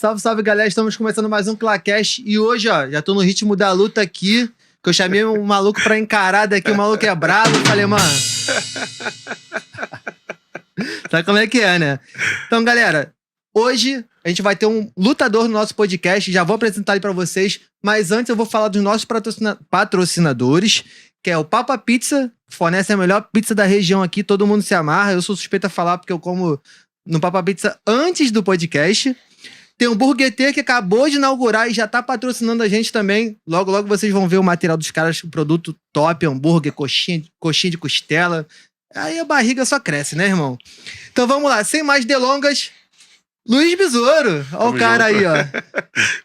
Salve, salve, galera. Estamos começando mais um Clacast. E hoje, ó, já tô no ritmo da luta aqui, que eu chamei um maluco pra encarar daqui. O maluco é brabo. Falei, mano... Sabe como é que é, né? Então, galera, hoje a gente vai ter um lutador no nosso podcast. Já vou apresentar ele pra vocês. Mas antes eu vou falar dos nossos patrocinadores, que é o Papa Pizza, que fornece a melhor pizza da região aqui. Todo mundo se amarra. Eu sou suspeito a falar porque eu como no Papa Pizza antes do podcast. Tem o Burger T, que acabou de inaugurar e já tá patrocinando a gente também. Logo, logo vocês vão ver o material dos caras, o produto top, hambúrguer, coxinha de costela. Aí a barriga só cresce, né, irmão? Então vamos lá, sem mais delongas, Luiz Besouro. Olha o cara aí, ó.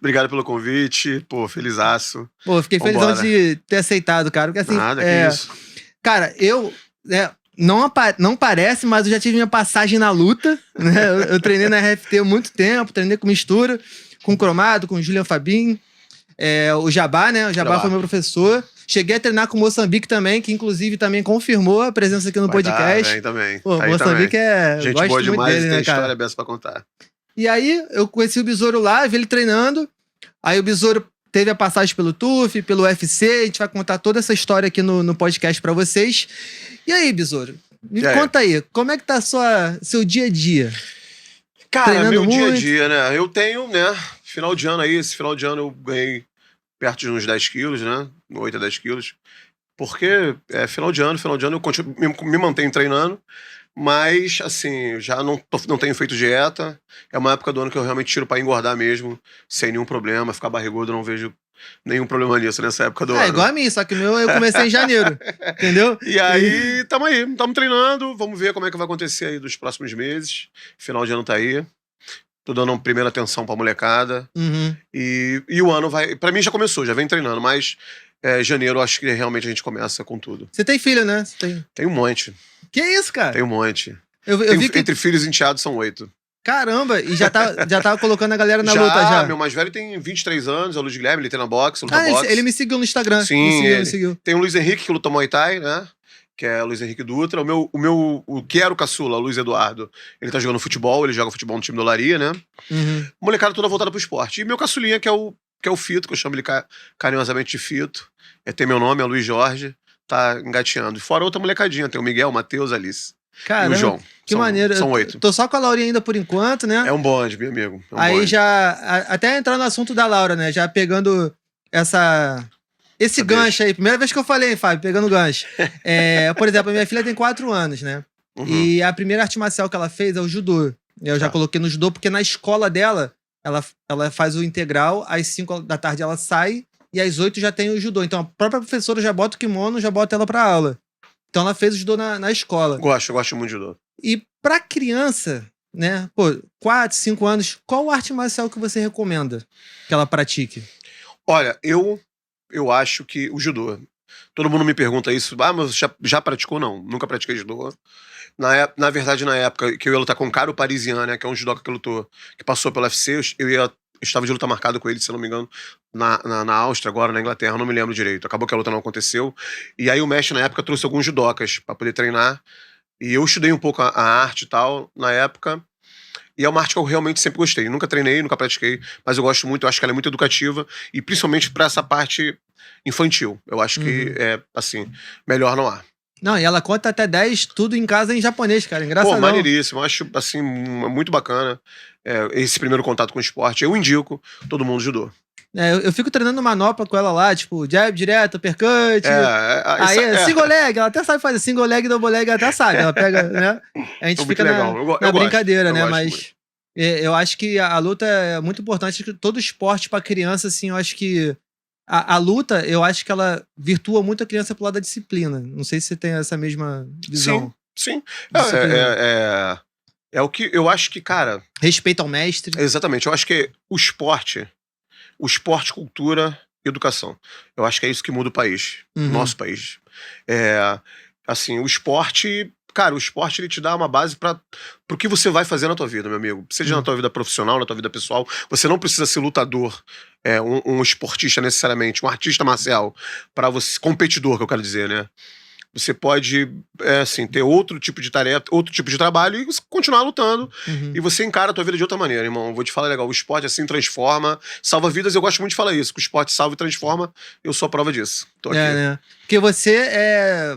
Obrigado pelo convite, pô, felizaço. Pô, fiquei felizão de ter aceitado, cara. Porque assim, Nada, que isso. Cara, eu... não parece, mas eu já tive minha passagem na luta, né? Eu treinei na RFT há muito tempo, treinei com mistura, com Cromado, com Julian Fabinho, o Jabá, né? O Jabá foi meu professor. Cheguei a treinar com o Moçambique também, que inclusive também confirmou a presença aqui no podcast. Vem também. Pô, tá Moçambique também. Gente gosto boa muito demais, dele, tem né, cara? história dessa pra contar. E aí, eu conheci o Besouro lá, vi ele treinando. Aí o Besouro teve a passagem pelo TUF, pelo UFC. A gente vai contar toda essa história aqui no podcast pra vocês. E aí, Besouro? Me conta aí, como é que tá seu dia a dia? Cara, treinando meu muito? dia a dia, né? Eu tenho, né? Final de ano aí, esse final de ano eu ganhei perto de uns 10 quilos, né? 8 a 10 quilos. Porque final de ano eu continuo, me mantenho treinando, mas, assim, já não tenho feito dieta. É uma época do ano que eu realmente tiro pra engordar mesmo, sem nenhum problema. Ficar barrigudo, eu não vejo nenhum problema nisso nessa época do ano. É igual a mim, só que o meu eu comecei em janeiro, entendeu? E aí, tamo treinando, vamos ver como é que vai acontecer aí dos próximos meses. Final de ano tá aí. Tô dando uma primeira atenção pra molecada. Uhum. E o ano vai... Pra mim já começou, já vem treinando, mas janeiro acho que realmente a gente começa com tudo. Você tem filho, né? Tem um monte. Que isso, cara? Tem um monte. Eu vi que... Entre filhos e enteados são 8. Caramba, e já tava colocando a galera na luta já? Meu mais velho tem 23 anos, é o Luiz Guilherme, ele treina boxe, luta boxe. Ele me seguiu no Instagram. Sim, me seguiu. Tem o Luiz Henrique, que luta Muay Thai, né? Que é o Luiz Henrique Dutra. O que era o caçula, o Luiz Eduardo, ele tá jogando futebol, ele joga futebol no time do Olaria, né? Uhum. Molecada toda voltada pro esporte. E meu caçulinha, que é o Fito, que eu chamo ele carinhosamente de Fito. Tem meu nome, é Luiz Jorge, tá engateando. E fora outra molecadinha, tem o Miguel, o Matheus, a Alice. Caramba, e o João. Que maneiro. São 8. Tô só com a Laurinha ainda por enquanto, né? É um bonde, meu amigo. Aí bonde. já... Até entrar no assunto da Laura, né? Já pegando esse gancho aí. Primeira vez que eu falei, hein, Fábio? Pegando gancho. Por exemplo, a minha filha tem 4 anos, né? Uhum. E a primeira arte marcial que ela fez é o judô. Eu já coloquei no judô porque na escola dela, ela faz o integral, às 5 da tarde ela sai e às 8 já tem o judô. Então a própria professora já bota o kimono, já bota ela pra aula. Então ela fez o judô na escola. Gosto muito de judô. E pra criança, né? 4, 5 anos, qual arte marcial que você recomenda que ela pratique? Olha, eu acho que o judô. Todo mundo me pergunta isso. Ah, mas já praticou? Não, nunca pratiquei judô. Na verdade, na época que eu ia lutar com o Caro Parisian, né? Que é um judoca que lutou, que passou pelo UFC, eu estava de luta marcado com ele, se eu não me engano, na Áustria, agora na Inglaterra, eu não me lembro direito. Acabou que a luta não aconteceu. E aí o mestre, na época, trouxe alguns judocas pra poder treinar. E eu estudei um pouco a arte e tal, na época. E é uma arte que eu realmente sempre gostei. Nunca treinei, nunca pratiquei, mas eu gosto muito, eu acho que ela é muito educativa. E principalmente pra essa parte infantil. Eu acho que assim, melhor não há. Não, e ela conta até 10, tudo em casa em japonês, cara. Engraçado. Pô, maneiríssimo. Eu acho, assim, muito bacana esse primeiro contato com o esporte. Eu indico todo mundo judô. Eu fico treinando manopla com ela lá, tipo, jab direto, uppercut. Aí, single leg, ela até sabe fazer single leg, double leg, ela até sabe. Ela pega, né? A gente fica na brincadeira, né? Mas eu acho que a luta é muito importante. Todo esporte pra criança, assim, eu acho que a luta, eu acho que ela virtua muito a criança pro lado da disciplina. Não sei se você tem essa mesma visão. Sim. É o que eu acho que, cara... Respeito ao mestre. Exatamente. Eu acho que o esporte, cultura e educação. Eu acho que é isso que muda o país. Nosso país. Assim, o esporte... Cara, o esporte ele te dá uma base pro que você vai fazer na tua vida, meu amigo. Seja na tua vida profissional, na tua vida pessoal. Você não precisa ser lutador, um esportista necessariamente, um artista marcial, para você, competidor, que eu quero dizer, né? Você pode, assim, ter outro tipo de tarefa, outro tipo de trabalho e continuar lutando. E você encara a tua vida de outra maneira, irmão. Vou te falar legal, o esporte, assim, transforma, salva vidas. Eu gosto muito de falar isso, que o esporte salva e transforma. Eu sou a prova disso. Tô aqui. Né? Porque você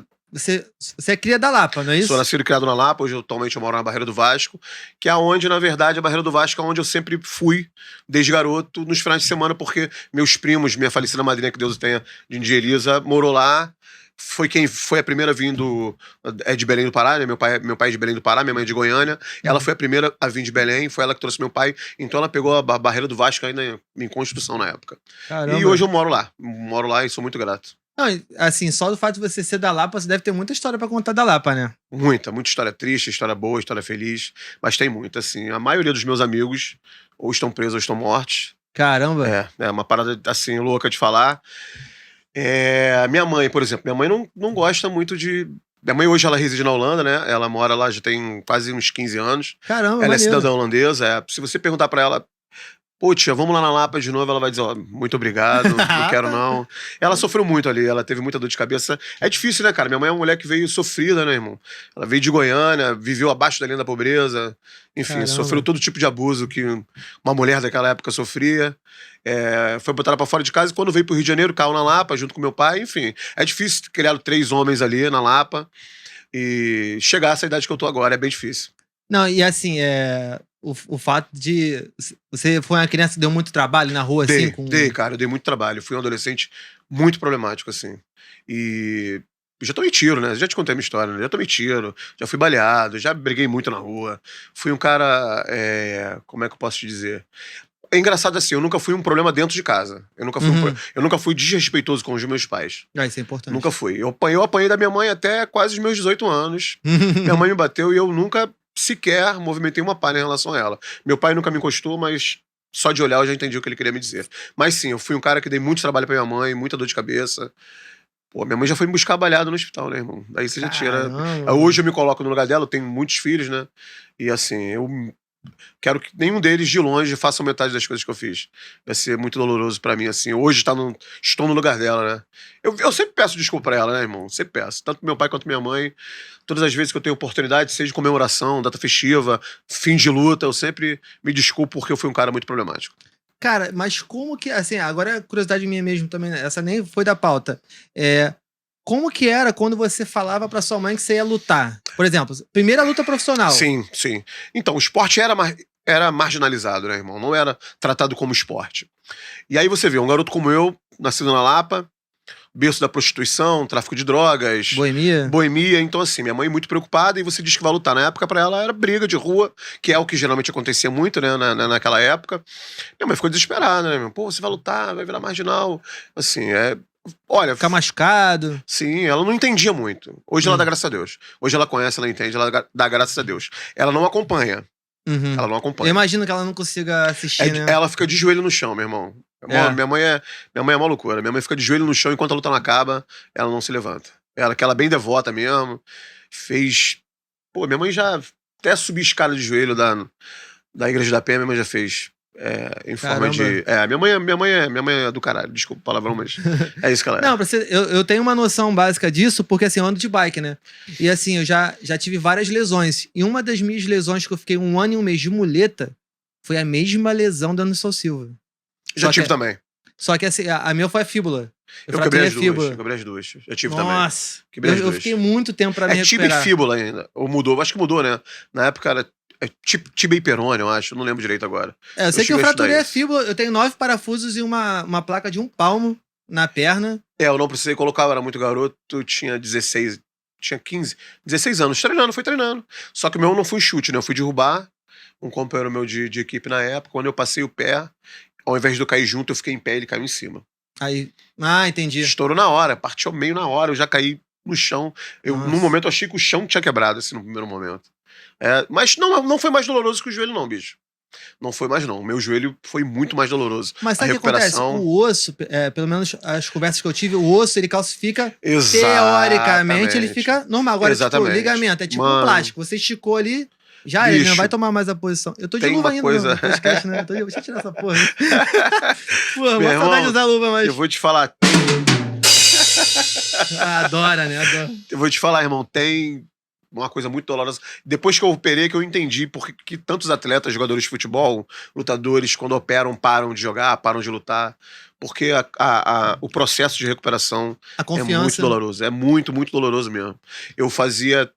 é cria da Lapa, não é isso? Sou nascido e criado na Lapa, hoje atualmente eu moro na Barreira do Vasco, que é onde, na verdade, a Barreira do Vasco é onde eu sempre fui, desde garoto, nos finais de semana, porque meus primos, minha falecida madrinha, que Deus o tenha, de Indigeriza, morou lá. Foi a primeira vindo de Belém do Pará, né? Meu pai é de Belém do Pará, minha mãe é de Goiânia. Ela foi a primeira a vir de Belém, foi ela que trouxe meu pai. Então ela pegou a Barreira do Vasco ainda em construção na época. Caramba. E hoje eu moro lá e sou muito grato. Não, assim, só do fato de você ser da Lapa, você deve ter muita história pra contar da Lapa, né? Muita história triste, história boa, história feliz, mas tem muita, assim. A maioria dos meus amigos ou estão presos ou estão mortos. Caramba. É uma parada, assim, louca de falar. Minha mãe, por exemplo, minha mãe não gosta muito de... Minha mãe hoje ela reside na Holanda, né? Ela mora lá já tem quase uns 15 anos. Caramba, ela maneiro. é cidadã holandesa. Se você perguntar pra ela, pô, tia, vamos lá na Lapa de novo, ela vai dizer, ó, muito obrigado, não quero não. Ela sofreu muito ali, ela teve muita dor de cabeça. É difícil, né, cara? Minha mãe é uma mulher que veio sofrida, né, irmão? Ela veio de Goiânia, viveu abaixo da linha da pobreza, enfim, Caramba. sofreu todo tipo de abuso que uma mulher daquela época sofria. Foi botada pra fora de casa e quando veio pro Rio de Janeiro, caiu na Lapa junto com meu pai, enfim. É difícil criar 3 homens ali na Lapa e chegar a essa idade que eu tô agora, é bem difícil. Não, e assim, o fato de... Você foi uma criança que deu muito trabalho na rua, assim? Cara, eu dei muito trabalho. Fui um adolescente muito problemático, assim. E já tomei tiro, né? Já te contei a minha história, né? Já tomei tiro, já fui baleado, já briguei muito na rua. Fui um cara, como é que eu posso te dizer? É engraçado assim, eu nunca fui um problema dentro de casa. Eu nunca fui desrespeitoso com os meus pais. Isso é importante. Nunca fui. Eu apanhei da minha mãe até quase os meus 18 anos. Minha mãe me bateu e eu nunca sequer movimentei uma palha em relação a ela. Meu pai nunca me encostou, mas só de olhar eu já entendi o que ele queria me dizer. Mas sim, eu fui um cara que dei muito trabalho pra minha mãe, muita dor de cabeça. Pô, minha mãe já foi me buscar balhado no hospital, né, irmão? Daí você já tira... Hoje eu me coloco no lugar dela, eu tenho muitos filhos, né? E assim, eu quero que nenhum deles, de longe, faça metade das coisas que eu fiz. Vai ser muito doloroso pra mim, assim. Hoje estou no lugar dela, né? Eu sempre peço desculpa pra ela, né, irmão? Sempre peço. Tanto meu pai quanto minha mãe. Todas as vezes que eu tenho oportunidade, seja de comemoração, data festiva, fim de luta, eu sempre me desculpo porque eu fui um cara muito problemático. Cara, mas como que... Assim, agora é curiosidade minha mesmo também, né? Essa nem foi da pauta. Como que era quando você falava pra sua mãe que você ia lutar? Por exemplo, primeira luta profissional. Sim. Então, o esporte era marginalizado, né, irmão? Não era tratado como esporte. E aí você vê, um garoto como eu, nascido na Lapa, berço da prostituição, tráfico de drogas... Boemia. Então, assim, minha mãe muito preocupada e você diz que vai lutar. Na época, pra ela, era briga de rua, que é o que geralmente acontecia muito, né, naquela época. Minha mãe ficou desesperada, né? Pô, você vai lutar, vai virar marginal. Assim, olha... Ficar machucado. Sim, ela não entendia muito. Hoje ela dá graças a Deus. Hoje ela conhece, ela entende, ela dá graças a Deus. Ela não acompanha. Ela não acompanha. Eu imagino que ela não consiga assistir, né? Ela fica de joelho no chão, meu irmão. Minha mãe é uma loucura. Minha mãe fica de joelho no chão enquanto a luta não acaba, ela não se levanta. Que ela é bem devota mesmo. Pô, minha mãe já até subir escada de joelho da Igreja da Penha, minha mãe já fez. Em forma de... Minha mãe é do caralho, desculpa o palavrão, mas é isso que ela é. Não, eu tenho uma noção básica disso, porque assim, eu ando de bike, né? E assim, eu já tive várias lesões. E uma das minhas lesões que eu fiquei 1 ano e 1 mês de muleta foi a mesma lesão da Anderson Silva. Já tive também. Só que assim, a minha foi a fíbula. Eu quebrei as duas. Já tive também. Nossa, eu fiquei muito tempo pra me recuperar. Tibia e fíbula ainda. Ou mudou? Acho que mudou, né? Na época era tibia e perônio, eu acho. Eu não lembro direito agora. Eu sei que eu fraturei a fíbula. Eu tenho 9 parafusos e uma placa de 1 palmo na perna. Eu não precisei colocar, eu era muito garoto. Tinha 16, tinha 15, 16 anos. Fui treinando. Só que o meu não foi chute, né? Eu fui derrubar um companheiro meu de equipe na época. Quando eu passei o pé, ao invés de eu cair junto, eu fiquei em pé e ele caiu em cima. Aí, entendi. Estourou na hora, partiu meio na hora, eu já caí no chão. Num momento, eu achei que o chão tinha quebrado, assim, no primeiro momento. Mas não foi mais doloroso que o joelho, não, bicho. Não foi mais, não. O meu joelho foi muito mais doloroso. Mas sabe o que acontece? O osso, pelo menos as conversas que eu tive, o osso, ele calcifica. Exatamente. Teoricamente, ele fica normal. Agora, tipo, ligamento, é tipo um plástico. Você esticou ali, já ele não vai tomar mais a posição. Eu tô de luva ainda no podcast, né? Deixa eu tirar essa porra. Porra, vou saudade de usar luva, mas... Eu vou te falar... Adora, né? Adora. Eu vou te falar, irmão, tem uma coisa muito dolorosa. Depois que eu operei, que eu entendi por que tantos atletas, jogadores de futebol, lutadores, quando operam, param de jogar, param de lutar. Porque o processo de recuperação A é confiança. muito doloroso. É muito, muito doloroso mesmo. Eu fazia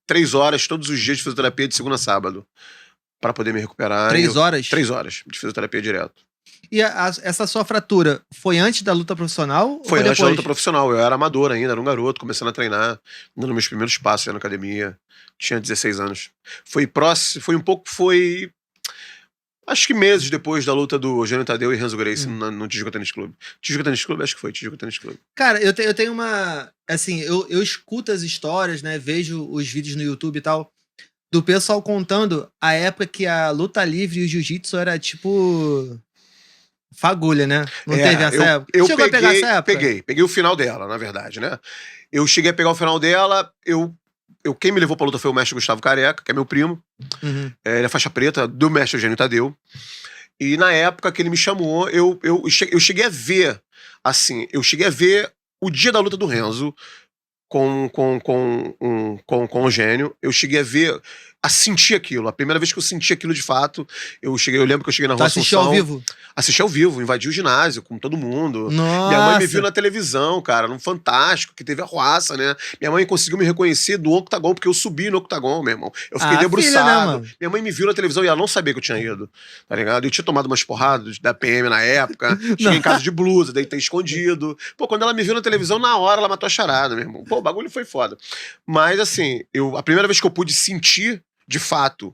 3 horas todos os dias de fisioterapia de segunda a sábado para poder me recuperar. 3 horas? 3 horas de fisioterapia direto. E essa sua fratura foi antes da luta profissional? Foi ou antes da depois? luta profissional. Eu era amador ainda, era um garoto, começando a treinar, dando meus primeiros passos na academia. Tinha 16 anos. Foi próximo, foi um pouco, acho que meses depois da luta do Eugênio Tadeu e Renzo Gracie no Tijuca Tênis Clube. Tijuca Tênis Clube? Acho que foi, Tijuca Tênis Clube. Cara, eu tenho uma... Assim, eu escuto as histórias, né? Vejo os vídeos no YouTube e tal, do pessoal contando a época que a luta livre e o jiu-jitsu era tipo... fagulha, né? Não teve essa época? Eu Chegou a pegar essa época? Peguei o final dela, na verdade, né? Eu cheguei a pegar o final dela, quem me levou pra luta foi o mestre Gustavo Careca, que é meu primo. Uhum. Ele é faixa preta do mestre Eugênio Tadeu. E na época que ele me chamou, eu cheguei a ver, assim, o dia da luta do Renzo com o Eugênio. Eu cheguei a sentir aquilo. A primeira vez que eu senti aquilo de fato, eu lembro que eu cheguei na Rua Assunção. Assistiu ao vivo? Assisti ao vivo, invadi o ginásio com todo mundo. Nossa. Minha mãe me viu na televisão, cara, num Fantástico, que teve a Ruaça, né? Minha mãe conseguiu me reconhecer do octagon, porque eu subi no octagon, meu irmão. Eu fiquei debruçado. Filha, né, mano? Minha mãe me viu na televisão e ela não sabia que eu tinha ido, tá ligado? Eu tinha tomado umas porradas da PM na época, cheguei em casa de blusa, deitei escondido. Pô, quando ela me viu na televisão, na hora ela matou a charada, meu irmão. Pô, o bagulho foi foda. Mas, assim, a primeira vez que eu pude sentir, de fato,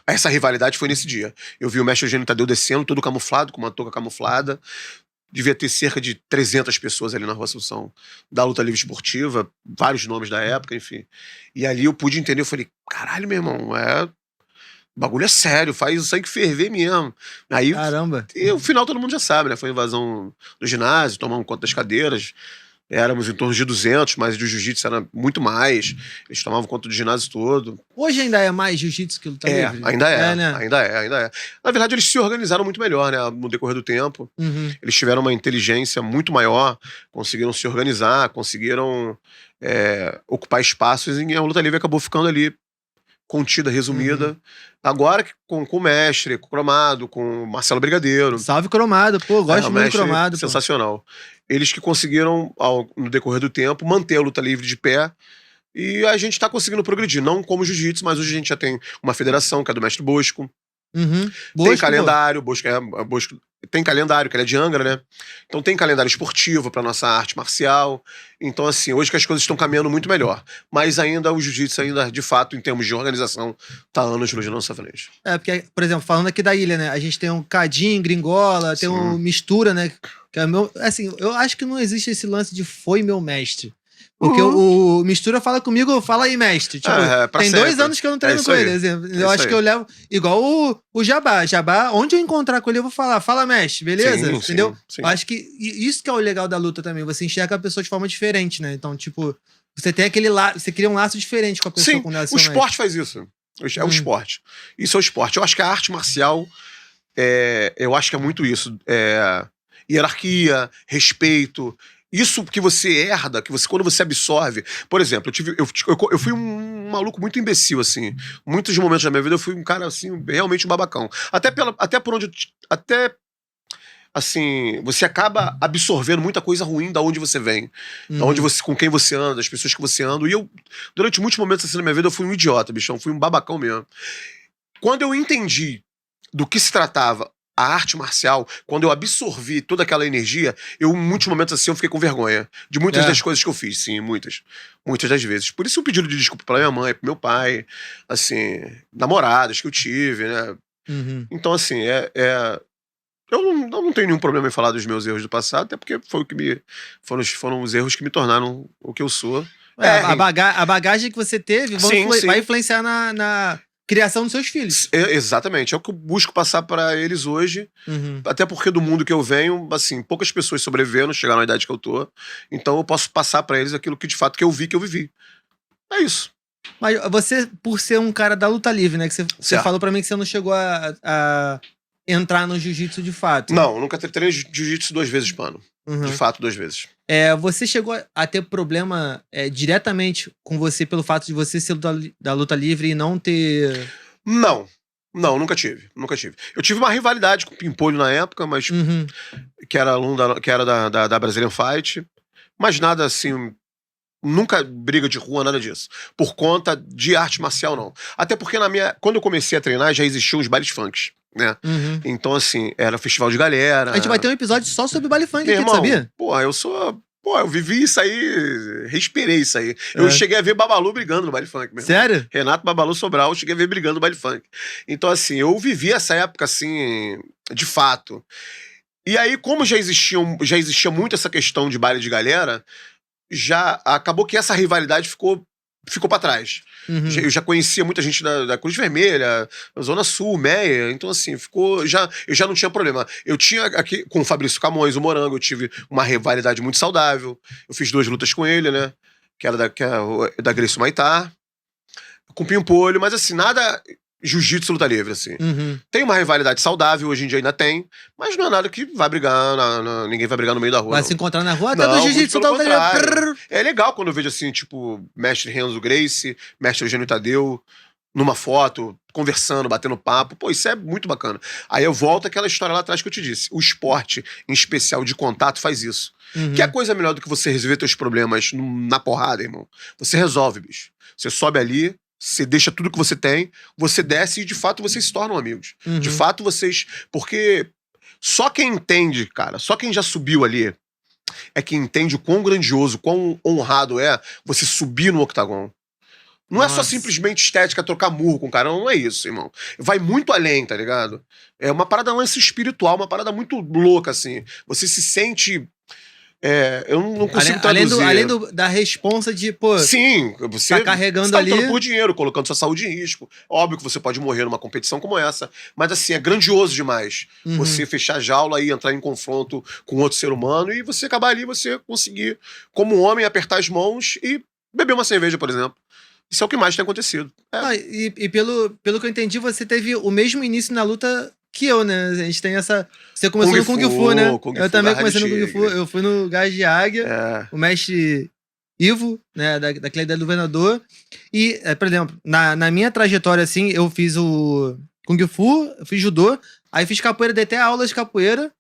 essa rivalidade foi nesse dia. Eu vi o mestre Eugênio Tadeu descendo, todo camuflado, com uma touca camuflada. Devia ter cerca de 300 pessoas ali na Rua Assunção da luta livre esportiva, vários nomes da época, enfim. E ali eu pude entender, eu falei, caralho, meu irmão, o bagulho é sério, faz o sangue ferver mesmo. Aí, caramba. E o final todo mundo já sabe, né? Foi invasão do ginásio, tomamos conta das cadeiras. Éramos em torno de 200, mas do jiu-jitsu era muito mais. Eles tomavam conta do ginásio todo. Hoje ainda é mais jiu-jitsu que luta livre? Ainda é, né? ainda é. Na verdade, eles se organizaram muito melhor, né? No decorrer do tempo. Uhum. Eles tiveram uma inteligência muito maior, conseguiram se organizar, conseguiram ocupar espaços e a luta livre acabou ficando ali contida, resumida. Uhum. Agora com o mestre, com o Cromado, com o Marcelo Brigadeiro. Salve Cromado, pô, gosto muito do Cromado. Sensacional. Pô. Eles que conseguiram, no decorrer do tempo, manter a luta livre de pé e a gente tá conseguindo progredir. Não como jiu-jitsu, mas hoje a gente já tem uma federação, que é do mestre Bosco. Uhum. Tem calendário, Bosco tem calendário, que ele é de Angra, né? Então tem calendário esportivo pra nossa arte marcial. Então, assim, hoje que as coisas estão caminhando muito melhor. Mas ainda o jiu-jitsu, de fato, em termos de organização, tá anos-luz na nossa frente. Porque, por exemplo, falando aqui da ilha, né? A gente tem um Cadinho, Gringola, tem um Mistura, né? Que é assim, eu acho que não existe esse lance de foi meu mestre. Porque o Mistura fala comigo, fala aí, mestre. Tipo, tem sempre. 2 anos que eu não treino com ele. Eu acho que eu levo. Igual o Jabá. Jabá, onde eu encontrar com ele, eu vou falar. Fala, mestre, beleza? Sim, entendeu? Sim. Eu acho que isso que é o legal da luta também. Você enxerga a pessoa de forma diferente, né? Então, tipo, você tem aquele laço. Você cria um laço diferente com a pessoa. Sim, quando ela é o esporte faz isso. É o esporte. Isso é o esporte. Eu acho que a arte marcial, eu acho que é muito isso. Hierarquia, respeito. Isso que você herda, quando você absorve. Por exemplo, eu fui um maluco muito imbecil, assim. Muitos momentos da minha vida eu fui um cara, assim, realmente um babacão. Até por onde. Assim, você acaba absorvendo muita coisa ruim da onde você vem. Da onde com quem você anda, das pessoas que você anda. E eu, durante muitos momentos assim na minha vida, eu fui um idiota, bichão. Fui um babacão mesmo. Quando eu entendi do que se tratava a arte marcial, quando eu absorvi toda aquela energia, em muitos momentos assim eu fiquei com vergonha de muitas das coisas que eu fiz, sim, muitas das vezes. Por isso um pedido de desculpa pra minha mãe, pro meu pai, assim, namoradas que eu tive, né? Uhum. Então, assim, eu não tenho nenhum problema em falar dos meus erros do passado, até porque foram os erros que me tornaram o que eu sou. A bagagem que você teve sim. vai influenciar na criação dos seus filhos. Exatamente. É o que eu busco passar pra eles hoje. Até porque do mundo que eu venho, assim, poucas pessoas sobreviveram, chegaram na idade que eu tô. Então eu posso passar pra eles aquilo que de fato que eu vivi. É isso. Mas você, por ser um cara da luta livre, né? Que você falou pra mim que você não chegou a entrar no jiu-jitsu de fato. Não, nunca treinei jiu-jitsu 2 vezes por ano. Uhum. De fato, 2 vezes. Você chegou a ter problema diretamente com você pelo fato de você ser da luta livre e não ter... Não. Não, nunca tive. Nunca tive. Eu tive uma rivalidade com o Pimpolho na época, mas Uhum. que era aluno que era da Brazilian Fight. Mas nada assim. Nunca briga de rua, nada disso. Por conta de arte marcial, não. Até porque quando eu comecei a treinar, já existiam os bailes funks, né? Uhum. Então, assim, era festival de galera. A gente vai ter um episódio só sobre baile funk Meu aqui, irmão, sabia? eu vivi isso aí, respirei isso aí. Eu cheguei a ver Babalu brigando no baile funk mesmo. Sério? Renato Babalu Sobral, eu cheguei a ver brigando no baile funk. Então, assim, eu vivi essa época, assim, de fato. E aí, como já existia muito essa questão de baile de galera, já acabou que essa rivalidade ficou pra trás. Uhum. Eu já conhecia muita gente da Cruz Vermelha, Zona Sul, Meia, então assim, eu já não tinha problema. Eu tinha aqui, com o Fabrício Camões, o Morango, eu tive uma rivalidade muito saudável, eu fiz 2 lutas com ele, né, que era da Gracie Maitar, com o Pimpolho, mas assim, nada jiu-jitsu luta livre, assim. Uhum. Tem uma rivalidade saudável, hoje em dia ainda tem, mas não é nada que vai brigar, ninguém vai brigar no meio da rua. Vai não. se encontrar na rua, até Não, do muito jiu-jitsu pelo da luta contrário. livre. É legal quando eu vejo assim, tipo, mestre Renzo Gracie, mestre Eugênio Tadeu, numa foto, conversando, batendo papo. Pô, isso é muito bacana. Aí eu volto àquela história lá atrás que eu te disse. O esporte, em especial de contato, faz isso. Uhum. Que é coisa melhor do que você resolver teus problemas na porrada, irmão. Você resolve, bicho. Você sobe ali, você deixa tudo que você tem, você desce e de fato vocês se tornam amigos. Uhum. De fato vocês... Porque só quem entende, cara, só quem já subiu ali é que entende o quão grandioso, quão honrado é você subir no octagon. Não é só Nossa. simplesmente estética, trocar murro com o cara, não é isso, irmão. Vai muito além, tá ligado? É uma parada lance espiritual, uma parada muito louca, assim. Você se sente... eu não consigo traduzir. Além da responsa de, pô... Sim, você tá carregando tá ali... lutando por dinheiro, colocando sua saúde em risco. Óbvio que você pode morrer numa competição como essa, mas assim, é grandioso demais. Uhum. Você fechar a jaula e entrar em confronto com outro ser humano e você acabar ali, você conseguir, como homem, apertar as mãos e beber uma cerveja, por exemplo. Isso é o que mais tem acontecido. E pelo que eu entendi, você teve o mesmo início na luta que eu, né? A gente tem essa... Você começou no Kung Fu, né? Eu também comecei no Kung Fu. Eu fui no Gás de Águia, o mestre Ivo, né? Daquela ideia do Governador. E, por exemplo, na minha trajetória, assim, eu fiz o Kung Fu, eu fiz judô, aí fiz capoeira, dei até aulas de capoeira.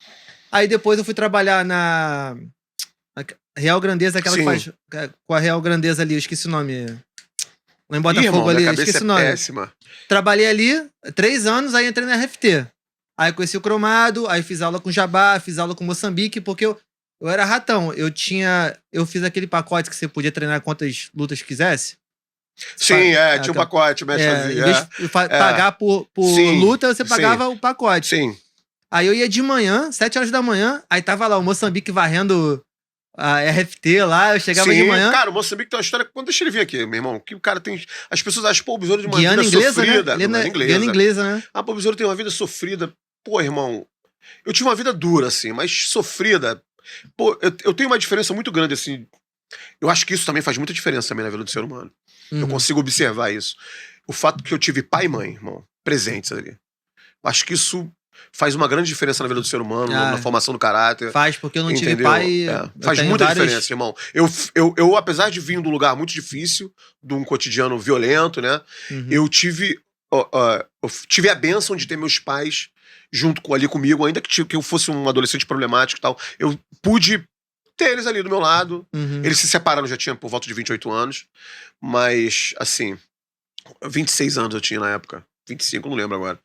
Aí depois eu fui trabalhar na Real Grandeza, aquela que faz com a Real Grandeza ali, eu esqueci o nome... Lá em Botafogo ali, esqueci o nome. Péssima. Trabalhei ali 3 anos, aí entrei na RFT. Aí conheci o Cromado, aí fiz aula com Jabá, fiz aula com Moçambique, porque eu era ratão. Eu fiz aquele pacote que você podia treinar quantas lutas quisesse. Sim, tinha um pacote, o mestre fazia. Em vez de pagar por luta, você pagava o pacote. Sim. Aí eu ia de manhã, 7 horas da manhã, aí tava lá o Moçambique varrendo a RFT lá, eu chegava de manhã. Cara, o Moçambique tem uma história. Quando deixa ele vir aqui, meu irmão, que o cara tem. As pessoas acham, pô, o Besouro de uma Guiana vida inglesa, sofrida. né? Guiana inglesa. Guiana inglesa, né? Ah, pô, o Besouro tem uma vida sofrida. Pô, irmão, eu tive uma vida dura, assim, mas sofrida. Pô, eu tenho uma diferença muito grande, assim. Eu acho que isso também faz muita diferença também na vida do ser humano. Eu consigo observar isso. O fato que eu tive pai e mãe, irmão, presentes ali. Eu acho que isso faz uma grande diferença na vida do ser humano, na formação do caráter. Faz, porque eu não tive pai. Faz muita diferença, irmão. Eu, apesar de vir de um lugar muito difícil, de um cotidiano violento, né? Eu tive a bênção de ter meus pais junto ali comigo, ainda que eu fosse um adolescente problemático e tal. Eu pude ter eles ali do meu lado. Eles se separaram, já tinha por volta de 28 anos. Mas, assim, 26 anos eu tinha na época. 25, não lembro agora.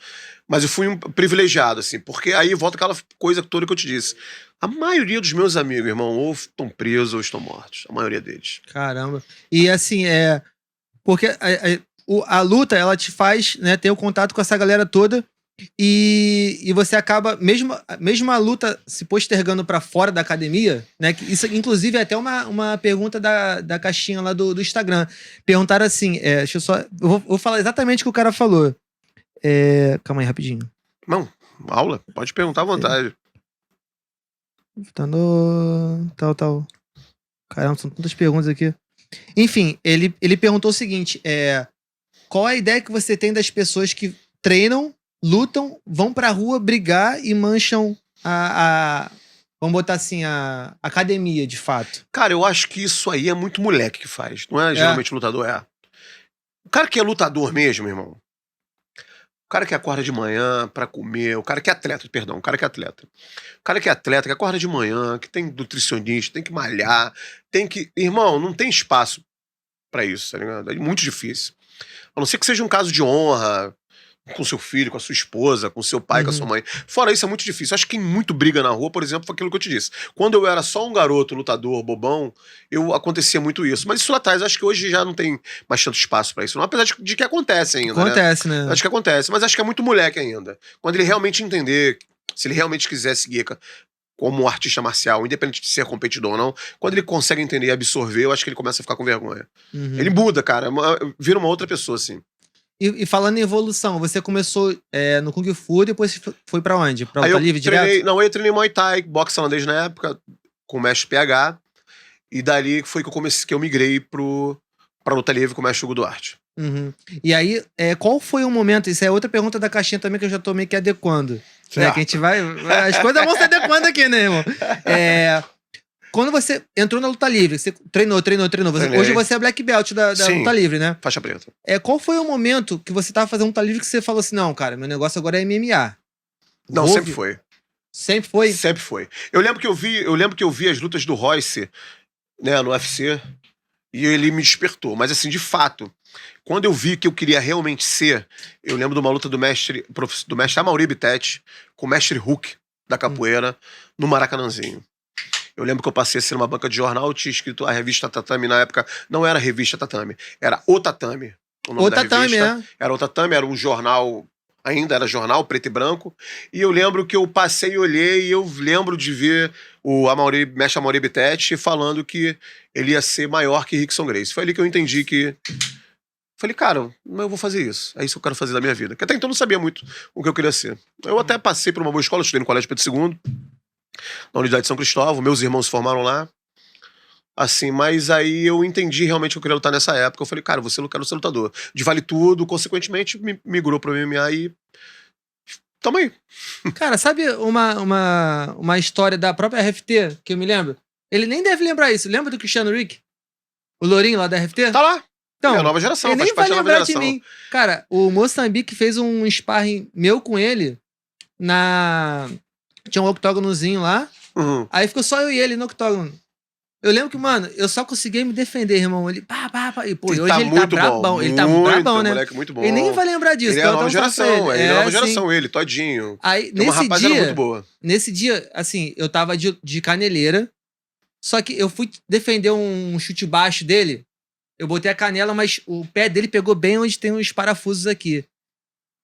Mas eu fui um privilegiado, assim, porque aí volta aquela coisa toda que eu te disse. A maioria dos meus amigos, irmão, ou estão presos ou estão mortos. A maioria deles. Caramba. E assim, porque a luta, ela te faz, né, ter o contato com essa galera toda e você acaba, mesmo a luta se postergando pra fora da academia, né, que isso inclusive é até uma pergunta da caixinha lá do Instagram. Perguntaram assim, deixa eu só... Eu vou falar exatamente o que o cara falou. Calma aí, rapidinho. Não, aula? Pode perguntar à vontade. Tá no... Tal. Caramba, são tantas perguntas aqui. Enfim, ele perguntou o seguinte, qual é a ideia que você tem das pessoas que treinam, lutam, vão pra rua brigar e mancham Vamos botar assim, a academia, de fato. Cara, eu acho que isso aí é muito moleque que faz. Não é geralmente lutador, é. O cara que é lutador mesmo, irmão. O cara que acorda de manhã pra comer. O cara que é atleta, perdão. O cara que é atleta. O cara que é atleta, que acorda de manhã, que tem nutricionista, tem que malhar, tem que. Irmão, não tem espaço pra isso, tá ligado? É muito difícil. A não ser que seja um caso de honra, com seu filho, com a sua esposa, com seu pai, com a sua mãe. Fora isso, é muito difícil. Acho que quem muito briga na rua, por exemplo, foi aquilo que eu te disse. Quando eu era só um garoto, lutador, bobão, acontecia muito isso. Mas isso lá atrás, acho que hoje já não tem mais tanto espaço pra isso. Não, apesar de que acontece ainda, Acontece, né? Acho que acontece, mas acho que é muito moleque ainda. Quando ele realmente entender, se ele realmente quiser seguir como artista marcial, independente de ser competidor ou não, quando ele consegue entender e absorver, eu acho que ele começa a ficar com vergonha. Ele muda, cara, vira uma outra pessoa, assim. E falando em evolução, você começou no Kung Fu, depois foi pra onde? Pra Aí luta eu livre treinei, direto? não, eu treinei Muay Thai, boxe holandês na época, com o mestre PH, e dali foi que eu migrei pra luta livre com o mestre Hugo Duarte. Uhum. E aí, qual foi o momento? Isso é outra pergunta da caixinha também que eu já tô meio que adequando. Né? Que a gente vai. As coisas vão se adequando aqui, né, irmão? Quando você entrou na luta livre, você treinou. Hoje você é black belt da Sim, luta livre, né? faixa preta. Qual foi o momento que você tava fazendo luta livre que você falou assim: não, cara, meu negócio agora é MMA? Não, sempre foi. Sempre foi? Sempre foi. Eu lembro que eu vi as lutas do Royce, né, no UFC, e ele me despertou. Mas assim, de fato, quando eu vi que eu queria realmente ser, eu lembro de uma luta do mestre Amaury Bittet com o mestre Hulk da capoeira no Maracanãzinho. Eu lembro que eu passei a ser numa banca de jornal, tinha escrito a revista Tatame, na época não era a revista Tatame, era O Tatame. O nome da revista era O Tatame, era um jornal, ainda era jornal, preto e branco, e eu lembro que eu passei e olhei, e eu lembro de ver o mestre Amaury Bittet falando que ele ia ser maior que Rickson Gracie. Foi ali que eu entendi que... Falei, cara, eu vou fazer isso. É isso que eu quero fazer da minha vida. Porque até então eu não sabia muito o que eu queria ser. Eu até passei por uma boa escola, estudei no Colégio Pedro II, na Unidade de São Cristóvão, meus irmãos se formaram lá. Assim, mas aí eu entendi realmente que eu queria lutar nessa época. Eu falei, cara, eu quero ser lutador. De vale tudo, consequentemente, migrou pro MMA e... Tamo aí. Cara, sabe uma história da própria RFT, que eu me lembro? Ele nem deve lembrar isso. Lembra do Cristiano Rick? O Lourinho lá da RFT? Tá lá. Então, é a nova geração, ele faz nem vai parte da nova lembrar de geração. mim. Cara, o Moçambique fez um sparring meu com ele na... Tinha um octógonozinho lá. Uhum. Aí ficou só eu e ele no octógono. Eu lembro que, mano, eu só consegui me defender, irmão. Ele pá. E, pô, Ele hoje tá ele tá muito brabão. bom, Ele tá brabão, né? moleque muito bom. Ele nem vai lembrar disso. Ele é a nova geração, ele é a nova geração, ele, todinho. Aí, Tem uma rapaziada muito boa. Nesse dia, assim, eu tava de caneleira, só que eu fui defender um chute baixo dele, eu botei a canela, mas o pé dele pegou bem onde tem os parafusos aqui.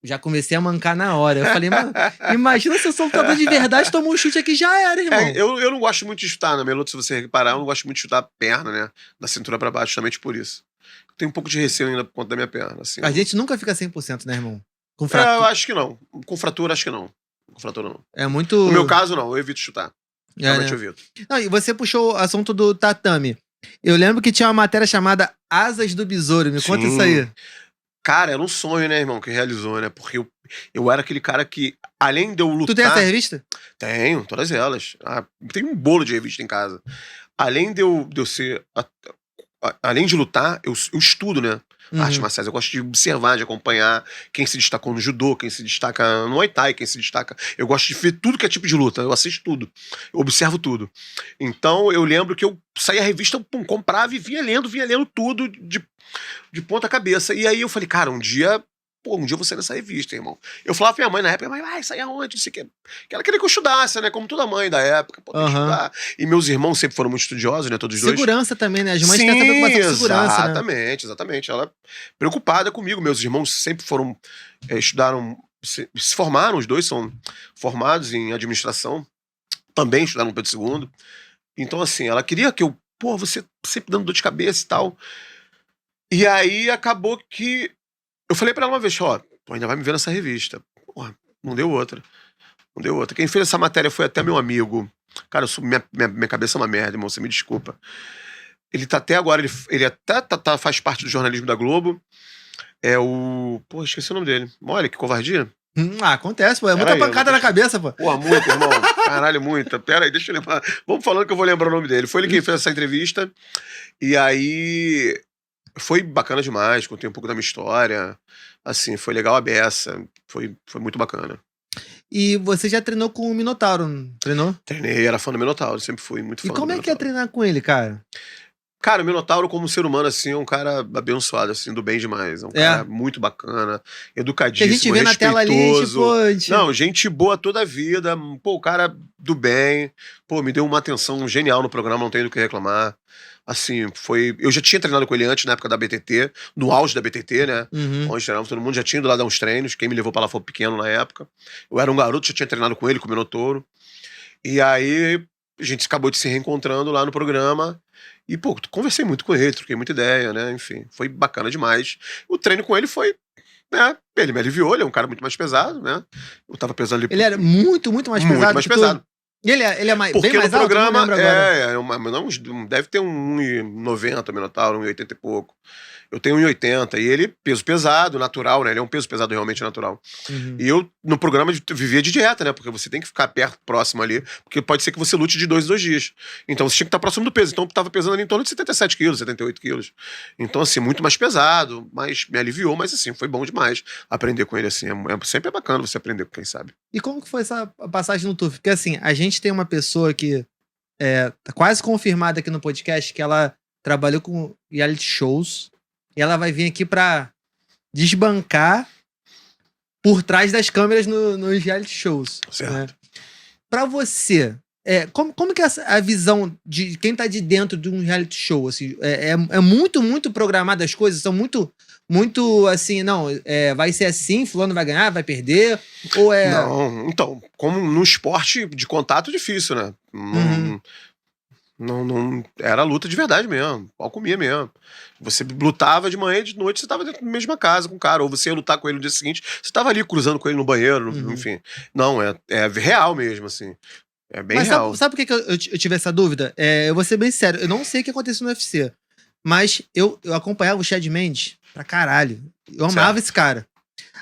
Já comecei a mancar na hora. Eu falei, mano, imagina se eu sou um lutador de verdade, tomou um chute aqui, já era, irmão. Eu não gosto muito de chutar, na minha luta, se você reparar, eu não gosto muito de chutar a perna, né? Da cintura pra baixo, justamente por isso. Tenho um pouco de receio ainda por conta da minha perna. Assim, a gente nunca fica 100%, né, irmão? Com fratura. Eu acho que não. Com fratura, acho que não. Com fratura, não. É muito... No meu caso, não. Eu evito chutar. Realmente eu evito. Não, e você puxou o assunto do tatame. Eu lembro que tinha uma matéria chamada Asas do Besouro. Me conta isso aí. Cara, era um sonho, né, irmão, que realizou, né? Porque eu era aquele cara que, além de eu lutar... Tu tem essa revista? Tenho, todas elas. Tem um bolo de revista em casa. Além de eu ser... Além de lutar, eu estudo, né? Artes marciais. Eu gosto de observar, de acompanhar quem se destacou no judô, quem se destaca no Muay Thai, quem se destaca... Eu gosto de ver tudo que é tipo de luta. Eu assisto tudo. Eu observo tudo. Então, eu lembro que eu saía a revista, comprava e vinha lendo tudo de ponta cabeça. E aí eu falei, cara, um dia eu vou sair nessa revista, irmão. Eu falava pra minha mãe na época, mas vai sair aonde? Não sei o quê. Que ela queria que eu estudasse, né? Como toda mãe da época. Pô, tem que estudar. E meus irmãos sempre foram muito estudiosos, né? Todos os dois. Segurança também, né? As mães têm essa preocupação com segurança, né? Exatamente. Ela preocupada comigo. Meus irmãos sempre foram, estudaram, se formaram, os dois são formados em administração. Também estudaram no Pedro II. Então, assim, ela queria que eu, você sempre dando dor de cabeça e tal. E aí acabou que eu falei pra ela uma vez, ainda vai me ver nessa revista. Porra, não deu outra. Quem fez essa matéria foi até meu amigo. Cara, minha cabeça é uma merda, irmão, você me desculpa. Ele tá até agora, ele até faz parte do jornalismo da Globo. É o... esqueci o nome dele. Olha, que covardia. Acontece, pô. É muita Pera aí, pancada na cabeça, pô. Porra, muito, irmão. Caralho, muita. Pera aí, deixa eu lembrar. Vamos falando que eu vou lembrar o nome dele. Foi ele quem fez essa entrevista. E aí... Foi bacana demais, contei um pouco da minha história. Assim, foi legal a beça. Foi muito bacana. E você já treinou com o Minotauro, não treinou? Treinei, era fã do Minotauro, sempre fui muito fã E do como é que é Minotauro. treinar com ele, cara? Cara, o Minotauro, como ser humano, assim, é um cara abençoado, assim, do bem demais. É um cara muito bacana, Que a educadíssimo, gente vê na tela ali, respeitoso. tipo... a gente- Não, gente boa toda a vida. Pô, o cara do bem. Pô, me deu uma atenção genial no programa, não tenho do que reclamar. Assim, foi... Eu já tinha treinado com ele antes, na época da BTT, no auge da BTT, né? Uhum. Onde treinava todo mundo, já tinha ido lá dar uns treinos. Quem me levou pra lá foi pequeno na época. Eu era um garoto, já tinha treinado com ele, com o Minotauro. E aí, a gente acabou de se reencontrando lá no programa. E, pô, conversei muito com ele, troquei muita ideia, né? Enfim, foi bacana demais. O treino com ele foi, né? Ele me aliviou, ele é um cara muito mais pesado, né? Eu tava pesando ali. Ele era muito, muito mais muito pesado mais que tu? pesado. E ele é mais, Porque bem mais no alto? programa, Não lembro agora. deve ter um 1,90 Minotauro, 1,80 e pouco. Eu tenho 1,80 e ele, peso pesado, natural, né? Ele é um peso pesado realmente natural. Uhum. E eu, no programa, vivia de dieta, né? Porque você tem que ficar perto, próximo ali, porque pode ser que você lute de 2 em 2 dias. Então você tinha que estar próximo do peso. Então eu tava pesando ali em torno de 77 quilos, 78 quilos. Então, assim, muito mais pesado, mas me aliviou, mas assim, foi bom demais aprender com ele, assim. Sempre é bacana você aprender com quem sabe. E como que foi essa passagem no TUF? Porque assim, a gente tem uma pessoa que tá quase confirmada aqui no podcast que ela trabalhou com reality shows e ela vai vir aqui pra desbancar por trás das câmeras nos reality shows. Certo. Né? Pra você, como que é a visão de quem tá de dentro de um reality show? Assim, é muito, muito programado as coisas? São muito, muito assim, não, vai ser assim, fulano vai ganhar, vai perder? Ou é... Não, então, como no esporte de contato, difícil, né? Uhum. Não, era luta de verdade mesmo, pau comia mesmo. Você lutava de manhã e de noite, você tava dentro da mesma casa com o cara, ou você ia lutar com ele no dia seguinte, você tava ali cruzando com ele no banheiro, enfim. Não, é real mesmo, assim. É bem Mas real. sabe por que eu tive essa dúvida? Eu vou ser bem sério, eu não sei o que aconteceu no UFC, mas eu acompanhava o Chad Mendes pra caralho. Eu amava esse cara.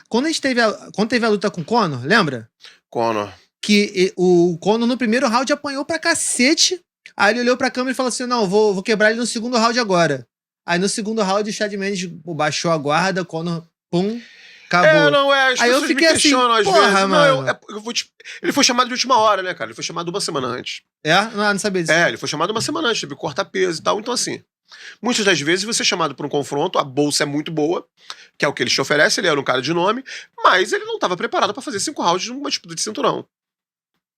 Quando teve a luta com o Conor, lembra? Conor. Que o Conor no primeiro round apanhou pra cacete. Aí ele olhou pra câmera e falou assim: não, vou quebrar ele no segundo round agora. Aí no segundo round o Chad Mendes baixou a guarda, o Conor, pum, acabou. As Aí eu pessoas fiquei me questionam assim, às porra, vezes. mano. Ele foi chamado de última hora, né, cara? Ele foi chamado uma semana antes. Não sabia disso. Ele foi chamado uma semana antes, teve que cortar peso e tal. Então, assim, muitas das vezes você é chamado por um confronto, a bolsa é muito boa, que é o que ele te oferece, ele era um cara de nome, mas ele não estava preparado pra fazer 5 rounds numa disputa de cinturão.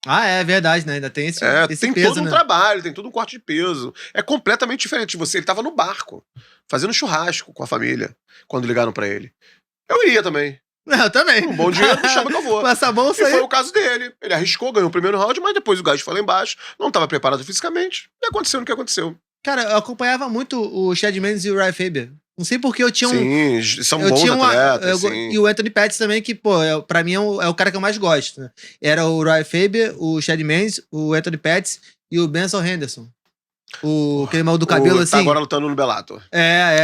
É verdade, né? Ainda tem esse Tem peso, todo um né? trabalho, tem todo um corte de peso. É completamente diferente de você. Ele tava no barco, fazendo churrasco com a família, quando ligaram pra ele. Eu iria também. Eu também. Um bom dinheiro, me chama que eu vou. Passa a bolsa E aí. foi o caso dele. Ele arriscou, ganhou o primeiro round, mas depois o gás foi lá embaixo, não estava preparado fisicamente, e aconteceu o que aconteceu. Cara, eu acompanhava muito o Chad Mendes e o Ryan Faber. Não sei porque eu tinha Sim, são bons atletas, sim. E o Anthony Pettis também, que, pô, pra mim é o cara que eu mais gosto. Né? Era o Ryan Faber, o Chad Mendes, o Anthony Pettis e o Benson Henderson. Aquele mal do cabelo, assim. Tá agora lutando no Bellator.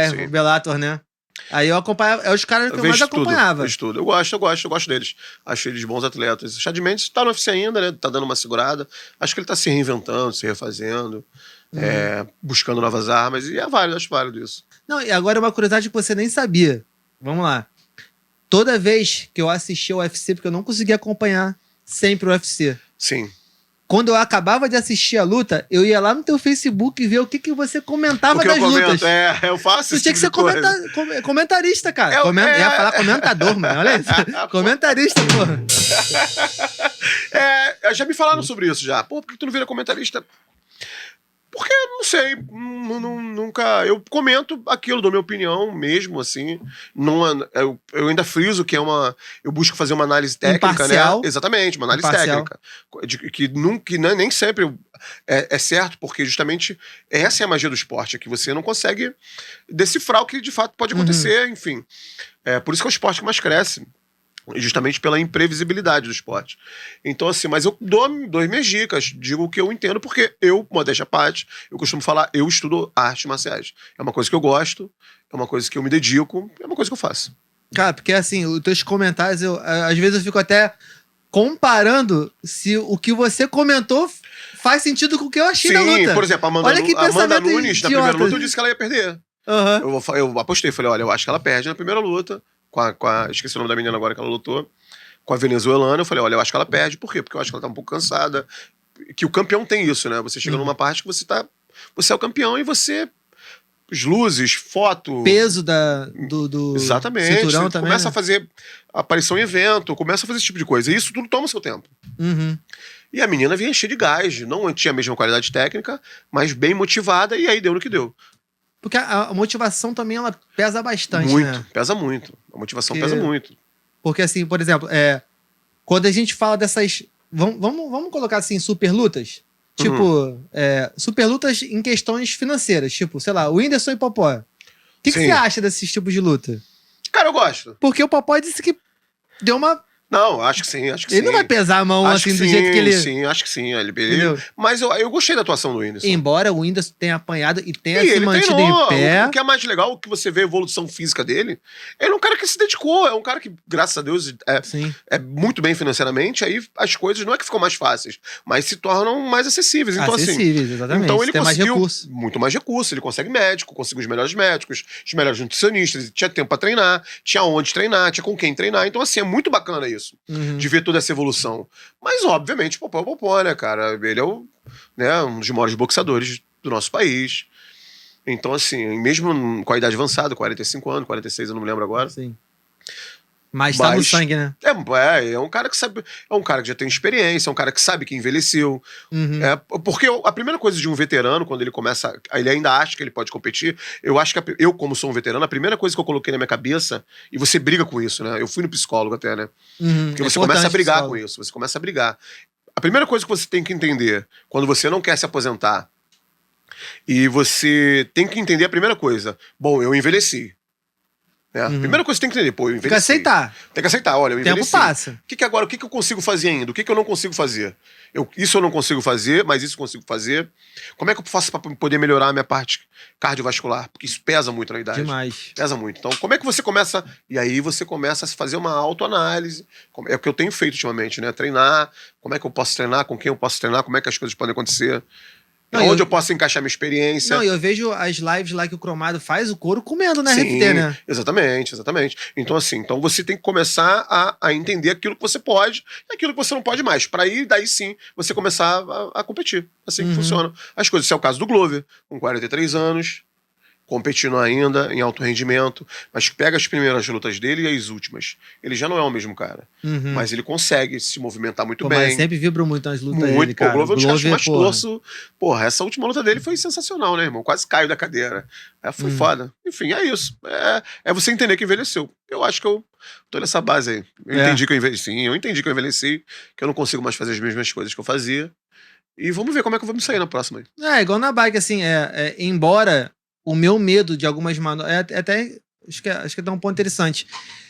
Sim. O Bellator, né? Aí eu acompanhava, os caras que eu mais acompanhava. Eu gosto deles. Acho eles bons atletas. O Chad Mendes tá no UFC ainda, né? Tá dando uma segurada. Acho que ele tá se reinventando, se refazendo, buscando novas armas, e acho válido isso. Não, e agora uma curiosidade que você nem sabia. Vamos lá. Toda vez que eu assistia o UFC, porque eu não conseguia acompanhar sempre o UFC. Sim. Quando eu acabava de assistir a luta, eu ia lá no teu Facebook ver o que você comentava das lutas. Eu faço isso. Tu tinha que ser comentarista, cara. Ia falar comentador, mano. Olha isso. Comentarista, porra. Já me falaram sobre isso já. Pô, por que tu não vira comentarista? Porque, não sei, nunca... Eu comento aquilo, dou minha opinião mesmo, assim. Eu ainda friso que eu busco fazer uma análise técnica, imparcial. Né? Exatamente, uma análise técnica. Que nem sempre é certo, porque justamente essa é a magia do esporte, é que você não consegue decifrar o que de fato pode acontecer, enfim. Por isso que é o esporte que mais cresce. Justamente pela imprevisibilidade do esporte. Então, assim, mas eu dou minhas dicas, digo o que eu entendo, porque eu, modéstia à parte, eu costumo falar, eu estudo artes marciais. É uma coisa que eu gosto, é uma coisa que eu me dedico, é uma coisa que eu faço. Cara, porque assim, os teus comentários, às vezes eu fico até comparando se o que você comentou faz sentido com o que eu achei na luta. Por exemplo, Olha que Amanda pensamento Nunes, na idiota. primeira luta, eu disse que ela ia perder. Aham. Eu apostei, falei, olha, eu acho que ela perde na primeira luta, esqueci o nome da menina agora que ela lutou, com a venezuelana. Eu falei, olha, eu acho que ela perde. Por quê? Porque eu acho que ela tá um pouco cansada. Que o campeão tem isso, né? Você chega numa parte que você é o campeão e você... As luzes, foto... Peso do Exatamente. cinturão Você também, começa né? a fazer aparição em evento, começa a fazer esse tipo de coisa. E isso tudo toma seu tempo. Uhum. E a menina vinha cheia de gás, não tinha a mesma qualidade técnica, mas bem motivada, e aí deu no que deu. Porque a motivação também, ela pesa bastante, Muito, né? pesa muito. A motivação Porque- pesa muito. Porque assim, por exemplo, quando a gente fala dessas... Vamos colocar assim, super lutas? Tipo, super lutas em questões financeiras. Tipo, sei lá, o Whindersson e Popó. O que Sim. você acha desses tipos de luta? Cara, eu gosto. Porque o Popó disse que deu uma... Não, acho que sim, acho que Ele sim. não vai pesar a mão Acho assim do sim, jeito que ele... Sim, acho que sim. Entendeu? Mas eu gostei da atuação do Whindersson. Embora o Whindersson tenha apanhado e tenha E se ele mantido treinou. em pé... O que é mais legal, que você vê a evolução física dele, ele é um cara que se dedicou, é um cara que, graças a Deus, Sim. é muito bem financeiramente, aí as coisas não é que ficam mais fáceis, mas se tornam mais acessíveis. Então, Acessíveis, assim, exatamente. então ele Tem mais conseguiu recurso. muito mais recurso, ele consegue médico, conseguiu os melhores médicos, os melhores nutricionistas, ele tinha tempo pra treinar, tinha onde treinar, tinha com quem treinar. Então, assim, é muito bacana isso, Uhum. de ver toda essa evolução. Mas, obviamente, o Popó é o Popó, né, cara? Ele é um dos maiores boxeadores do nosso país. Então, assim, mesmo com a idade avançada, 45 anos, 46, eu não me lembro agora. Sim. Mas tá no sangue, né? É um cara que sabe. É um cara que já tem experiência, é um cara que sabe que envelheceu. Uhum. Porque a primeira coisa de um veterano, quando ele começa. Ele ainda acha que ele pode competir. Eu acho que eu, como sou um veterano, a primeira coisa que eu coloquei na minha cabeça, e você briga com isso, né? Eu fui no psicólogo até, né? Uhum. Porque É você começa a importante, brigar pessoal. com isso. Você começa a brigar. A primeira coisa que você tem que entender, quando você não quer se aposentar, e você tem que entender a primeira coisa. Bom, eu envelheci. Né? Uhum. Primeira coisa que você tem que entender, pô, eu envelheci. Tem que aceitar. Tem que aceitar, olha, eu O tempo envelheci. passa. O que agora, o que eu consigo fazer ainda? O que eu não consigo fazer? Isso eu não consigo fazer, mas isso eu consigo fazer. Como é que eu faço para poder melhorar a minha parte cardiovascular? Porque isso pesa muito na idade. Demais. Pesa muito. Então, como é que você começa... E aí você começa a fazer uma autoanálise. É o que eu tenho feito ultimamente, né? Treinar. Como é que eu posso treinar? Com quem eu posso treinar? Como é que as coisas podem acontecer? Não, Onde eu posso encaixar minha experiência? Não, eu vejo as lives lá que o Cromado faz o couro comendo na Sim, RFT, né? exatamente. Então, assim, você tem que começar a entender aquilo que você pode e aquilo que você não pode mais. Para aí, daí sim, você começar a competir. Assim que funciona as coisas. Esse é o caso do Glover, com 43 anos, competindo ainda em alto rendimento, mas pega as primeiras lutas dele e as últimas. Ele já não é o mesmo cara, Uhum. mas ele consegue se movimentar muito Pô, bem. mas sempre vibro muito nas lutas Muito, dele, cara. o Glover é um dos caras que mais porra. torço. Porra, essa última luta dele foi sensacional, né, irmão? Quase caiu da cadeira. Foi foda. Enfim, é isso. É você entender que envelheceu. Eu acho que eu tô nessa base aí. Eu entendi que eu envelheci. Sim, eu entendi que eu envelheci, que eu não consigo mais fazer as mesmas coisas que eu fazia. E vamos ver como é que eu vou me sair na próxima aí. É, igual na bike, assim, embora o meu medo de algumas manobras... Acho que é até um ponto interessante.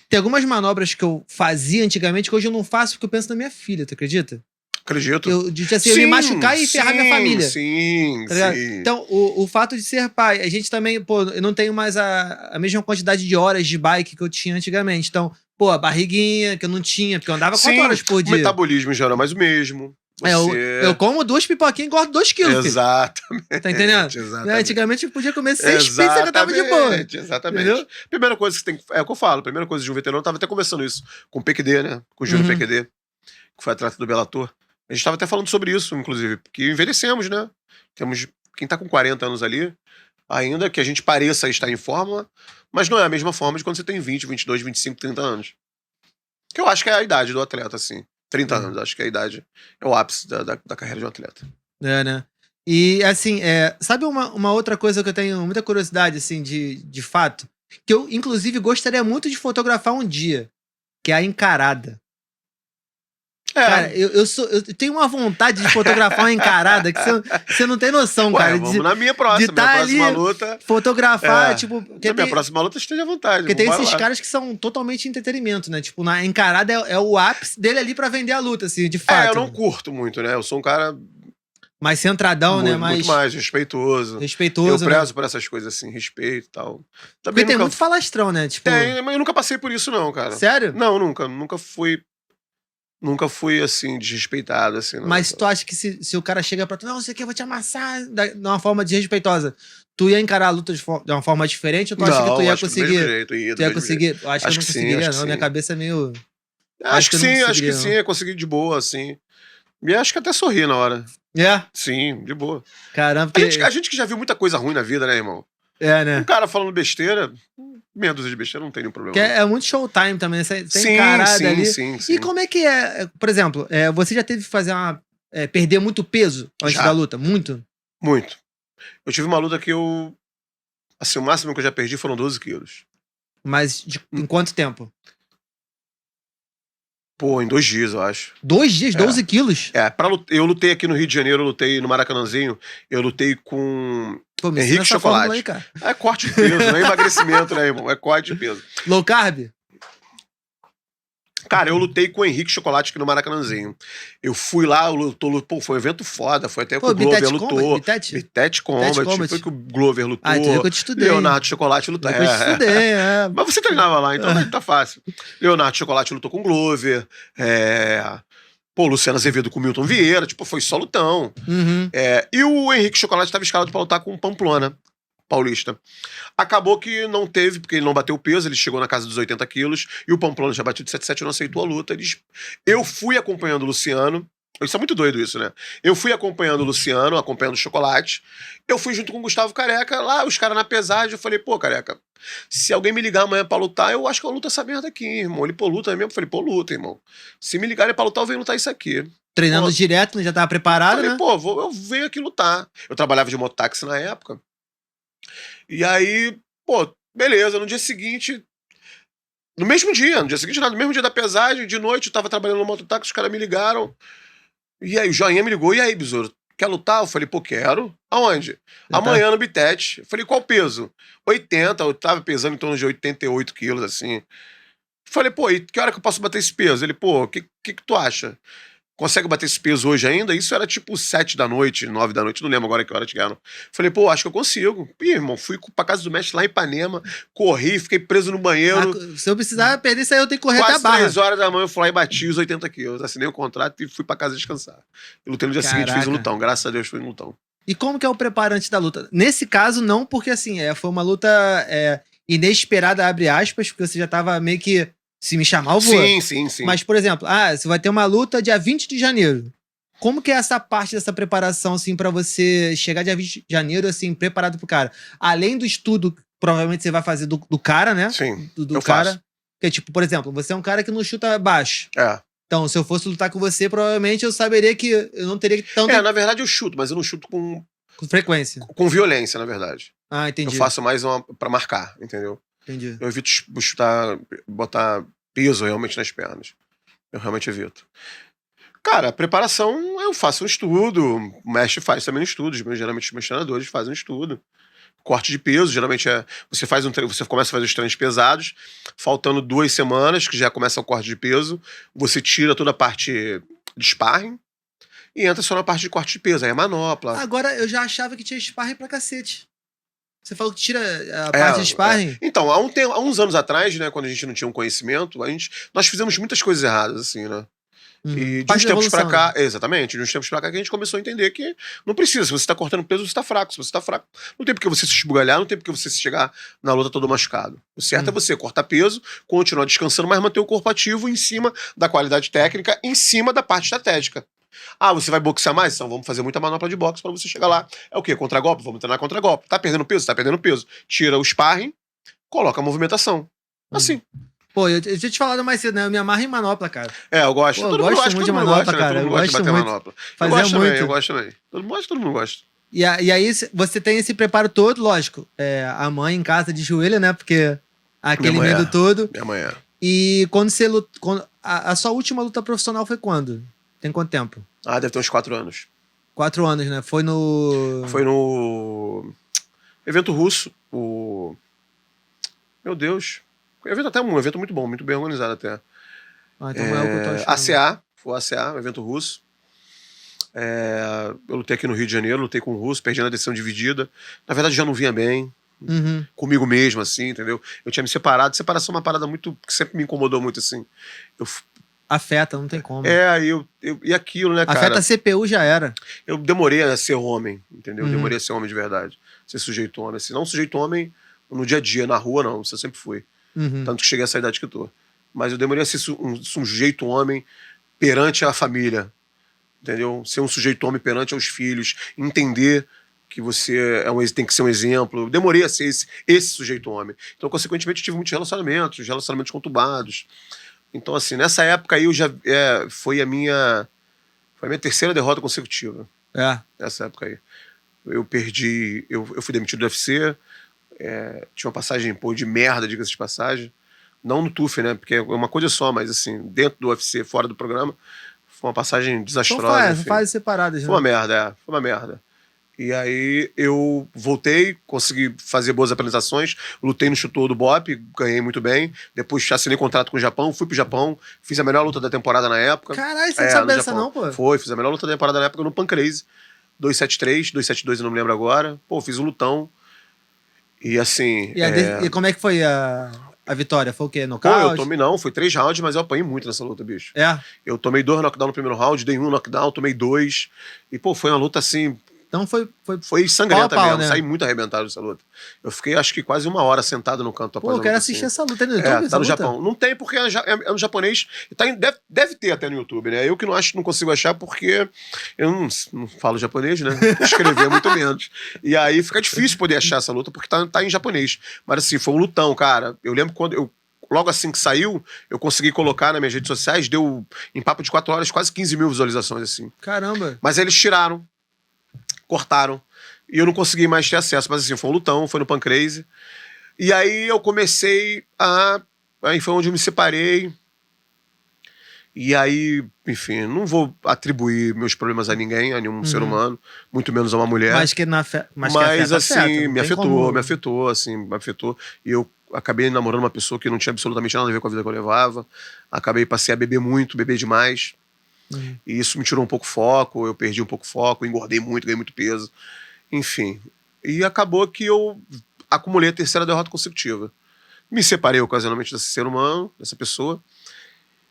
Tem algumas manobras que eu fazia antigamente que hoje eu não faço porque eu penso na minha filha, tu acredita? Acredito. Eu me machucar e ferrar minha família. Sim, Tá ligado? sim. Então, o fato de ser pai, a gente também, pô, eu não tenho mais a mesma quantidade de horas de bike que eu tinha antigamente. Então, pô, a barriguinha que eu não tinha, porque eu andava 4 horas por O dia. metabolismo já era mais o mesmo. Eu como 2 pipoquinhas e engordo 2 quilos. Filho. Exatamente. Tá entendendo? Exatamente. Antigamente eu podia comer 6 pizzas que eu tava de boa. Exatamente. Entendeu? Primeira coisa que tem que. É o que eu falo, a primeira coisa de um veterano, eu tava até conversando isso com o PQD, né? Com o Júnior PQD, que foi atleta do Bellator. A gente tava até falando sobre isso, inclusive, porque envelhecemos, né? Temos. Quem tá com 40 anos ali, ainda que a gente pareça estar em forma, mas não é a mesma forma de quando você tem 20, 22, 25, 30 anos. Que eu acho que é a idade do atleta, assim. 30 anos, acho que a idade é o ápice da carreira de um atleta. É, né? E, assim, sabe uma outra coisa que eu tenho muita curiosidade, assim, de fato? Que eu, inclusive, gostaria muito de fotografar um dia. Que é a encarada. Cara, eu tenho uma vontade de fotografar uma encarada que você não tem noção, cara. Vamos na minha próxima. tá Minha próxima ali, luta. Fotografar, tipo. Na minha próxima luta esteja à vontade. Porque tem esses caras que são totalmente entretenimento, né? Tipo, na encarada é o ápice dele ali pra vender a luta, assim, de fato. Eu não curto muito, né? Eu sou um cara. Mais centradão, né? Muito mais respeitoso. Respeitoso, Eu né? prezo por essas coisas assim, respeito e tal. Porque tem muito falastrão, né? Tipo... Tem, mas eu nunca passei por isso não, cara. Sério? Não, nunca. Nunca fui, assim, desrespeitado, assim, não. Mas tu acha que se o cara chega pra tu, não, você quer, eu vou te amassar de uma forma desrespeitosa, tu ia encarar a luta de uma forma diferente ou tu acha que tu ia conseguir? Do mesmo jeito, Tu ia conseguir? Eu acho que eu não conseguiria, não. Minha cabeça é meio... Acho que sim, ia conseguir de boa, assim. E acho que até sorri na hora. É? Sim, de boa. Caramba, A gente que já viu muita coisa ruim na vida, né, irmão? É, né? Um cara falando besteira, meia dúzia de besteira, não tem nenhum problema. Que é muito showtime também, essa encarada ali. Sim. E como é que é? Por exemplo, você já teve que fazer perder muito peso antes da luta? Muito? Muito. Eu tive uma luta que eu... Assim, o máximo que eu já perdi foram 12 quilos. Mas em quanto tempo? Pô, em 2 dias, eu acho. 2 dias? 12 quilos? Eu lutei aqui no Rio de Janeiro, eu lutei no Maracanãzinho, eu lutei com Pô, me Henrique Chocolate. Aí, cara. É corte de peso, não é emagrecimento, né, irmão? É corte de peso. Low carb? Cara, eu lutei com o Henrique Chocolate aqui no Maracanãzinho. Eu fui lá, pô, foi um evento foda, foi até que o Glover lutou. Bitete Combat, foi que o Glover lutou. Então eu te estudei. Leonardo Chocolate lutou. Eu te estudei, Mas você treinava lá, então tá fácil. Leonardo Chocolate lutou com o Glover, pô, Luciano Azevedo com o Milton Vieira, tipo, foi só lutão. Uhum. E o Henrique Chocolate estava escalado pra lutar com o Pamplona, paulista. Acabou que não teve, porque ele não bateu o peso, ele chegou na casa dos 80 quilos, e o Pamplona já bateu de 77 e não aceitou a luta. Eu fui acompanhando o Luciano, isso é muito doido isso, né? Eu fui acompanhando o Luciano, acompanhando o Chocolate, eu fui junto com o Gustavo Careca, lá os caras na pesagem, eu falei, pô, Careca, se alguém me ligar amanhã pra lutar, eu acho que eu luto essa merda aqui, irmão. Ele, pô, luta mesmo? Eu falei, pô, luta, irmão. Se me ligarem pra lutar, eu venho lutar isso aqui. Treinando direto, já tava preparado, falei, né? pô, eu venho aqui lutar. Eu trabalhava de mototáxi na época. E aí, pô, beleza, no dia seguinte, no mesmo dia da pesagem, de noite, eu tava trabalhando no mototáxi, os caras me ligaram. E aí, o Joinha me ligou, e aí, besouro, quer lutar? Eu falei, pô, quero. Aonde? Amanhã no Bitete. Eu falei, qual peso? 80, eu tava pesando em torno de 88 quilos, assim. Falei, pô, e que hora que eu posso bater esse peso? Ele, pô, o que tu acha? Consegue bater esse peso hoje ainda? Isso era tipo 7 da noite, 9 da noite, não lembro agora que hora chegaram. Falei, pô, acho que eu consigo. Ih, irmão, fui pra casa do mestre lá em Ipanema, corri, fiquei preso no banheiro. Se eu precisar perder isso aí, eu tenho que correr até a barra. Quase 3 horas da manhã eu fui lá e bati os 80 quilos. Assinei o contrato e fui pra casa descansar. E lutei no dia seguinte, fiz um lutão. Graças a Deus, foi um lutão. E como que é o preparo antes da luta? Nesse caso, não, porque assim, foi uma luta inesperada, abre aspas, porque você já tava meio que... Se me chamar, eu vou. Sim. Mas, por exemplo, você vai ter uma luta dia 20 de janeiro. Como que é essa parte dessa preparação, assim, pra você chegar dia 20 de janeiro, assim, preparado pro cara? Além do estudo, provavelmente você vai fazer do cara, né? Sim, do cara. Faço. Que, tipo, por exemplo, você é um cara que não chuta baixo. Então, se eu fosse lutar com você, provavelmente eu saberia que eu não teria tanto... na verdade eu chuto, mas eu não chuto com frequência. Com violência, na verdade. Entendi. Eu faço mais pra marcar, entendeu? Entendi. Eu evito chutar, botar peso realmente nas pernas. Eu realmente evito. Cara, a preparação, eu faço um estudo. O mestre faz também um estudo. Geralmente os meus treinadores fazem um estudo. Corte de peso, geralmente você começa a fazer os treinos pesados, faltando 2 semanas, que já começa o corte de peso, você tira toda a parte de sparring e entra só na parte de corte de peso. Aí é manopla. Agora, eu já achava que tinha sparring pra cacete. Você falou que tira a parte de sparring? Então, há uns anos atrás, né, quando a gente não tinha um conhecimento, nós fizemos muitas coisas erradas, assim, né? E de uns tempos pra cá, exatamente, de uns tempos pra cá que a gente começou a entender que não precisa, se você tá cortando peso, você tá fraco, se você tá fraco, não tem porque você se esbugalhar, não tem porque você chegar na luta todo machucado. O certo é você cortar peso, continuar descansando, mas manter o corpo ativo em cima da qualidade técnica, em cima da parte estratégica. Você vai boxear mais? Então vamos fazer muita manopla de boxe pra você chegar lá. É o quê? Contra-golpe? Vamos treinar contra-golpe. Tá perdendo peso? Tá perdendo peso. Tira o sparring, coloca a movimentação. Assim. Pô, eu tinha te falado mais cedo, né? Eu me amarro em manopla, cara. Eu gosto. Pô, eu gosto muito de manopla, cara. Eu gosto de bater manopla. Eu gosto também. Todo mundo gosta. E aí você tem esse preparo todo, lógico. A mãe em casa de joelho, né? Porque aquele medo todo. Minha mãe é. E quando você lutou... A sua última luta profissional foi quando? Tem quanto tempo? Deve ter uns 4 anos. 4 anos, né? Foi no evento russo. Meu Deus. Um evento muito bom, muito bem organizado até. Então não é o que eu tô achando. ACA, foi o ACA, um evento russo. Eu lutei aqui no Rio de Janeiro, lutei com o Russo, perdi na decisão dividida. Na verdade, já não vinha bem. Uhum. Comigo mesmo, assim, entendeu? Eu tinha me separado. Separação é uma parada muito que sempre me incomodou muito, assim. Afeta, não tem como. Aí e aquilo, né, cara? Afeta a CPU, já era. Eu demorei a ser homem, entendeu? Uhum. Demorei a ser homem de verdade. Ser sujeito homem. Se não sujeito homem, no dia a dia, na rua, não. Isso eu sempre fui. Uhum. Tanto que cheguei a essa idade que eu tô. Mas eu demorei a ser um sujeito homem perante a família. Entendeu? Ser um sujeito homem perante aos filhos. Entender que você tem que ser um exemplo. Eu demorei a ser esse sujeito homem. Então, consequentemente, eu tive muitos relacionamentos conturbados. Então, assim, nessa época aí foi a minha terceira derrota consecutiva. Nessa época aí. Eu perdi, eu fui demitido do UFC, tinha uma passagem de merda, diga-se de passagem. Não no TUF, né? Porque é uma coisa só, mas assim, dentro do UFC, fora do programa, foi uma passagem desastrosa. São fases separadas, né? Foi uma merda, foi uma merda. E aí eu voltei, consegui fazer boas apresentações, lutei no Chutô do BOP, ganhei muito bem. Depois assinei contrato com o Japão, fui pro Japão, fiz a melhor luta da temporada na época. Caralho, você não sabe dessa não, pô? Fiz a melhor luta da temporada na época no Pancrase. 273, 272 eu não me lembro agora. Pô, fiz um lutão. E assim... E como é que foi a vitória? Foi o quê? Pô, Nocaute? foi 3 rounds, mas eu apanhei muito nessa luta, bicho. É? Eu tomei 2 knockdowns no primeiro round, dei 1 knockdown, tomei 2. E, pô, foi uma luta assim... Então foi sangrenta pau, mesmo, né? saí muito arrebentado dessa luta. Eu fiquei acho que quase 1 hora sentado no canto após Pô, eu quero luta, assistir assim. essa luta no YouTube. Tá no Japão. Não tem porque é no japonês. Deve ter até no YouTube, né? Eu que não consigo achar porque eu não falo japonês, né? Escrever muito menos. E aí fica difícil poder achar essa luta porque tá em japonês. Mas assim, foi um lutão, cara. Eu lembro quando logo assim que saiu, eu consegui colocar nas minhas redes sociais, deu em papo de 4 horas quase 15 mil visualizações, assim. Caramba. Mas aí eles tiraram, cortaram. E eu não consegui mais ter acesso. Mas assim, foi um lutão, foi no Pancrase. E aí eu comecei Aí foi onde eu me separei. E aí, enfim, não vou atribuir meus problemas a ninguém, a nenhum ser humano, muito menos a uma mulher. Mas assim, me afetou, assim, me afetou. E eu acabei namorando uma pessoa que não tinha absolutamente nada a ver com a vida que eu levava. Passei a beber muito, beber demais. E isso me tirou um pouco o foco, eu perdi um pouco o foco, engordei muito, ganhei muito peso. Enfim. E acabou que eu acumulei a terceira derrota consecutiva. Me separei ocasionalmente desse ser humano, dessa pessoa,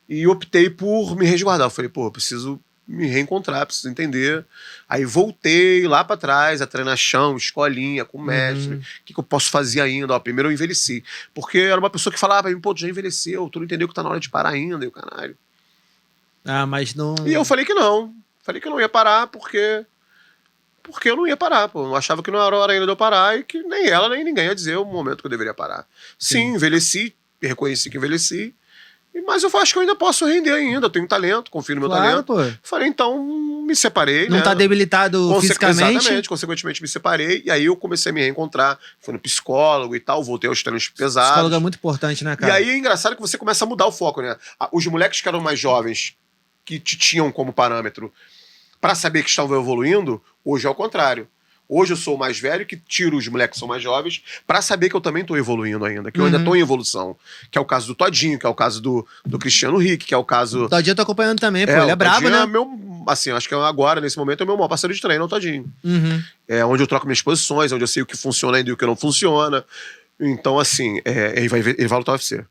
e optei por me resguardar. Eu falei, pô, eu preciso me reencontrar, preciso entender. Aí voltei lá pra trás, a treinar chão, escolinha, com mestre. O que eu posso fazer ainda? Primeiro eu envelheci. Porque era uma pessoa que falava pra mim, pô, tu já envelheceu, tu não entendeu que tá na hora de parar ainda, e o caralho. Mas não... E eu falei que não. Falei que eu não ia parar porque eu não ia parar, pô. Eu achava que não era hora ainda de eu parar e que nem ela, nem ninguém ia dizer o momento que eu deveria parar. Sim, envelheci, reconheci que envelheci, mas eu acho que eu ainda posso render ainda, eu tenho talento, confio no meu talento. Pô. Falei, então, me separei, não né? Tá debilitado fisicamente? Exatamente, consequentemente me separei, e aí eu comecei a me reencontrar, fui no psicólogo e tal, voltei aos treinos pesados. Psicólogo é muito importante, né, cara? E aí é engraçado que você começa a mudar o foco, né? Os moleques que eram mais jovens, que te tinham como parâmetro para saber que estavam evoluindo, hoje é o contrário. Hoje eu sou o mais velho que tiro os moleques que são mais jovens para saber que eu também tô evoluindo ainda, que eu ainda tô em evolução. Que é o caso do Todinho, que é o caso do Cristiano Rick, que é o caso... O Todinho eu tô acompanhando também, pô, ele é brabo, né? Assim, acho que agora, nesse momento, é o meu maior parceiro de treino, é o Todinho. É onde eu troco minhas posições, onde eu sei o que funciona ainda e o que não funciona. Então, assim, ele vai lutar o UFC.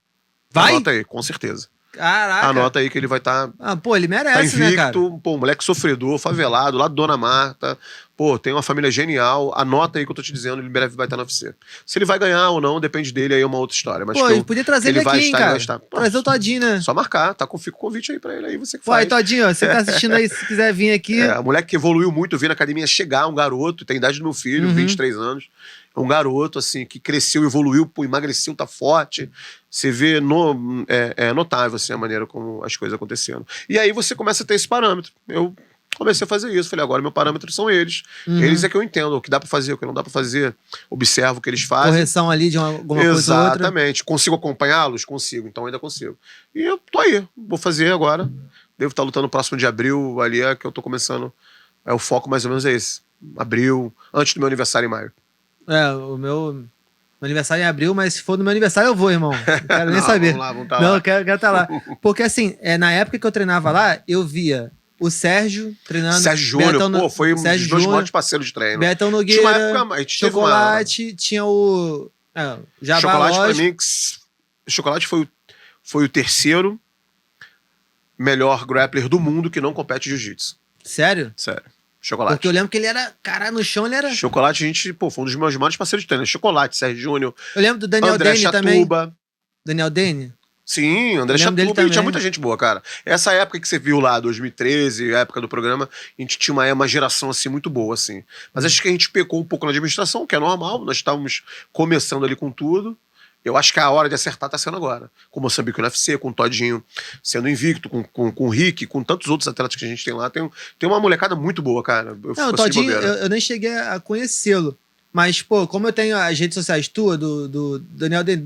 Vai? Anota aí, com certeza. Caraca. Anota aí que ele vai estar... pô, ele merece, invicto, né, cara? Pô, moleque sofredor, favelado, lá do Dona Marta. Pô, tem uma família genial. Anota aí que eu tô te dizendo, ele em breve vai estar no UFC. Se ele vai ganhar ou não, depende dele, aí é uma outra história. Mas pô, ele podia trazer ele aqui, hein, cara. Trazer o Todinho, né? Só marcar, tá? Fica o convite aí pra ele aí, você que pô, faz. Aí, Todinho, ó, você tá assistindo aí, se quiser vir aqui... O moleque que evoluiu muito, eu vi na academia chegar, um garoto, tem a idade do meu filho, 23 anos. É um garoto, assim, que cresceu, evoluiu, pô, emagreceu, tá forte. Você vê notável, assim, a maneira como as coisas acontecendo. E aí você começa a ter esse parâmetro. Eu comecei a fazer isso. Falei, agora meu parâmetro são eles. Eles é que eu entendo o que dá pra fazer, o que não dá pra fazer. Observo o que eles fazem. Correção ali de alguma coisa ou outra. Exatamente. Consigo acompanhá-los? Consigo. Então ainda consigo. E eu tô aí. Vou fazer agora. Devo estar lutando no próximo de abril. Ali é que eu tô começando. O foco mais ou menos é esse. Abril, antes do meu aniversário em maio. O meu aniversário é em abril, mas se for no meu aniversário eu vou, irmão. Não quero nem saber. Vamos lá, vamos tá não, lá. eu quero estar lá. Porque assim, na época que eu treinava lá, eu via o Sérgio treinando. Sérgio Júnior, Betão pô, foi um dos Sérgio meus Júnior, maiores parceiros de treino. Betão Tinha uma Nogueira, época, a gente teve uma... Chocolate, tinha o Jabá, Chocolate, pra lógico. mim, Chocolate foi o terceiro melhor grappler do mundo que não compete jiu-jitsu. Sério? Sério. Chocolate. Porque eu lembro que ele era, cara, no chão ele era... Chocolate, a gente, pô, foi um dos meus maiores parceiros de treino. Chocolate, Sérgio Júnior, Eu lembro do Daniel André Dene também. Chatuba. Daniel Dene? Sim, André Eu lembro dele Chatuba, e tinha também. muita gente boa, cara. Essa época que você viu lá, 2013, a época do programa, a gente tinha uma geração, assim, muito boa, assim. Mas acho que a gente pecou um pouco na administração, que é normal, nós estávamos começando ali com tudo. Eu acho que a hora de acertar tá sendo agora. Com o Moçambique no UFC, com o Todinho sendo invicto, com o Rick, com tantos outros atletas que a gente tem lá. Tem uma molecada muito boa, cara. Eu Não, fico o assim de Todinho, bobeira. eu nem cheguei a conhecê-lo. Mas, pô, como eu tenho as redes sociais tuas, do Daniel Dene,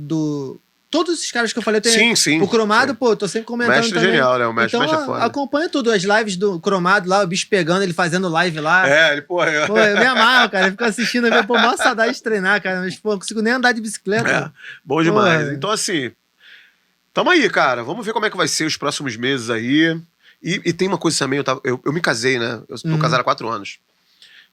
todos esses caras que eu falei, eu tenho Sim. o Cromado, sim. pô, eu tô sempre comentando Mestre também. genial, né? O mestre Então, é foda. acompanha tudo, as lives do Cromado lá, o bicho pegando, ele fazendo live lá. Ele, pô, Pô, eu me amarro, cara. Eu fico assistindo, eu pô, maior saudade de treinar, cara. Mas, pô, não consigo nem andar de bicicleta. bom demais. Pô. Então, assim, tamo aí, cara. Vamos ver como é que vai ser os próximos meses aí. E tem uma coisa também, eu me casei, né? Eu tô casado há 4 anos.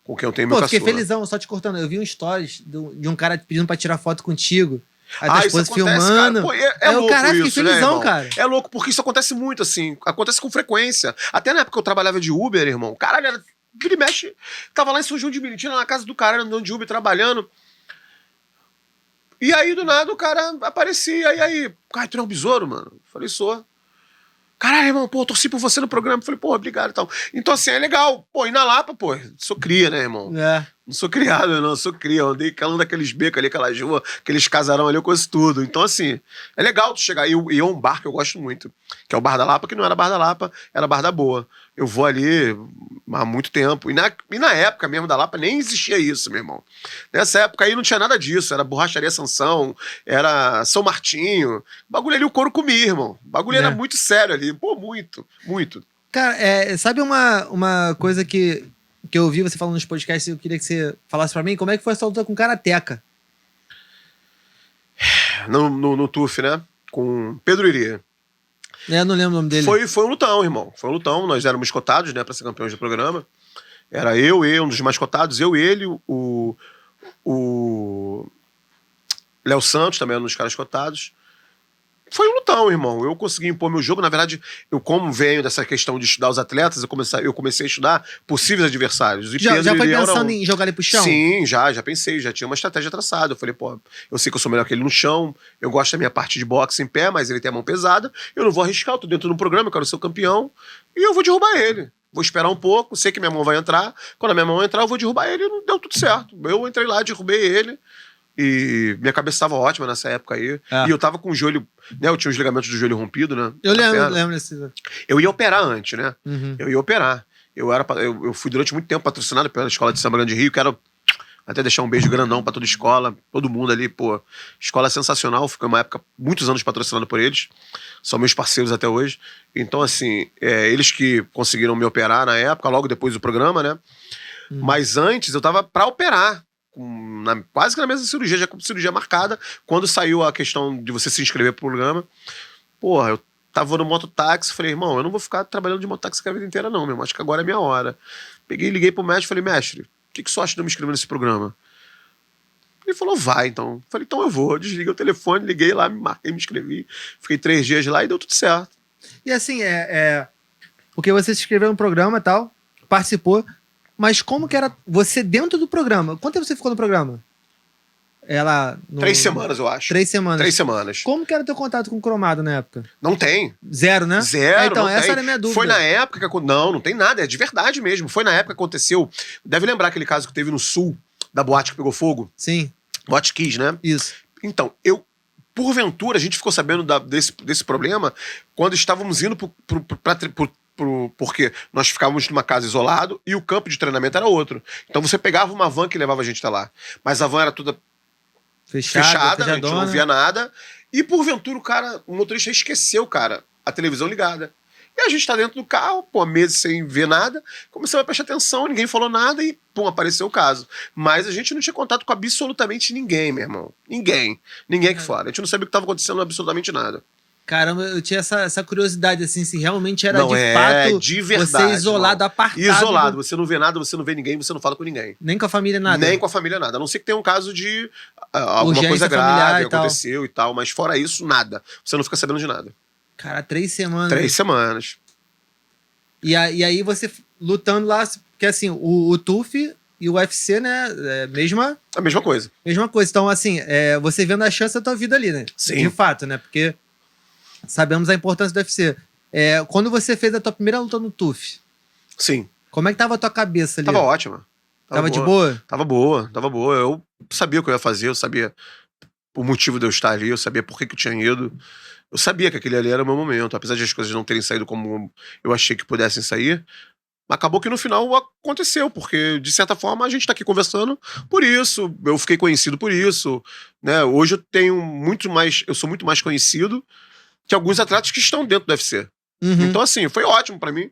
Com quem eu tenho meu Pô, fiquei caçula. felizão, só te cortando. Eu vi um stories de um cara pedindo pra tirar foto contigo. Aí tua Isso esposa acontece, filmando. cara. Pô, é louco caraca, isso, fiquei né, felizão, irmão? cara. É louco, porque isso acontece muito, assim. Acontece com frequência. Até na época que eu trabalhava de Uber, irmão. Caralho, era... Vira e mexe. Tava lá em São João de Meriti, na casa do cara, andando de Uber, trabalhando. E aí, do nada, o cara aparecia. E aí, cara, tu não é um besouro, mano? Falei, sou. Caralho, irmão, pô, eu torci por você no programa. Falei, pô, obrigado e tal. Então, assim, é legal. Pô, e na Lapa, pô, sou cria, né, irmão? É. Não sou criado, não, sou cria. Eu andei calando aqueles becos ali, aquelas ruas, aqueles casarão ali, eu conheço tudo. Então, assim, é legal tu chegar. E é um bar que eu gosto muito, que é o Bar da Lapa, que não era Bar da Lapa, era Bar da Boa. Eu vou ali há muito tempo. E na época mesmo da Lapa nem existia isso, meu irmão. Nessa época aí não tinha nada disso. Era Borracharia Sansão, era São Martinho. O bagulho ali o couro comia, irmão. O bagulho era muito sério ali. Pô, muito, muito. Cara, sabe uma coisa que eu ouvi você falando nos podcasts e eu queria que você falasse pra mim? Como é que foi essa luta com o Karateka? No TUF, né? Com Pedro Iria. Eu não lembro o nome dele. Foi um lutão, irmão. Foi um lutão. Nós éramos cotados, né, pra ser campeões do programa. Era eu, um dos mais cotados, eu, ele, o Léo Santos também era um dos caras cotados. Foi um lutão, irmão. Eu consegui impor meu jogo. Na verdade, eu, como venho dessa questão de estudar os atletas, eu comecei a estudar possíveis adversários. E Já Pedro foi Iria pensando era em jogar ele pro chão? Sim, já pensei, já tinha uma estratégia traçada. Eu falei, pô, eu sei que eu sou melhor que ele no chão, eu gosto da minha parte de boxe em pé, mas ele tem a mão pesada, eu não vou arriscar, eu tô dentro de um programa, eu quero ser o campeão, e eu vou derrubar ele. Vou esperar um pouco, sei que minha mão vai entrar, quando a minha mão entrar, eu vou derrubar ele, e não deu tudo certo. Eu entrei lá, derrubei ele, e minha cabeça estava ótima nessa época aí, e eu tava com o joelho, né, eu tinha os ligamentos do joelho rompido, né? Eu lembro desse. Eu ia operar antes, né? Uhum. Eu ia operar. Eu fui durante muito tempo patrocinado pela Escola de Samba Grande Rio, quero até deixar um beijo grandão pra toda a escola, todo mundo ali, pô. Escola sensacional, ficou uma época, muitos anos patrocinado por eles, são meus parceiros até hoje. Então, assim, eles que conseguiram me operar na época, logo depois do programa, né? Mas antes eu tava pra operar, quase que na mesma cirurgia, já com cirurgia marcada, quando saiu a questão de você se inscrever pro programa. Porra, eu tava no mototáxi, falei, irmão, eu não vou ficar trabalhando de mototáxi a vida inteira não, meu irmão, acho que agora é minha hora. Peguei, liguei pro mestre, falei, mestre, o que você acha de eu me inscrever nesse programa? Ele falou, vai então. Falei, então eu vou. Desliguei o telefone, liguei lá, me marquei, me inscrevi. Fiquei 3 dias lá e deu tudo certo. E assim, porque você se inscreveu no programa e tal, participou, mas como que era você dentro do programa? Quanto tempo você ficou no programa? 3 semanas, eu acho. 3 semanas. 3 semanas. Como que era teu contato com o Cromado na época? Não tem. Zero, né? Zero, Então, não essa tem. era a minha dúvida. Foi na época que... Não tem nada, é de verdade mesmo. Foi na época que aconteceu... Deve lembrar aquele caso que teve no Sul, da boate que pegou fogo? Sim. Boate Kiss, né? Isso. Então, porventura, a gente ficou sabendo desse problema quando estávamos indo porque nós ficávamos numa casa isolado e o campo de treinamento era outro. Então você pegava uma van que levava a gente até lá. Mas a van era toda fechada, a gente não via nada. E porventura o motorista esqueceu, cara, a televisão ligada. E a gente tá dentro do carro, pô, meses sem ver nada, começamos a prestar atenção, ninguém falou nada e, pum, apareceu o caso. Mas a gente não tinha contato com absolutamente ninguém, meu irmão. Ninguém aqui fora. A gente não sabia o que estava acontecendo absolutamente nada. Caramba, eu tinha essa curiosidade, assim, se realmente era Não, de fato de verdade. você isolado, apartado. Isolado, você não vê nada, você não vê ninguém, você não fala com ninguém. Nem com a família, nada. Nem com a família, nada. A não ser que tenha um caso de alguma Urgência coisa familiar grave e tal. aconteceu e tal, mas fora isso, nada. Você não fica sabendo de nada. Cara, 3 semanas. 3 semanas. E aí você lutando lá, porque assim, o TUF e o UFC, né, A mesma coisa. mesma coisa. Então, assim, você vendo a chance da tua vida ali, né? Sim. De fato, né? Porque sabemos a importância do UFC. Quando você fez a tua primeira luta no TUF, Sim. como é que tava a tua cabeça ali? Tava ótima. Tava de boa? Tava boa. Eu sabia o que eu ia fazer, eu sabia o motivo de eu estar ali, eu sabia por que eu tinha ido. Eu sabia que aquele ali era o meu momento, apesar de as coisas não terem saído como eu achei que pudessem sair. Acabou que no final aconteceu, porque de certa forma a gente tá aqui conversando por isso, eu fiquei conhecido por isso, né? Hoje eu tenho eu sou muito mais conhecido que alguns atletas que estão dentro do UFC. Uhum. Então assim, foi ótimo pra mim.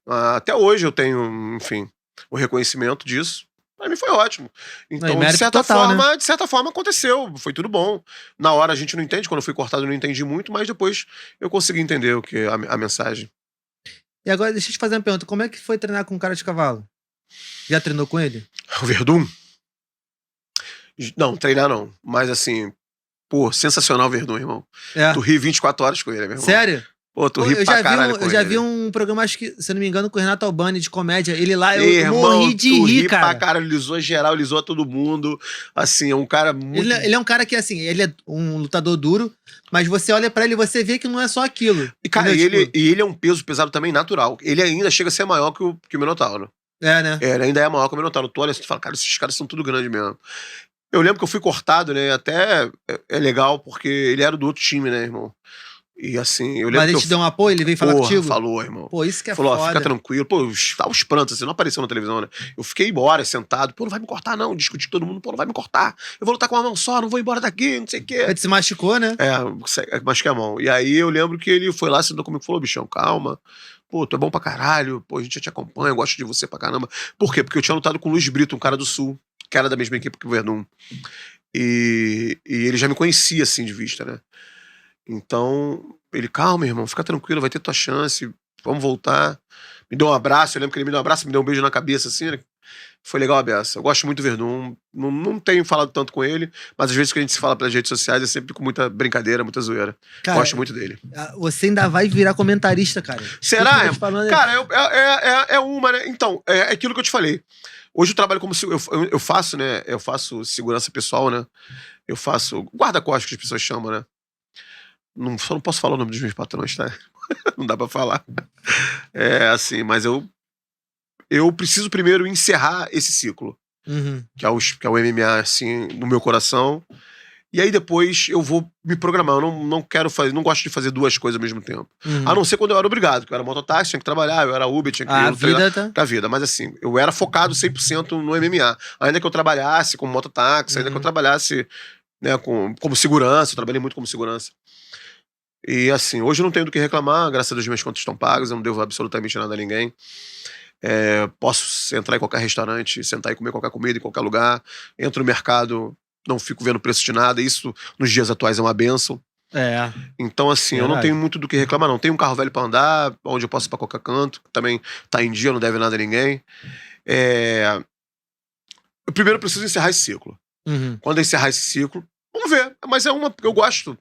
Até hoje eu tenho, enfim, o reconhecimento disso. Pra mim foi ótimo. Então, mérito total, né? de certa forma aconteceu, foi tudo bom. Na hora a gente não entende, quando eu fui cortado eu não entendi muito, mas depois eu consegui entender o que a mensagem. E agora, deixa eu te fazer uma pergunta. Como é que foi treinar com um cara de cavalo? Já treinou com ele? O Verdun? Não, treinar não. Mas assim, pô, sensacional o Verdun, irmão. Tu ri 24 horas com ele, meu irmão. Sério? Pô, tu ri eu pra caralho com ele. Eu já vi um programa, acho que, se eu não me engano, com o Renato Albani, de comédia. Ele lá, eu Irmão, morri de rir, cara. Pra caralho, ele lisou geral, lisou todo mundo. Assim, é um cara muito... Ele é um cara que, assim, ele é um lutador duro, mas você olha pra ele e você vê que não é só aquilo. E, cara, entendeu? ele é um peso pesado também natural. Ele ainda chega a ser maior que o Minotauro. Né? Ele ainda é maior que o Minotauro. Tu olha assim, tu fala, cara, esses caras são tudo grande mesmo. Eu lembro que eu fui cortado, né? Até é legal, porque ele era do outro time, né, irmão? E assim, eu lembro. Mas ele te deu um apoio? Ele veio falar contigo? Falou, irmão. Pô, isso que é falou, foda. Fica tranquilo. Pô, os prantos, assim, não apareceu na televisão, né? Eu fiquei embora, sentado. Pô, não vai me cortar, não. Discuti com todo mundo. Pô, não vai me cortar. Eu vou lutar com uma mão só, não vou embora daqui, não sei o quê. Ele se machucou, né? Machuquei a mão. E aí eu lembro que ele foi lá, sentou comigo e falou, bichão, calma. Pô, tu é bom pra caralho. Pô, a gente já te acompanha, eu gosto de você pra caramba. Por quê? Porque eu tinha lutado com o Luiz Brito, um cara do Sul, que era da mesma equipe que o Verdun. E ele já me conhecia, assim, de vista, né? Então, ele, calma, irmão, fica tranquilo, vai ter tua chance, vamos voltar. Me deu um abraço, eu lembro que ele me deu um abraço, me deu um beijo na cabeça, assim, né? Foi legal a beça. Eu gosto muito do Verdun, não tenho falado tanto com ele, mas às vezes que a gente se fala pelas redes sociais é sempre com muita brincadeira, muita zoeira. Cara, gosto muito dele. Você ainda vai virar comentarista, cara. Será? Cara, é uma, né? Então, é aquilo que eu te falei. Hoje eu trabalho como... Eu faço, né? Eu faço segurança pessoal, né? Eu faço guarda-costas, que as pessoas chamam, né? Só não posso falar o nome dos meus patrões, tá? Não dá pra falar. Assim, mas eu preciso primeiro encerrar esse ciclo. Uhum. Que é o MMA, assim, no meu coração. E aí depois eu vou me programar. Eu não quero fazer, não gosto de fazer duas coisas ao mesmo tempo. Uhum. A não ser quando eu era obrigado, porque eu era mototáxi, tinha que trabalhar, eu era Uber, tinha que ir a vida. Mas assim, eu era focado 100% no MMA. Ainda que eu trabalhasse como mototáxi, ainda que eu trabalhasse, né, como segurança, eu trabalhei muito como segurança. E assim, hoje eu não tenho do que reclamar, graças a Deus minhas contas estão pagas, eu não devo absolutamente nada a ninguém. Posso entrar em qualquer restaurante, sentar e comer qualquer comida em qualquer lugar. Entro no mercado, não fico vendo preço de nada. Isso, nos dias atuais, é uma bênção. Então, assim, eu não tenho muito do que reclamar, não. Tenho um carro velho pra andar, onde eu posso ir pra qualquer canto. Também tá em dia, não deve nada a ninguém. Eu primeiro preciso encerrar esse ciclo. Uhum. Quando eu encerrar esse ciclo, vamos ver. Mas eu gosto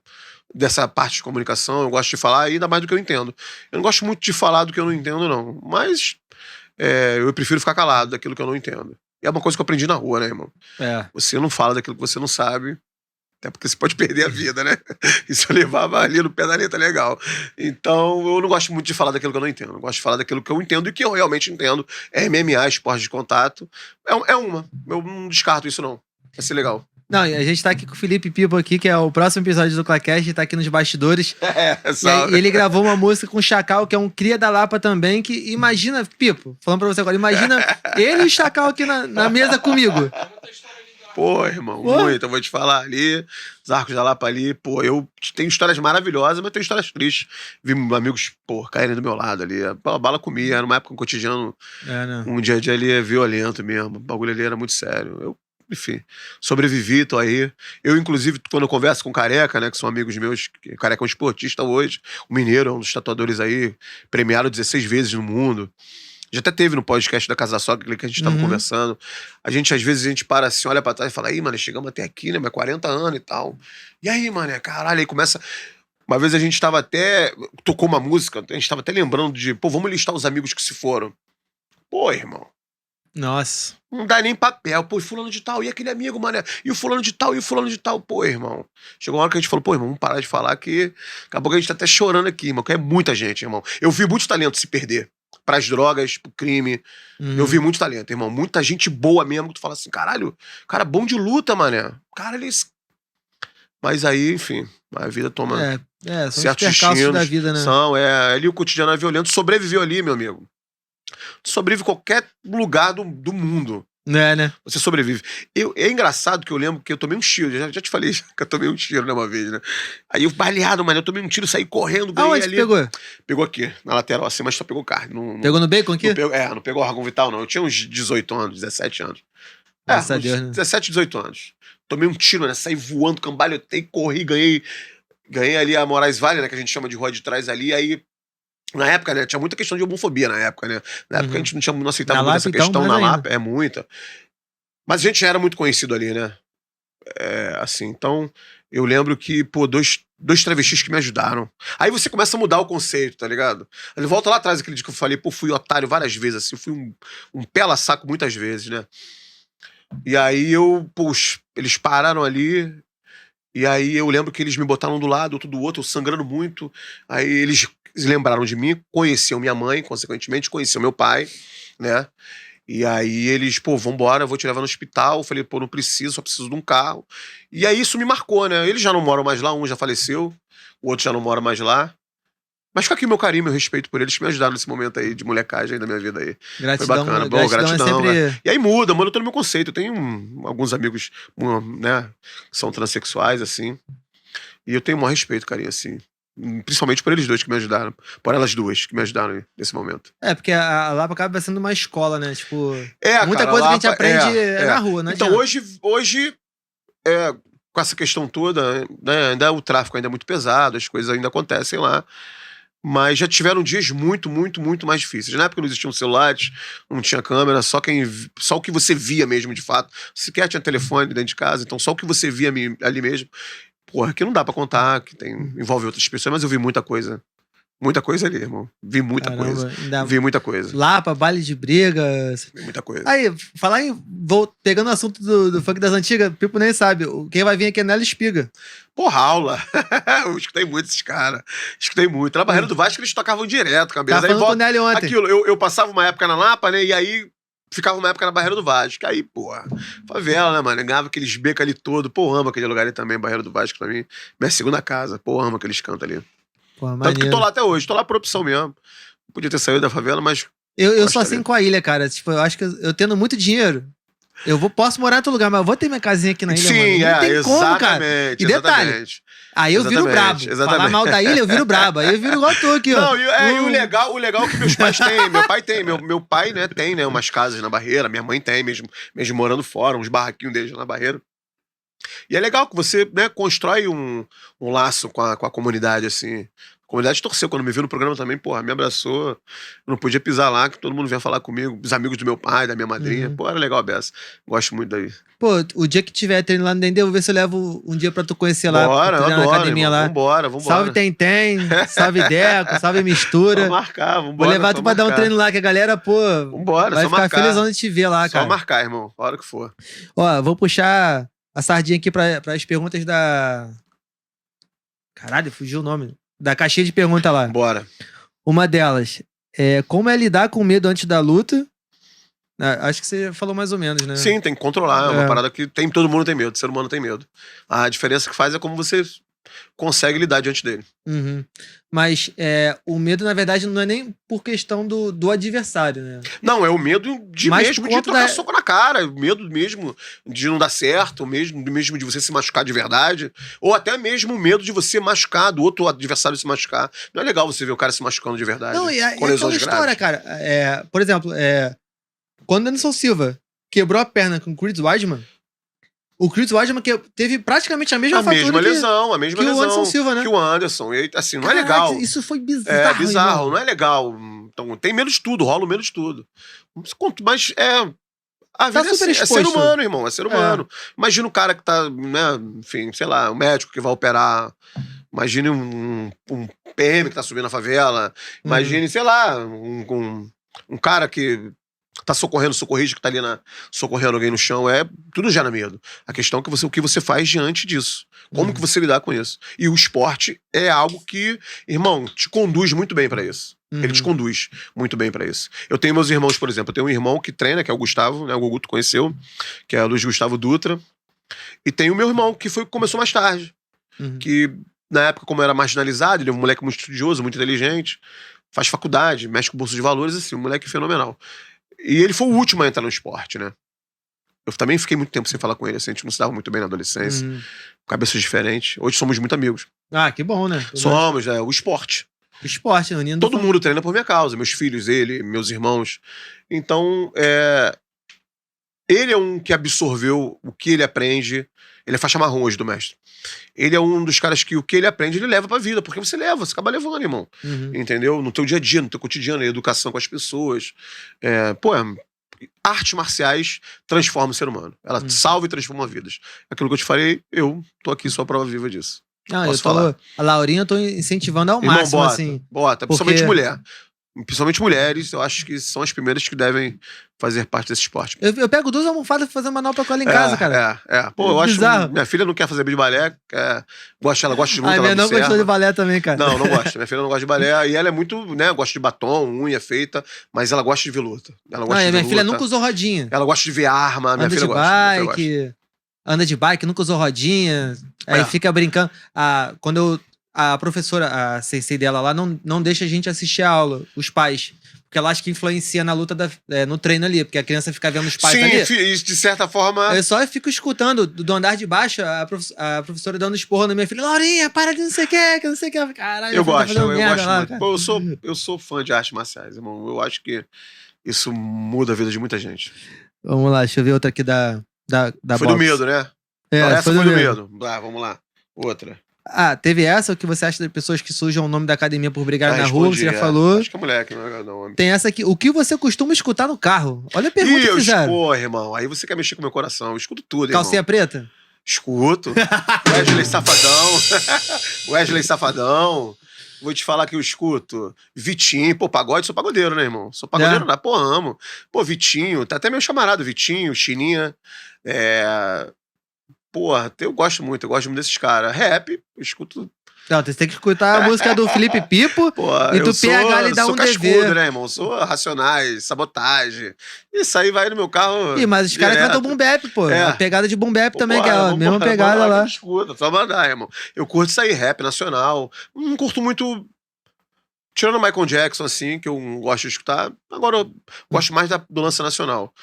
dessa parte de comunicação, eu gosto de falar ainda mais do que eu entendo. Eu não gosto muito de falar do que eu não entendo, não. Mas eu prefiro ficar calado daquilo que eu não entendo. E é uma coisa que eu aprendi na rua, né, irmão? Você não fala daquilo que você não sabe, até porque você pode perder a vida, né? Isso eu levava ali no pé da letra legal. Então, eu não gosto muito de falar daquilo que eu não entendo. Eu gosto de falar daquilo que eu entendo e que eu realmente entendo. MMA, esporte de contato. Eu não descarto isso, não. Vai ser legal. Não, e a gente tá aqui com o Felipe Pipo aqui, que é o próximo episódio do Clacast, tá aqui nos bastidores. E ele gravou uma música com o Chacal, que é um cria da Lapa também, que imagina, Pipo, falando pra você agora, imagina ele e o Chacal aqui na mesa comigo. Pô, irmão, muito, eu vou te falar ali, os Arcos da Lapa ali, pô, eu tenho histórias maravilhosas, mas tenho histórias tristes. Vi amigos, pô, caírem do meu lado ali, a bala comia, era uma época, um cotidiano, um dia a dia ali violento mesmo, o bagulho ali era muito sério. enfim, sobrevivi, tô aí. Eu, inclusive, quando eu converso com o Careca, né, que são amigos meus, o Careca é um esportista hoje, o mineiro, é um dos tatuadores aí, premiado 16 vezes no mundo. Já até teve no podcast da Casa da Sogra, que a gente tava conversando. Às vezes, a gente para assim, olha pra trás e fala, aí, mano, chegamos até aqui, né, mas 40 anos e tal. E aí, mano, caralho, aí começa... Uma vez a gente tava até... Tocou uma música, a gente tava até lembrando de, pô, vamos listar os amigos que se foram. Pô, irmão. Nossa. Não dá nem papel. Pô, e fulano de tal, e aquele amigo, mané. E o fulano de tal, e o fulano de tal. Pô, irmão. Chegou uma hora que a gente falou, pô, irmão, vamos parar de falar que... Acabou que a gente tá até chorando aqui, irmão, que é muita gente, irmão. Eu vi muito talento se perder. Pras drogas, pro crime. Eu vi muito talento, irmão. Muita gente boa mesmo, que tu fala assim, caralho, cara bom de luta, mané. Cara, eles... Mas aí, enfim, a vida toma são certos os percalços da destinos. vida, né? Ali o cotidiano é violento. Sobreviveu ali, meu amigo. Tu sobrevive em qualquer lugar do mundo. Né? Você sobrevive. É engraçado que eu lembro que eu tomei um tiro. Já te falei que eu tomei um tiro, né, uma vez, né? Aí eu baleado, mano. Eu tomei um tiro, saí correndo, ganhei Aonde ali. pegou? Pegou aqui, na lateral assim, mas só pegou carne. Pegou no bacon aqui? Não pegou órgão vital, não. Eu tinha uns 18 anos, 17 anos. Graças a Deus, né? 17, 18 anos. Tomei um tiro, né? Saí voando, cambalhotei, corri, ganhei ali a Moraes Vale, né? Que a gente chama de rua de trás ali. Aí, na época, né? Tinha muita questão de homofobia na época, né? Na época a gente não aceitava muito essa questão então, na Lapa. É muita. Mas a gente já era muito conhecido ali, né? Assim, então eu lembro que, pô, dois travestis que me ajudaram. Aí você começa a mudar o conceito, tá ligado? Ele volta lá atrás, aquele dia que eu falei, pô, fui otário várias vezes, assim, fui um pela-saco muitas vezes, né? E aí eles pararam ali, e aí eu lembro que eles me botaram do lado, outro do outro, eu sangrando muito. Aí eles lembraram de mim, conheciam minha mãe, consequentemente, conheciam meu pai, né? E aí eles, pô, vambora, eu vou te levar no hospital. Eu falei, pô, não preciso, só preciso de um carro. E aí isso me marcou, né? Eles já não moram mais lá, um já faleceu, o outro já não mora mais lá. Mas fica aqui meu carinho, meu respeito por eles que me ajudaram nesse momento aí de molecagem aí da minha vida aí. Gratidão, foi bacana, gratidão é sempre... né? E aí muda todo o meu conceito. Eu tenho alguns amigos, né, que são transexuais, assim. E eu tenho o maior respeito, carinho, assim. Principalmente por eles dois que me ajudaram. Por elas duas que me ajudaram nesse momento. Porque a Lapa acaba sendo uma escola, né? Tipo, muita cara, coisa que a gente Lapa, aprende na rua, né? Então hoje com essa questão toda, né, ainda o tráfico ainda é muito pesado, as coisas ainda acontecem lá. Mas já tiveram dias muito, muito, muito mais difíceis. Na época não existiam celulares, não tinha câmera, só o que você via mesmo, de fato. Sequer tinha telefone dentro de casa, então só o que você via ali mesmo. Porra, que não dá pra contar, que envolve outras pessoas, mas eu vi muita coisa. Muita coisa ali, irmão. Vi muita coisa. Vi muita coisa. Lapa, baile de briga. Vi muita coisa. Aí, pegando o assunto do funk das antigas, o Pipo nem sabe. Quem vai vir aqui é Nelly Espiga. Porra, aula. Eu escutei muito esses caras. Escutei muito. Na Barreira do Vasco eles tocavam direto, cabeça. Tava falando com o Nelly ontem. Aquilo, eu passava uma época na Lapa, né, e aí ficava uma época na Barreira do Vasco. Aí, porra, favela, né, mano? Ganhava aqueles becos ali todo. Pô, amo aquele lugar ali também, Barreira do Vasco pra mim. Minha segunda casa. Pô, amo aqueles cantos ali. Porra, tanto que tô lá até hoje. Tô lá por opção mesmo. Podia ter saído da favela, mas... Eu sou assim com a ilha, cara. Tipo, eu acho que eu tendo muito dinheiro, posso morar em outro lugar, mas eu vou ter minha casinha aqui na ilha, sim, mano. Não tem como, cara. E detalhe, exatamente. Aí eu viro brabo. Falar mal da ilha, eu viro brabo. Aí eu viro igual tu aqui, ó. Não, e o legal é que meus pais têm. Meu pai tem. Meu pai, né, tem, né, umas casas na Barreira. Minha mãe tem, mesmo morando fora, uns barraquinhos deles na Barreira. E é legal que você, né, constrói um laço com a comunidade, assim. A comunidade torceu. Quando me viu no programa também, porra, me abraçou. Eu não podia pisar lá, que todo mundo vinha falar comigo. Os amigos do meu pai, da minha madrinha. Pô, era legal a beça. Gosto muito daí. Pô, o dia que tiver treino lá no Dendê, eu vou ver se eu levo um dia pra tu conhecer lá. Bora, eu adoro, na academia, irmão. lá. Vambora. Salve Tentem, salve Deco, salve Mistura. Só marcar, vambora. Vou levar tu pra dar um treino lá, que a galera, pô, vambora, vai ficar felizão de te ver lá, cara. Só marcar, irmão, a hora que for. Ó, vou puxar a sardinha aqui para as perguntas da... Caralho, fugiu o nome. Da caixinha de pergunta lá. Bora. Uma delas é como é lidar com medo antes da luta? Acho que você falou mais ou menos, né? Sim, tem que controlar. É uma parada que todo mundo tem medo. O ser humano tem medo. A diferença que faz é como você consegue lidar diante dele. Uhum. Mas o medo, na verdade, não é nem por questão do adversário, né? Não, é o medo de trocar soco na cara, o medo mesmo de não dar certo, mesmo de você se machucar de verdade, ou até mesmo o medo de você machucar, do outro adversário se machucar. Não é legal você ver o cara se machucando de verdade. Não, com lesões história, cara. Por exemplo, quando o Anderson Silva quebrou a perna com o Chris Weidman, O Chris Weidman que teve praticamente a mesma A fatura mesma lesão, a mesma que lesão. o Anderson Silva, né? Que o Anderson. E, assim, não é Caraca, legal. Isso foi bizarro, É bizarro, irmão. não é legal. Então, tem menos tudo, rola o menos tudo. Mas a Tá vida super é ser exposto. humano, irmão, é ser humano. Imagina o cara que tá, né, enfim, sei lá, um médico que vai operar. Imagine um PM que tá subindo na favela. Imagine, sei lá, um cara que tá socorrendo, socorrista que tá ali socorrendo alguém no chão. Tudo gera medo. A questão é o que você faz diante disso. Como que você lidar com isso? E o esporte é algo que, irmão, te conduz muito bem pra isso. Ele te conduz muito bem pra isso. Eu tenho meus irmãos, por exemplo. Eu tenho um irmão que treina, que é o Gustavo, né? O Gugu tu conheceu, que é o Luiz Gustavo Dutra. E tem o meu irmão, que começou mais tarde. Que, na época, como era marginalizado, ele é um moleque muito estudioso, muito inteligente, faz faculdade, mexe com bolsa de valores, assim, um moleque fenomenal. E ele foi o último a entrar no esporte, né? Eu também fiquei muito tempo sem falar com ele, assim, a gente não se dava muito bem na adolescência, cabeças diferentes. Hoje somos muito amigos. Ah, que bom, né? Somos, o esporte. O esporte, unindo. Todo mundo treina por minha causa, meus filhos, ele, meus irmãos. Então, ele é um que absorveu o que ele aprende. Ele é faixa marrom hoje do mestre. Ele é um dos caras que o que ele aprende, ele leva pra vida, porque você acaba levando, irmão. Entendeu? No teu dia a dia, no teu cotidiano, na educação com as pessoas. Artes marciais transformam o ser humano. Ela salva e transforma vidas. Aquilo que eu te falei, eu tô aqui só a prova viva disso. Não, Posso falar? A Laurinha eu tô incentivando ao Irmão, máximo, assim. Bota, principalmente mulher. Principalmente mulheres, eu acho que são as primeiras que devem fazer parte desse esporte. Eu pego 2 almofadas pra fazer manopla com ela em casa, cara. Pô, eu bizarro. acho. Minha filha não quer fazer de balé, ela gosta de luta, A ela minha não observa. gostou de balé também, cara. Não gosta. Minha filha não gosta de balé. E ela é muito, né, gosta de batom, unha feita, mas ela gosta de ver luta. Ela gosta de ver minha filha luta. nunca usou rodinha. Ela gosta de ver arma, minha Anda filha de gosta. bike, anda de bike, nunca usou rodinha. Aí fica brincando. Quando a professora, a sensei dela lá, não deixa a gente assistir a aula, os pais. Porque ela acha que influencia na luta, no treino ali. Porque a criança fica vendo os pais ali. Sim, de certa forma... Eu só fico escutando do andar de baixo a professora dando esporro na minha filha. Laurinha, para de não sei o que não sei o que. Caralho, eu gosto lá, muito. Pô, eu sou fã de artes marciais, irmão. Eu acho que isso muda a vida de muita gente. Vamos lá, deixa eu ver outra aqui da Foi boxe. do medo, né? Essa foi do medo. Vamos lá. Outra. Teve essa, o que você acha das pessoas que sujam o nome da academia por brigar na rua, você já falou. Acho que é moleque, não. Tem essa aqui, o que você costuma escutar no carro? Olha a pergunta que fizeram. Porra, irmão, aí você quer mexer com o meu coração, eu escuto tudo, irmão. Calcinha preta? Escuto. Wesley Safadão. Vou te falar que eu escuto Vitinho, pagode, sou pagodeiro, né, irmão? Sou pagodeiro, amo. Pô, Vitinho, tá até meu chamarado, Vitinho, Chininha, eu gosto muito desses caras. Rap, eu escuto. Não, você tem que escutar a música do Felipe Pipo e do PH ali dá um cascudo, dever. né, irmão? Sou Racionais, Sabotagem. Isso aí vai no meu carro. Mas os caras cantam boom bap, pô. A pegada de boom bap também, que é a mesma pegada lá. Escuta, só mandar, irmão. Eu curto isso aí, rap nacional. Não curto muito. Tirando o Michael Jackson, assim, que eu gosto de escutar. Agora eu gosto mais do lance nacional.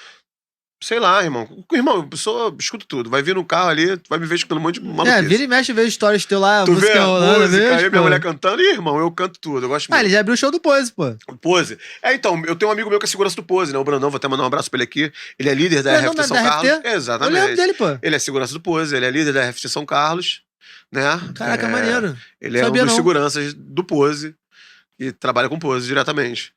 Sei lá, irmão. Irmão, eu escuto tudo. Vai vir no carro ali, tu vai me ver escutando um monte de maluquice. Vira e mexe e vê stories teu lá, tu música vê rolando, música, aí minha mulher cantando. Ih, irmão, eu canto tudo, eu gosto muito. Ele já abriu o show do Pose, pô. Pose. Então, eu tenho um amigo meu que é segurança do Pose, né? O Brandão, vou até mandar um abraço pra ele aqui. Ele é líder da RFT São Carlos. Exatamente. Eu lembro dele, pô. Ele é segurança do Pose, ele é líder da RFT São Carlos, né? Caraca, maneiro. Ele é um dos seguranças do Pose. E trabalha com Pose diretamente.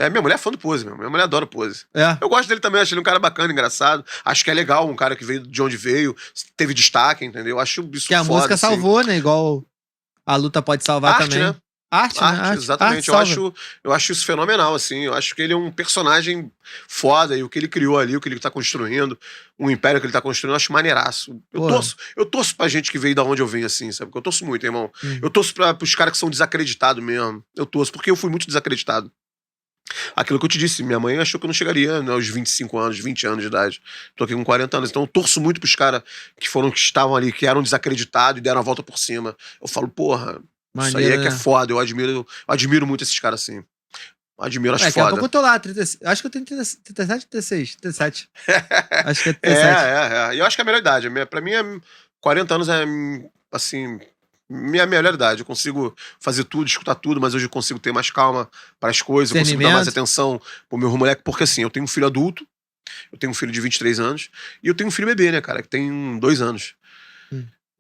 Minha mulher é fã do Pose, meu. Minha mulher adora o Pose. Eu gosto dele também, acho ele um cara bacana, engraçado. Acho que é legal, um cara que veio de onde veio, teve destaque, entendeu? Acho isso que a foda, música assim. salvou, né? Igual a luta pode salvar Arte, também. Né? Arte, exatamente. Eu acho isso fenomenal, assim. Eu acho que ele é um personagem foda e o que ele criou ali, o que ele tá construindo, um império que ele tá construindo, eu acho maneiraço. Eu torço pra gente que veio da onde eu venho, assim, sabe? Porque eu torço muito, irmão. Eu torço pros caras que são desacreditados mesmo. Eu torço, porque eu fui muito desacreditado. Aquilo que eu te disse, minha mãe achou que eu não chegaria aos 25 anos, 20 anos de idade. Tô aqui com 40 anos. Então eu torço muito pros caras que estavam ali, que eram desacreditados e deram a volta por cima. Eu falo, porra. Maneiro, isso aí que é foda, eu admiro muito esses caras assim. Admiro, acho foda. Daqui a pouco eu tô lá, 30, acho que eu tenho 37, 36, 37. Acho que é 37. E eu acho que é a melhor idade. Pra mim, 40 anos é, assim, minha melhor idade. Eu consigo fazer tudo, escutar tudo, mas hoje eu consigo ter mais calma para as coisas, eu consigo dar mais atenção pro meu moleque, porque assim, eu tenho um filho adulto, Eu tenho um filho de 23 anos e eu tenho um filho bebê, né, cara, que tem 2 anos.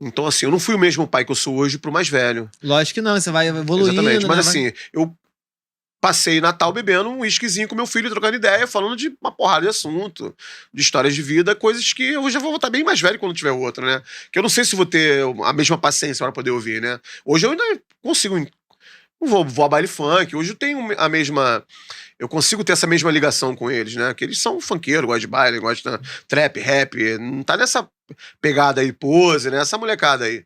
Então, assim, eu não fui o mesmo pai que eu sou hoje pro mais velho. Lógico que não, você vai evoluindo. Exatamente, mas né? assim, eu passei Natal bebendo um whiskyzinho com meu filho, trocando ideia, falando de uma porrada de assunto, de histórias de vida, coisas que eu já vou estar bem mais velho quando tiver outro, né? Que eu não sei se vou ter a mesma paciência para poder ouvir, né? Hoje eu ainda consigo. Vou a baile funk, hoje eu tenho a mesma. Eu consigo ter essa mesma ligação com eles, né? Que eles são funkeiros, gostam de baile, gostam de trap, rap, não tá nessa pegada aí, pose, né? Essa molecada aí.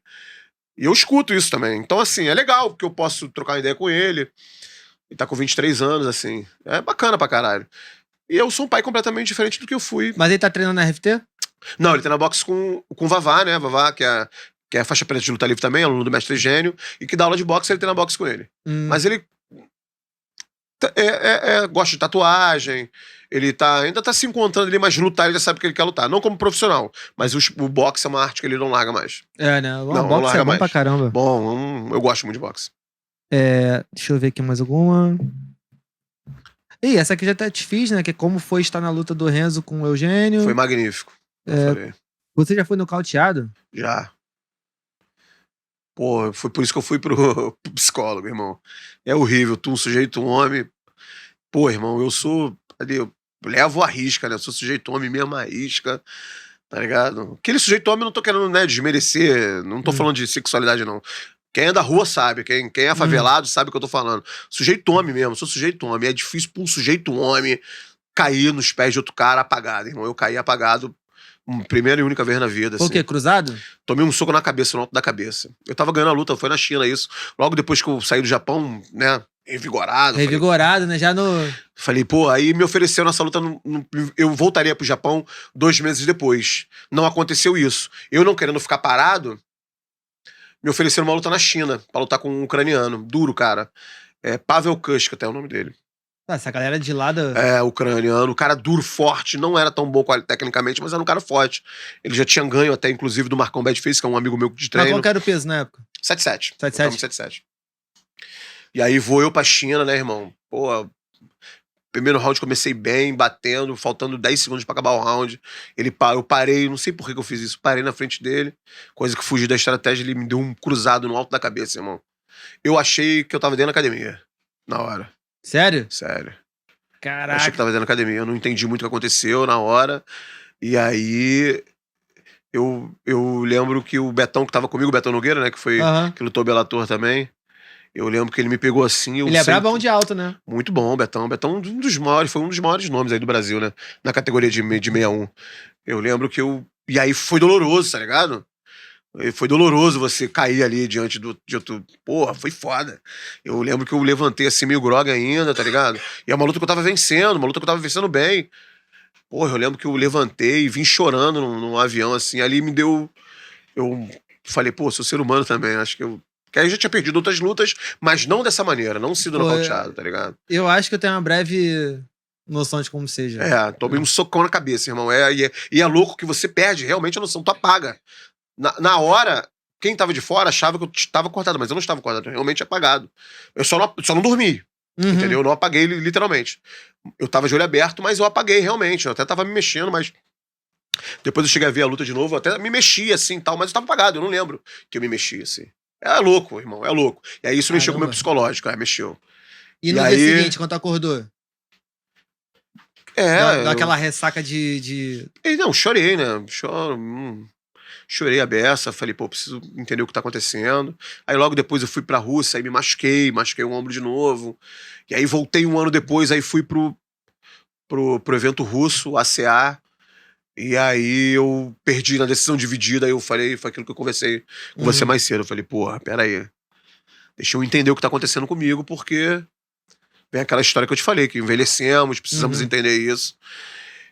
E eu escuto isso também. Então, assim, é legal, porque eu posso trocar uma ideia com ele. Ele tá com 23 anos, assim. É bacana pra caralho. E eu sou um pai completamente diferente do que eu fui. Mas ele tá treinando na RFT? Não, ele tá na boxe com o Vavá, né? Vavá, que é faixa preta de luta livre também, aluno do Mestre Gênio, e que dá aula de boxe, ele tem na boxe com ele. Mas ele gosta de tatuagem, ele ainda tá se encontrando ali, mas lutar ele já sabe que ele quer lutar. Não como profissional, mas o boxe é uma arte que ele não larga mais. É, né? O Não boxe larga é bom mais. pra caramba. Bom, eu gosto muito de boxe. Deixa eu ver aqui mais alguma. Ih, essa aqui já até te fiz, né? Que é como foi estar na luta do Renzo com o Eugênio. Foi magnífico. Eu falei. Você já foi nocauteado? Já. Pô, foi por isso que eu fui pro psicólogo, irmão. É horrível, tu um sujeito, um homem. Pô, irmão, eu sou. Ali, eu levo a risca, né? Eu sou sujeito homem mesmo a risca, tá ligado? Aquele sujeito homem eu não tô querendo, né, desmerecer, não tô falando de sexualidade, não. Quem é da rua sabe, quem é favelado sabe o que eu tô falando. Sujeito homem mesmo, sou sujeito homem. É difícil pra um sujeito homem cair nos pés de outro cara apagado, irmão. Eu caí apagado. Primeira e única vez na vida. Foi o quê? Cruzado? Tomei um soco na cabeça, no alto da cabeça. Eu tava ganhando a luta, foi na China isso. Logo depois que eu saí do Japão, né, revigorado. Revigorado, né? Já no... Falei, pô, aí me ofereceu nessa luta, eu voltaria pro Japão 2 meses depois. Não aconteceu isso. Eu não querendo ficar parado, me ofereceram uma luta na China, pra lutar com um ucraniano. Duro, cara. Pavel Kushka, até é o nome dele. Essa galera de lá da... Ucraniano, o cara duro, forte, não era tão bom tecnicamente, mas era um cara forte. Ele já tinha ganho até, inclusive, do Marcão Badface, que é um amigo meu de treino. Mas qual que era o peso na época? 7-7. 7-7? 7-7. E aí vou eu pra China, né, irmão? Pô, primeiro round comecei bem, batendo, faltando 10 segundos pra acabar o round. Eu parei, não sei por que eu fiz isso, parei na frente dele, coisa que fugi da estratégia, ele me deu um cruzado no alto da cabeça, irmão. Eu achei que eu tava dentro da academia, na hora. Sério? Sério. Caraca. Eu achei que tava dentro da academia, eu não entendi muito o que aconteceu na hora. E aí eu lembro que o Betão que tava comigo, o Betão Nogueira, né, que lutou Bellator também, eu lembro que ele me pegou assim... Ele é brabão de alto, né? Muito bom, Betão. Betão foi um dos maiores nomes aí do Brasil, né, na categoria de 61. Eu lembro que e aí foi doloroso, tá ligado? Foi doloroso você cair ali diante de outro... Porra, foi foda. Eu lembro que eu levantei assim meio grog ainda, tá ligado? E é uma luta que eu tava vencendo, uma luta que eu tava vencendo bem. Porra, eu lembro que eu levantei e vim chorando num avião, assim. Ali me deu... Eu falei, pô, sou ser humano também. Acho que eu... Que aí eu já tinha perdido outras lutas, mas não dessa maneira, não sido nocauteado, tá ligado? Eu acho que eu tenho uma breve noção de como seja. Tomei um socão na cabeça, irmão. E é louco que você perde realmente a noção, tu apaga. Na hora, quem tava de fora achava que eu estava cortado, mas eu não estava cortado, realmente apagado. Eu só não dormi, entendeu? Eu não apaguei literalmente. Eu tava de olho aberto, mas eu apaguei realmente. Eu até tava me mexendo, mas depois eu cheguei a ver a luta de novo, eu até me mexi assim tal, mas eu tava apagado, eu não lembro que eu me mexi assim. É louco, irmão, é louco. E aí isso mexeu com o meu psicológico, mexeu. E no dia seguinte, quando tu acordou? Daquela ressaca de... Não, chorei, né? Chorei a beça, falei, pô, preciso entender o que tá acontecendo. Aí logo depois eu fui pra Rússia, aí me machuquei o ombro de novo. E aí voltei 1 ano depois, aí fui pro evento russo, ACA. E aí eu perdi na decisão dividida, aí eu falei, foi aquilo que eu conversei com você mais cedo. Eu falei, porra, peraí. Deixa eu entender o que tá acontecendo comigo, porque vem aquela história que eu te falei, que envelhecemos, precisamos entender isso.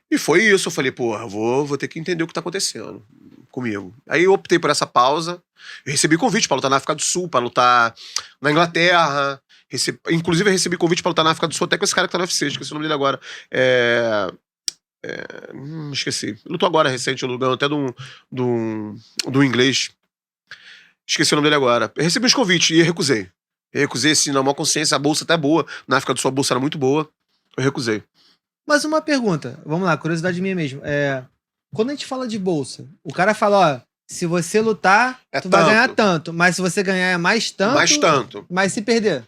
E foi isso, eu falei, porra, vou ter que entender o que tá acontecendo comigo. Aí eu optei por essa pausa, eu recebi convite pra lutar na África do Sul, pra lutar na Inglaterra, inclusive eu recebi convite pra lutar na África do Sul até com esse cara que tá no UFC, esqueci o nome dele agora. Esqueci. Lutou agora recente, eu ganhei até do inglês. Esqueci o nome dele agora. Eu recebi os convites e eu recusei. Eu recusei, assim, na maior consciência, a bolsa até boa. Na África do Sul a bolsa era muito boa. Eu recusei. Mas uma pergunta, vamos lá, curiosidade minha mesmo. Quando a gente fala de bolsa, o cara fala, ó, se você lutar, É tu vai ganhar tanto. tanto, mas se você ganhar é mais tanto, Mais tanto. mas se perder.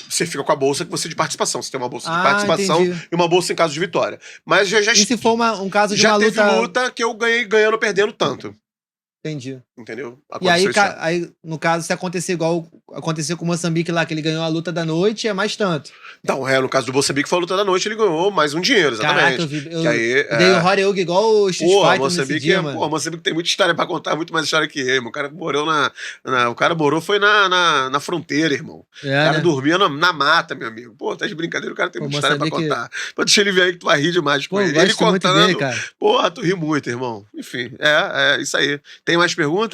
Você fica com a bolsa que você de participação. Você tem uma bolsa de Ah, participação entendi. e uma bolsa em caso de vitória. Mas já, E se for um caso de já uma teve luta... luta que eu ganhei ganhando, perdendo tanto. Entendi. Entendeu? E aí, Aconteceu isso já. aí, no caso, se acontecer igual aconteceu com o Moçambique lá, que ele ganhou a luta da noite, é mais tanto. Então, no caso do Moçambique foi a luta da noite, ele ganhou mais um dinheiro, Caraca, exatamente. eu Que aí, dei o Hori Yogi igual o Street Pô, Fighter nesse Moçambique, dia, mano. Moçambique tem muita história pra contar, muito mais história que ele. O cara morou o cara morou foi na fronteira, irmão. O cara né? dormia na mata, meu amigo. Pô, tá de brincadeira, o cara tem Pô, muita história pra Moçambique- contar. Pô, deixa ele vir aí que tu vai rir demais com Pô, eu ele. Ele gosto muito contando, dele, cara. porra, tu ri muito, irmão. Enfim, é isso aí. Tem mais perguntas?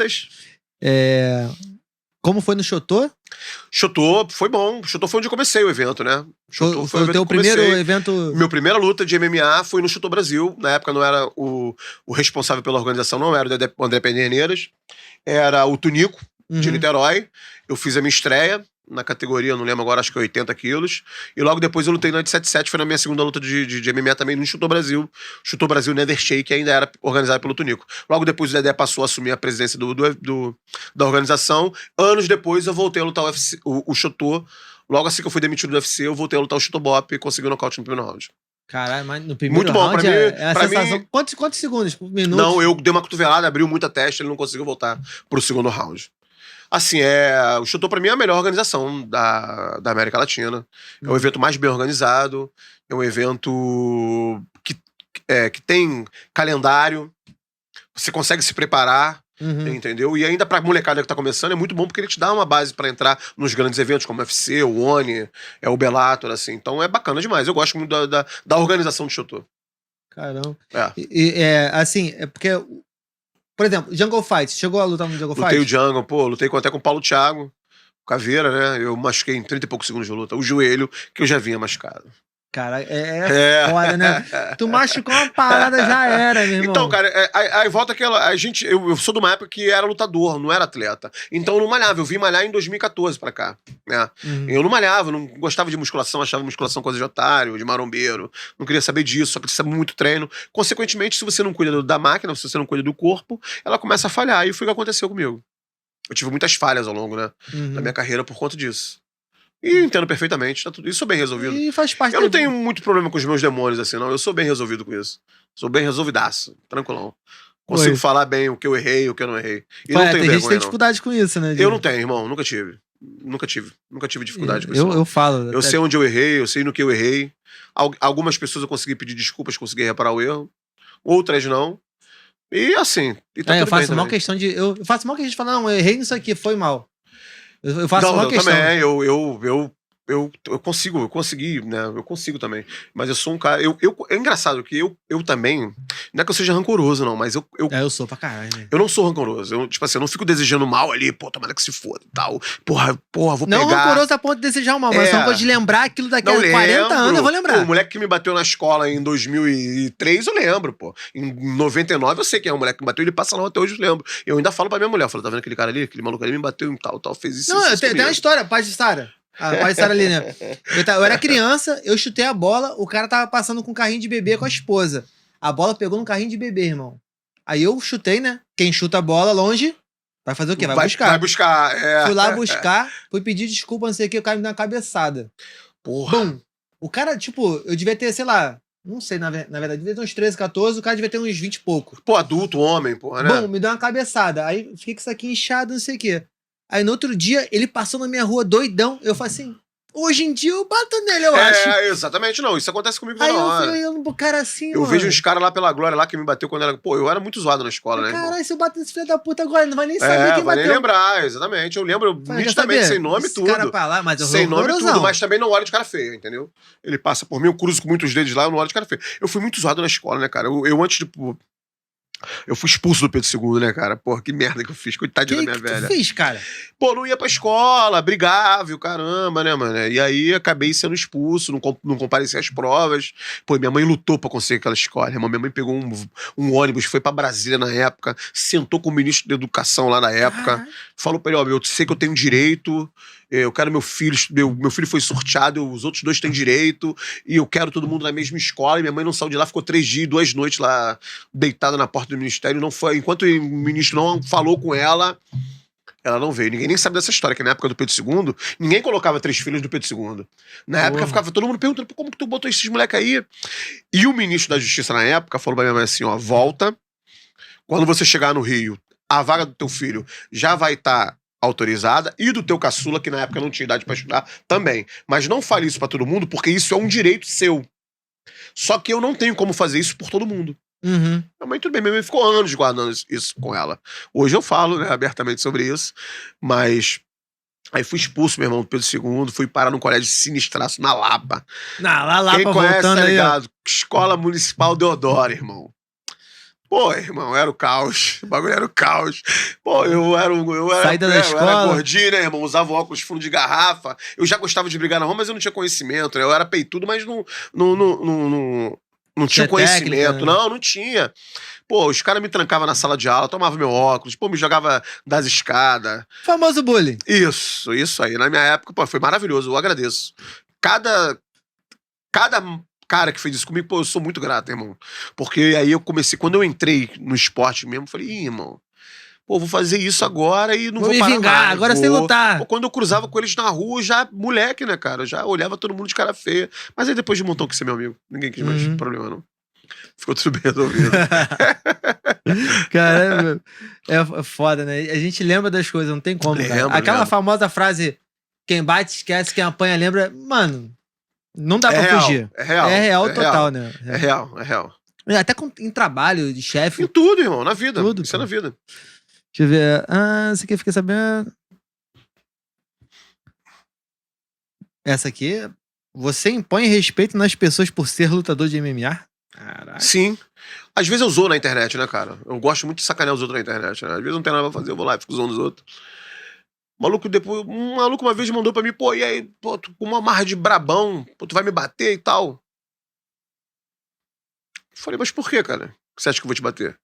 Como foi no Chotô? Chutô, foi bom. Chutô foi onde eu comecei o evento, né? Chutô Foi o evento teu que eu comecei. primeiro evento... Minha primeira luta de MMA foi no Chutô Brasil. Na época não era o responsável pela organização, não era o André Pederneiras. Era o Tunico, de Uhum. Niterói. Eu fiz a minha estreia na categoria, não lembro agora, acho que 80 quilos. E logo depois eu lutei na de 77, foi na minha segunda luta de MMA também no Chutô Brasil. Chutô Brasil Nethershake, que ainda era organizado pelo Tunico. Logo depois o Dedé passou a assumir a presidência da organização. Anos depois eu voltei a lutar o Chutô. Logo assim que eu fui demitido do UFC, eu voltei a lutar o Chutô Bop e consegui o nocaute no primeiro round. Caralho, mas no primeiro Muito bom, round pra mim- é a pra sensação... mim- Quantos segundos? Por minuto? Não, eu dei uma cotovelada, abriu muita testa, ele não conseguiu voltar pro segundo round. Assim, o Chutô pra mim é a melhor organização da América Latina. É o evento mais bem organizado, é um evento que tem calendário, você consegue se preparar, Uhum. entendeu? E ainda pra molecada que tá começando, é muito bom porque ele te dá uma base pra entrar nos grandes eventos, como o UFC, o ONI, o Bellator, assim. Então é bacana demais. Eu gosto muito da organização do Chutô. Caramba. É. Assim, é porque... Por exemplo, Jungle Fight. Chegou a lutar no Jungle Lutei o Fight? Jungle, lutei até com o Paulo Thiago, Caveira, né? Eu machuquei em 30 e poucos segundos de luta. O joelho, que eu já vinha machucado. Cara, foda, né? Tu machucou uma parada, já era, meu irmão. Então, cara, aí volta aquela. Eu sou de uma época que era lutador, não era atleta. Então eu não malhava. Eu vim malhar em 2014 pra cá. Né? Uhum. Eu não malhava, não gostava de musculação, achava musculação coisa de otário, de marombeiro. Não queria saber disso, só precisa muito treino. Consequentemente, se você não cuida da máquina, se você não cuida do corpo, ela começa a falhar. E foi o que aconteceu comigo. Eu tive muitas falhas ao longo, né, da minha carreira por conta disso. E entendo perfeitamente, tá tudo isso bem resolvido. E faz parte Eu não tenho muito problema com os meus demônios, assim, não. Eu sou bem resolvido com isso. Sou bem resolvidaço, tranquilão. Consigo Oi. falar bem o que eu errei, o que eu não errei. E Pô, não tenho tem gente que vergonha, tem não. dificuldade com isso, né? Eu não tenho, irmão. Nunca tive. Nunca tive dificuldade com isso. não. Eu falo. Eu sei onde eu errei, eu sei no que eu errei. Algumas pessoas eu consegui pedir desculpas, consegui reparar o erro. Outras não. E assim, e tá eu tudo faço bem mal também. questão de... Eu faço mal que a gente fala, não, eu errei nisso aqui, foi mal. Eu faço mal eu questão. também, eu consegui, né? Eu consigo também. Mas eu sou um cara. É engraçado que eu também. Não é que eu seja rancoroso, não, mas eu Eu sou pra caralho, né? eu não sou rancoroso. Tipo assim, eu não fico desejando mal ali, pô, tomara que se foda e tal. Porra, vou Não pegar. rancoroso a ponto de desejar o mal, mas É. só não gosto de lembrar aquilo daqui Não a 40 anos, eu vou Pô, lembrar. o moleque que me bateu na escola em 2003, eu lembro, pô. Em 99, eu sei quem é o moleque que me bateu, ele passa lá até hoje, eu lembro. Eu ainda falo pra minha mulher, eu falo, tá vendo aquele cara ali? Aquele maluco ali me bateu e tal, fez isso. Não, isso tem uma comigo. história, pai de Sara. A pai de Sara ali, né? Eu era criança, eu chutei a bola, o cara tava passando com um carrinho de bebê com a esposa. A bola pegou no carrinho de bebê, irmão. Aí eu chutei, né? Quem chuta a bola longe, vai fazer o quê? Vai buscar. Vai buscar, Fui lá buscar, fui pedir desculpa, não sei o que, o cara me deu uma cabeçada. Porra. Bum! O cara, tipo, eu devia ter, sei lá, não sei, na verdade, devia ter uns 13, 14, o cara devia ter uns 20 e pouco. Pô, adulto, homem, porra, né? Bom, me deu uma cabeçada. Aí fiquei com isso aqui inchado, não sei o quê. Aí no outro dia, ele passou na minha rua doidão. Eu falei assim, hoje em dia eu bato nele, eu acho. Exatamente, não. Isso acontece comigo Aí toda eu hora. fui olhando pro cara assim, Eu mano. vejo uns caras lá pela Glória lá que me bateu quando era. Pô, eu era muito zoado na escola, né, irmão? Caralho, se eu bater esse filho da puta agora, não vai nem saber quem vai bateu. nem lembrar, exatamente. Eu lembro Falei, quer nitidamente, saber? sem nome e Esse tudo. cara pra lá, mas eu Sem nome e horrorosão. tudo, mas também não olho de cara feia, entendeu? Ele passa por mim, eu cruzo com muitos dedos lá, eu não olho de cara feia. Eu fui muito zoado na escola, né, cara? Eu antes de. Eu fui expulso do Pedro II, né, cara? Porra, que merda que eu fiz. Coitadinha da minha que velha. tu fez, cara? Pô, não ia pra escola, brigava e o caramba, né, mano? E aí acabei sendo expulso, não compareci às provas. Pô, minha mãe lutou pra conseguir aquela escola, irmão. Minha mãe pegou um ônibus, foi pra Brasília na época, sentou com o ministro da Educação lá na época, Caralho. falou pra ele, ó, eu sei que eu tenho direito, eu quero meu filho, meu filho foi sorteado, os outros 2 têm direito, e eu quero todo mundo na mesma escola. E minha mãe não saiu de lá, ficou 3 dias, 2 noites lá, deitada na porta do ministério, não foi. Enquanto o ministro não falou com ela não veio. Ninguém nem sabe dessa história, que na época do Pedro II, ninguém colocava 3 filhos do Pedro II. Na época Porra. ficava todo mundo perguntando, como que tu botou esses moleques aí? E o ministro da Justiça na época falou pra minha mãe assim, ó, volta, quando você chegar no Rio, a vaga do teu filho já vai estar autorizada, e do teu caçula, que na época não tinha idade pra estudar, também. Mas não fale isso pra todo mundo, porque isso é um direito seu. Só que eu não tenho como fazer isso por todo mundo. Uhum. Minha mãe, tudo bem, minha mãe ficou anos guardando isso com ela. Hoje eu falo, né, abertamente sobre isso, mas aí fui expulso, meu irmão, do Pedro II, fui parar num colégio sinistraço na Lapa. Lá Quem pra conhece, voltando tá aí, ó. ligado? Escola Municipal Deodoro, irmão. Pô, irmão, era o caos. O bagulho era o caos. Pô, Saída da eu era escola. gordinho, né, irmão? Usava óculos fundo de garrafa. Eu já gostava de brigar na rua, mas eu não tinha conhecimento, né? Eu era peitudo, mas não tinha Tinha técnica, conhecimento. né? Não tinha. Pô, os caras me trancavam na sala de aula, tomavam meu óculos, pô, me jogava das escadas. Famoso bullying. Isso aí. Na minha época, pô, foi maravilhoso, eu agradeço. Cada cara que fez isso comigo, pô, eu sou muito grato, irmão. Porque aí eu comecei, quando eu entrei no esporte mesmo, eu falei, ih, irmão, pô, vou fazer isso agora e não Vou vou me parar vingar, mais. agora sem lutar. Pô, quando eu cruzava com eles na rua, já moleque, né, cara? Eu já olhava todo mundo de cara feia. Mas aí depois de um montão que ser meu amigo, ninguém quis mais problema, não. Ficou tudo bem resolvido. Caramba, é foda, né? A gente lembra das coisas, não tem como, cara. Aquela Lembro. famosa frase, quem bate esquece, quem apanha lembra. Mano, não dá É pra real, fugir. é real, É real é total, real. né? É real, é real. Até em trabalho, de Em chefe. tudo, irmão, na vida. Tudo, Isso é pô. na vida. Deixa eu ver. Essa aqui eu fiquei sabendo. Essa aqui. Você impõe respeito nas pessoas por ser lutador de MMA? Caraca. Sim. Às vezes eu zoo na internet, né, cara? Eu gosto muito de sacanear os outros na internet, né? Às vezes não tem nada pra fazer, eu vou lá e fico zoando os outros. Um maluco uma vez mandou pra mim, pô, e aí, pô, tu com uma marra de brabão, pô, tu vai me bater e tal. Eu falei, mas por que, cara? Você acha que eu vou te bater?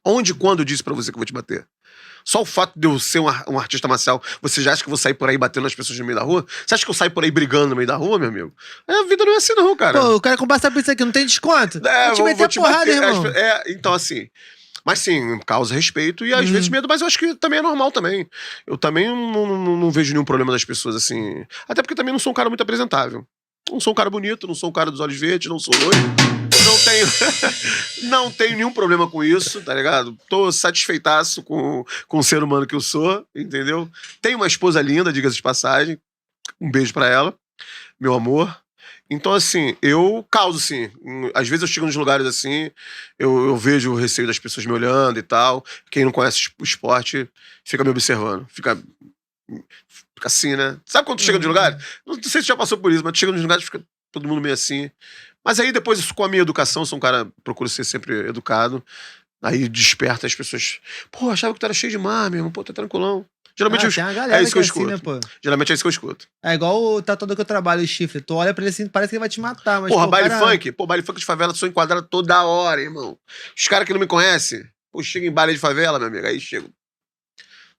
Onde e quando eu disse pra você que eu vou te bater? Só o fato de eu ser um artista marcial, você já acha que eu vou sair por aí batendo nas pessoas no meio da rua? Você acha que eu saio por aí brigando no meio da rua, meu amigo? A vida não é assim não, cara. Pô, o cara comprar essa pizza aqui, não tem desconto? É, Vou te meter a porrada, bater. irmão. Então assim... Mas sim, causa respeito e às vezes medo, mas eu acho que também é normal também. Eu também não vejo nenhum problema das pessoas assim. Até porque também não sou um cara muito apresentável. Não sou um cara bonito, não sou um cara dos olhos verdes, não sou loiro. Não tenho nenhum problema com isso, tá ligado? Tô satisfeitaço com o ser humano que eu sou, entendeu? Tenho uma esposa linda, diga-se de passagem. Um beijo pra ela, meu amor. Então, assim, eu causo, sim. Às vezes eu chego nos lugares assim, eu vejo o receio das pessoas me olhando e tal. Quem não conhece o esporte fica me observando. Fica assim, né? Sabe quando tu chega nos lugares? Não sei se já passou por isso, mas tu chega nos lugares e fica todo mundo meio assim. Mas aí depois, com a minha educação, sou um cara, procuro ser sempre educado. Aí desperta as pessoas. Pô, achava que tu era cheio de mar, meu irmão. Pô, tá tranquilão. Geralmente Tem uma galera é isso que eu é assim, escuto. né, pô? Geralmente é isso que eu escuto. É igual o tatuador que eu trabalho, o chifre. Tu olha pra ele assim, parece que ele vai te matar, mas Porra, pô, baile cara... funk? Pô, baile funk de favela, sou enquadrado toda hora, irmão. Os caras que não me conhecem, pô, chega em baile de favela, meu amigo, aí chego.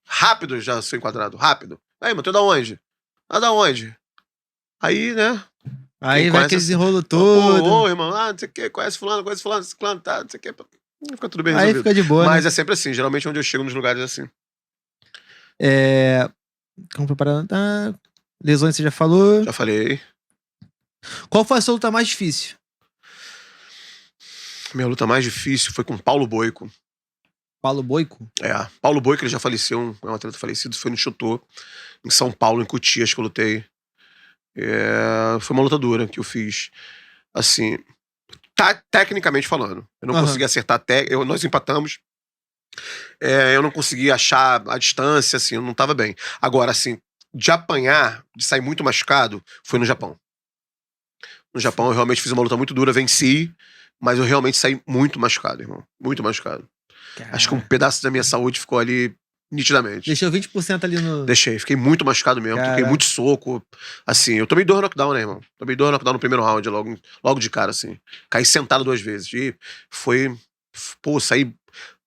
Rápido já sou enquadrado, rápido. Aí, mano, tu é da onde? Ah, da onde? Aí, né? Aí vai aquele desenrolo Pô, todo. ô, irmão, não sei o que, conhece fulano, tá, não sei o que. Fica tudo bem Aí resolvido. fica de boa, Mas né? é sempre assim, geralmente onde eu chego nos lugares é assim. Como preparar... lesões você já falou. Já falei. Qual foi a sua luta mais difícil? Minha luta mais difícil foi com Paulo Boico. Paulo Boico? Paulo Boico, ele já faleceu, é um atleta falecido, foi no Chutô, em São Paulo, em Cutias, que eu lutei. Foi uma luta dura que eu fiz. Assim, tecnicamente falando. Eu não consegui acertar, nós empatamos. Eu não consegui achar a distância, assim, eu não tava bem. Agora, assim, de apanhar, de sair muito machucado, foi no Japão. No Japão eu realmente fiz uma luta muito dura, venci, mas eu realmente saí muito machucado, irmão. Muito machucado. Acho que um pedaço da minha saúde ficou ali nitidamente. Deixou 20% ali no... Deixei, fiquei muito machucado mesmo, Caraca. toquei muito soco. Assim, eu tomei 2 knockdown, né, irmão? Tomei 2 knockdown no primeiro round, logo de cara, assim. Caí sentado 2 vezes. E foi. Pô, saí.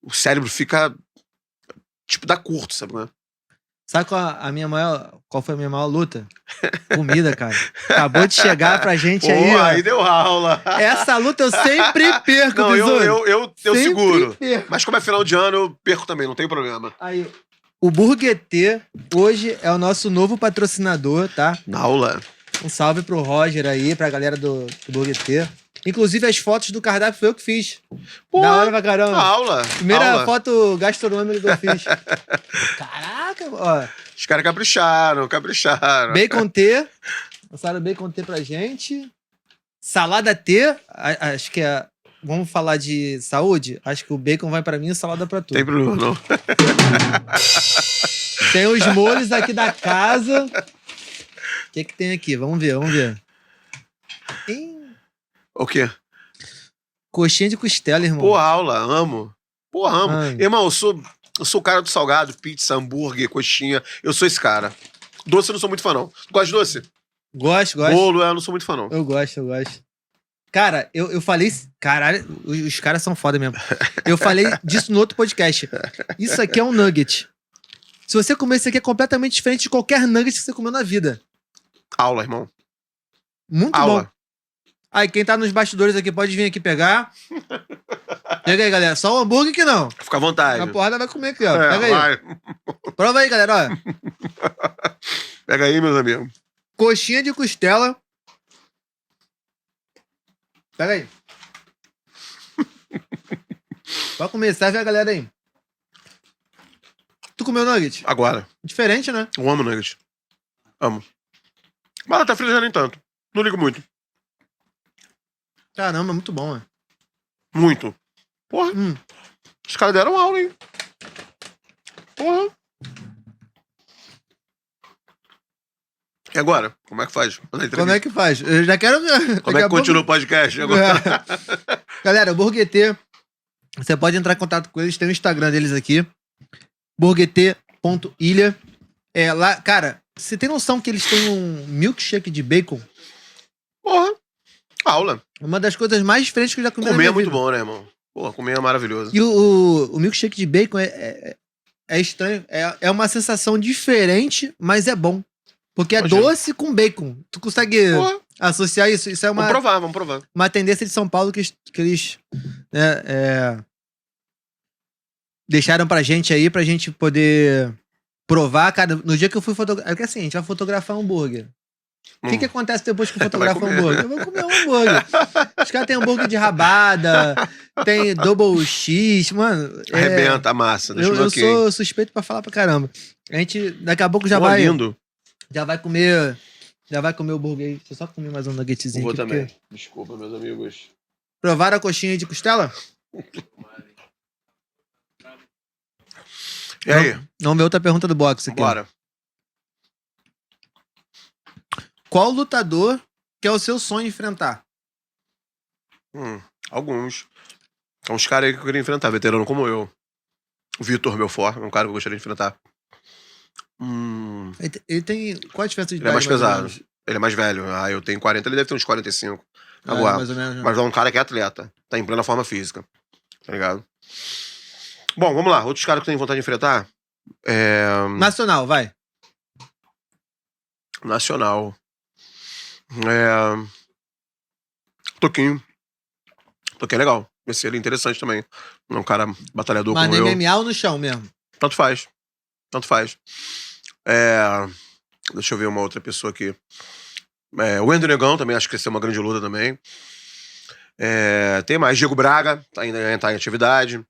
O cérebro fica. Tipo, dá curto, sabe? Né? Sabe qual foi a minha maior luta? Comida, cara. Acabou de chegar pra gente aí, ó. Aí deu aula. Essa luta eu sempre perco, Não, Besouro. eu Sempre seguro. perco. Mas como é final de ano, eu perco também, não tem problema. Aí, o Burger T hoje é o nosso novo patrocinador, tá? Na aula. Um salve pro Roger aí, pra galera do Burger T. Inclusive, as fotos do cardápio foi eu que fiz. Pô, Da hora pra caramba. Na aula. Primeira aula. foto gastronômica que eu fiz. Caraca, ó. Os caras capricharam. Bacon T. Lançaram Bacon T pra gente. Salada T. Acho que é... Vamos falar de saúde? Acho que o bacon vai pra mim e salada pra tu. Tem problema, não. Tem os molhos aqui da casa. O que tem aqui? Vamos ver. O quê? Coxinha de costela, irmão. Pô, aula, amo. Pô, amo. Ai. Irmão, eu sou o cara do salgado, pizza, hambúrguer, coxinha. Eu sou esse cara. Doce eu não sou muito fã, não. Tu gosta de doce? Gosto. Bolo, eu não sou muito fã, não. Eu gosto. Cara, eu falei... Caralho, os caras são foda mesmo. Eu falei disso no outro podcast. Isso aqui é um nugget. Se você comer isso aqui, é completamente diferente de qualquer nugget que você comeu na vida. Aula, irmão. Muito Aula. bom. Aí, quem tá nos bastidores aqui pode vir aqui pegar. Pega aí, galera. Só o hambúrguer que não. Fica à vontade. A porrada vai comer aqui, ó. É, Pega aí. vai. Prova aí, galera, ó. Pega aí, meus amigos. Coxinha de costela. Pega aí. Pode começar, vê a galera aí. Tu comeu nugget? Agora. Diferente, né? Eu amo nuggets. Amo. Batata frita já nem tanto. Não ligo muito. Caramba, muito bom, mano. Muito. Porra. Os caras deram aula, hein? Porra. E agora? Como é que faz? Como é que faz? Eu já quero ver. Como é que continua o podcast agora? Galera, o Burger T, você pode entrar em contato com eles, tem o Instagram deles aqui, burgert.ilha. É, lá, cara, você tem noção que eles têm um milkshake de bacon? Porra. Aula. Uma das coisas mais diferentes que eu já comi na Comer minha é muito vida. bom, né, irmão? Porra, comer é maravilhoso. E o milkshake de bacon é estranho. É uma sensação diferente, mas é bom. Porque é Imagina. doce com bacon. Tu consegue Porra. associar isso? Isso é Vamos provar. uma tendência de São Paulo que eles né, deixaram pra gente aí, pra gente poder provar. Cara, no dia que eu fui fotografar... É porque assim, a gente vai fotografar um hambúrguer. O que acontece depois que fotografa um hambúrguer? Eu vou comer um hambúrguer. Os caras têm hambúrguer de rabada, tem double X, mano. Arrebenta a massa. Deixa Eu aqui. sou suspeito pra falar pra caramba. A gente, daqui a pouco já Pô, vai... lindo. Já vai comer o hambúrguer aí. Deixa eu só comer mais um nuggetzinho Vou aqui. também. Porque... Desculpa, meus amigos. Provaram a coxinha de costela? E aí? Vamos ver outra pergunta do box aqui. ó. Bora. Qual lutador que é o seu sonho enfrentar? Alguns. Tem uns caras aí que eu queria enfrentar, veterano como eu. O Vitor Belfort, é um cara que eu gostaria de enfrentar. Ele tem... Qual a diferença de Ele é mais idade, ou pesado. menos? Ele é mais velho. Eu tenho 40, ele deve ter uns 45. É, Agora. mais ou menos. Né? Mas é um cara que é atleta. Tá em plena forma física. Tá ligado? Bom, vamos lá. Outros caras que eu tenho vontade de enfrentar. Nacional, vai. Nacional. Toquinho. Toquinho é legal. Esse ele é interessante também. É um cara batalhador Mas como no eu. MMA ou no chão mesmo? Tanto faz. Deixa eu ver uma outra pessoa aqui. O Ender Negão também, acho que vai ser uma grande luta também. Tem mais. Diego Braga, ainda tá em atividade.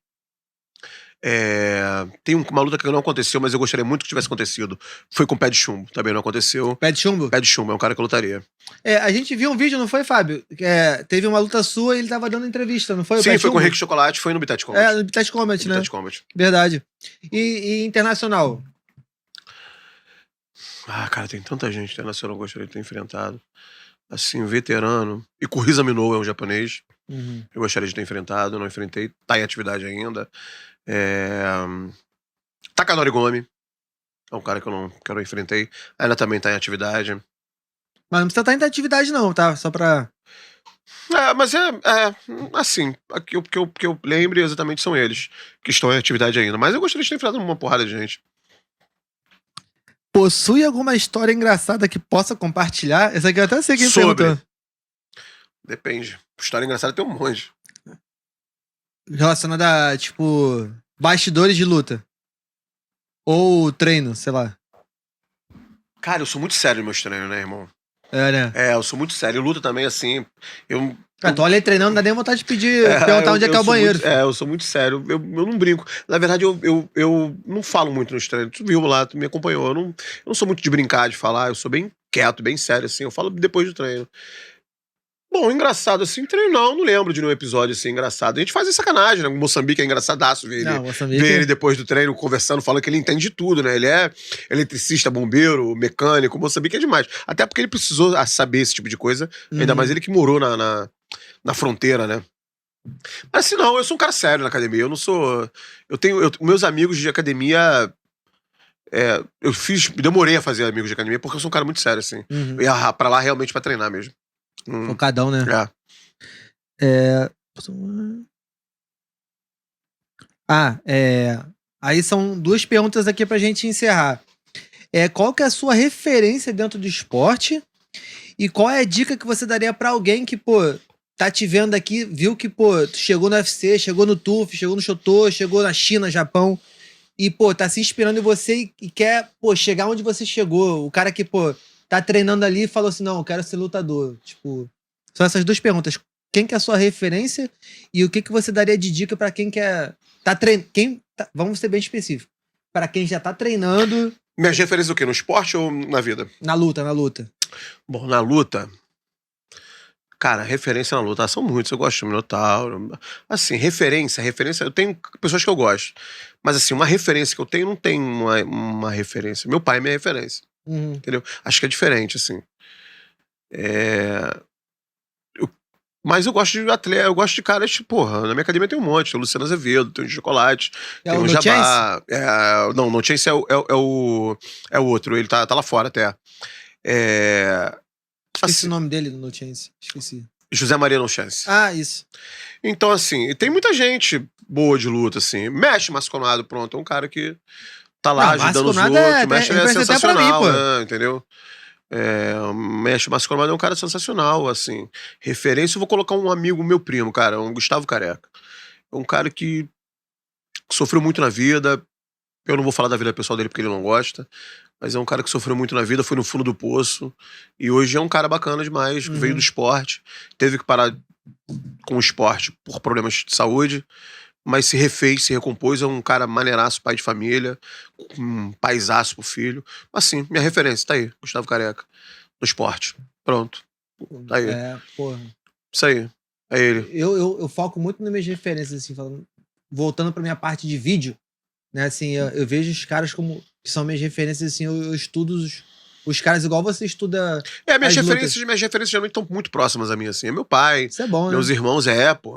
Tem uma luta que não aconteceu, mas eu gostaria muito que tivesse acontecido. Foi com o Pé de Chumbo, também não aconteceu. Pé de chumbo? Pé de Chumbo, é um cara que eu lutaria. A gente viu um vídeo, não foi, Fábio? Teve uma luta sua e ele tava dando entrevista, não foi? O Sim, Pé de foi com o Chumbo? Rick Chocolate, foi no Bitat Combat. No Bitat Combat, né? Bitat Combat. Verdade. E internacional? Cara, tem tanta gente internacional que eu gostaria de ter enfrentado. Assim, veterano. E com o Risa Minow é um japonês. Eu gostaria de ter enfrentado, não enfrentei. Tá em atividade ainda. Takanori Gomi. É um cara que eu não enfrentei. Ainda também tá em atividade. Mas não precisa estar em atividade não, tá? Só pra... Mas assim, que eu lembre exatamente são eles que estão em atividade ainda. Mas eu gostaria de ter enfrentado uma porrada de gente. Possui alguma história engraçada que possa compartilhar? Essa aqui eu até sei quem perguntou. Depende. História engraçada tem um monte. Relacionada a, tipo, bastidores de luta. Ou treino, sei lá. Cara, eu sou muito sério nos meus treinos, né, irmão? Né? Eu sou muito sério. Luta também, assim. Tu olha aí treinando, não dá nem vontade de perguntar onde é que é o banheiro. Eu sou muito sério. Eu não brinco. Na verdade, eu não falo muito nos treinos. Tu viu lá, tu me acompanhou. Eu não sou muito de brincar, de falar. Eu sou bem quieto, bem sério, assim. Eu falo depois do treino. Bom, engraçado assim, treino não lembro de nenhum episódio assim engraçado. A gente faz sacanagem, né? O Moçambique é engraçadaço ver ele depois do treino conversando, falando que ele entende de tudo, né? Ele é eletricista, bombeiro, mecânico, o Moçambique é demais. Até porque ele precisou saber esse tipo de coisa, ainda mais ele que morou na fronteira, né? Mas assim, não, eu sou um cara sério na academia, eu não sou... Meus amigos de academia... eu demorei a fazer amigos de academia porque eu sou um cara muito sério, assim. Eu ia pra lá realmente pra treinar mesmo. Focadão, né? Aí são duas perguntas aqui pra gente encerrar. Qual que é a sua referência dentro do esporte? E qual é a dica que você daria pra alguém que, pô, tá te vendo aqui, viu que, pô, tu chegou no UFC, chegou no TUF, chegou no Shotô, chegou na China, Japão, e, pô, tá se inspirando em você e quer, pô, chegar onde você chegou. O cara que, pô, tá treinando ali e falou assim, não, eu quero ser lutador. Tipo, são essas duas perguntas. Quem que é a sua referência e o que você daria de dica pra quem quer... Vamos ser bem específico. Pra quem já tá treinando... Minhas referências o quê? No esporte ou na vida? Na luta. Bom, na luta... Cara, referência na luta, são muitos, eu gosto de Minotauro. Assim, referência, eu tenho pessoas que eu gosto. Mas assim, uma referência que eu tenho, não tem uma referência. Meu pai é minha referência. Entendeu? Acho que é diferente, assim. Mas eu gosto de atleta, eu gosto de caras, tipo, porra, na minha academia tem um monte. Tem o Luciano Azevedo, tem o Chocolate, tem o Jabá. Não, No Chance é o outro, ele tá lá fora até. Esqueci o nome dele no Chance, esqueci. José Maria No Chance. Isso. Então, assim, tem muita gente boa de luta, assim. Mexe Masconado, pronto, é um cara que tá lá ajudando os outros. Mexe é sensacional, né, entendeu? Mexe Masconado é um cara sensacional, assim. Referência, eu vou colocar um amigo, meu primo, cara, um Gustavo Careca. É um cara que sofreu muito na vida. Eu não vou falar da vida pessoal dele porque ele não gosta. Mas é um cara que sofreu muito na vida, foi no fundo do poço. E hoje é um cara bacana demais, veio do esporte. Teve que parar com o esporte por problemas de saúde. Mas se refez, se recompôs. É um cara maneiraço, pai de família. Um paisaço pro filho. Assim, minha referência, tá aí. Gustavo Careca. No esporte. Pronto. Tá aí. Porra. Isso aí. É ele. Eu foco muito nas minhas referências, assim, voltando pra minha parte de vídeo. Né, assim, eu vejo os caras como que são minhas referências, assim, eu estudo os caras igual você estuda. Minhas referências geralmente estão muito próximas a mim, assim. É meu pai. Isso é bom, meus né? irmãos,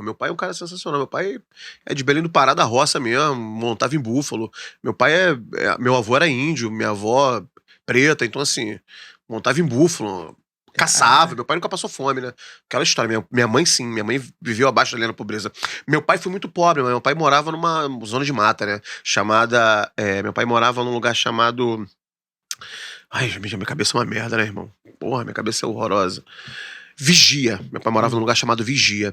meu pai é um cara sensacional. Meu pai é de Belém do Pará, da roça mesmo, montava em búfalo. Meu pai meu avô era índio, minha avó preta, então assim, montava em búfalo. Caçava, meu pai nunca passou fome, né? Aquela história, minha mãe sim, minha mãe viveu abaixo da linha da pobreza. Meu pai foi muito pobre, mas meu pai morava numa zona de mata, né? Meu pai morava num lugar chamado... Ai, minha cabeça é uma merda, né, irmão? Porra, minha cabeça é horrorosa. Vigia. Meu pai morava num lugar chamado Vigia.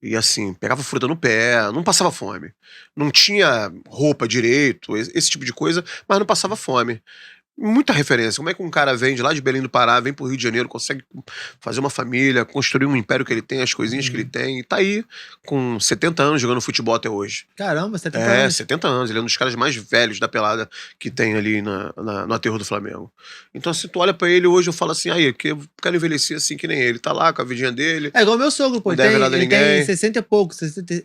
E assim, pegava fruta no pé, não passava fome. Não tinha roupa direito, esse tipo de coisa, mas não passava fome. Muita referência. Como é que um cara vem de lá de Belém do Pará, vem pro Rio de Janeiro, consegue fazer uma família, construir um império que ele tem, as coisinhas que ele tem, e tá aí com 70 anos jogando futebol até hoje. Caramba, 70 anos. 70 anos. Ele é um dos caras mais velhos da pelada que tem ali no aterro do Flamengo. Então, se tu olha pra ele hoje, eu falo assim, aí, que eu quero envelhecer assim que nem ele. Tá lá com a vidinha dele. É igual meu sogro, pô. Ele tem 60 e pouco.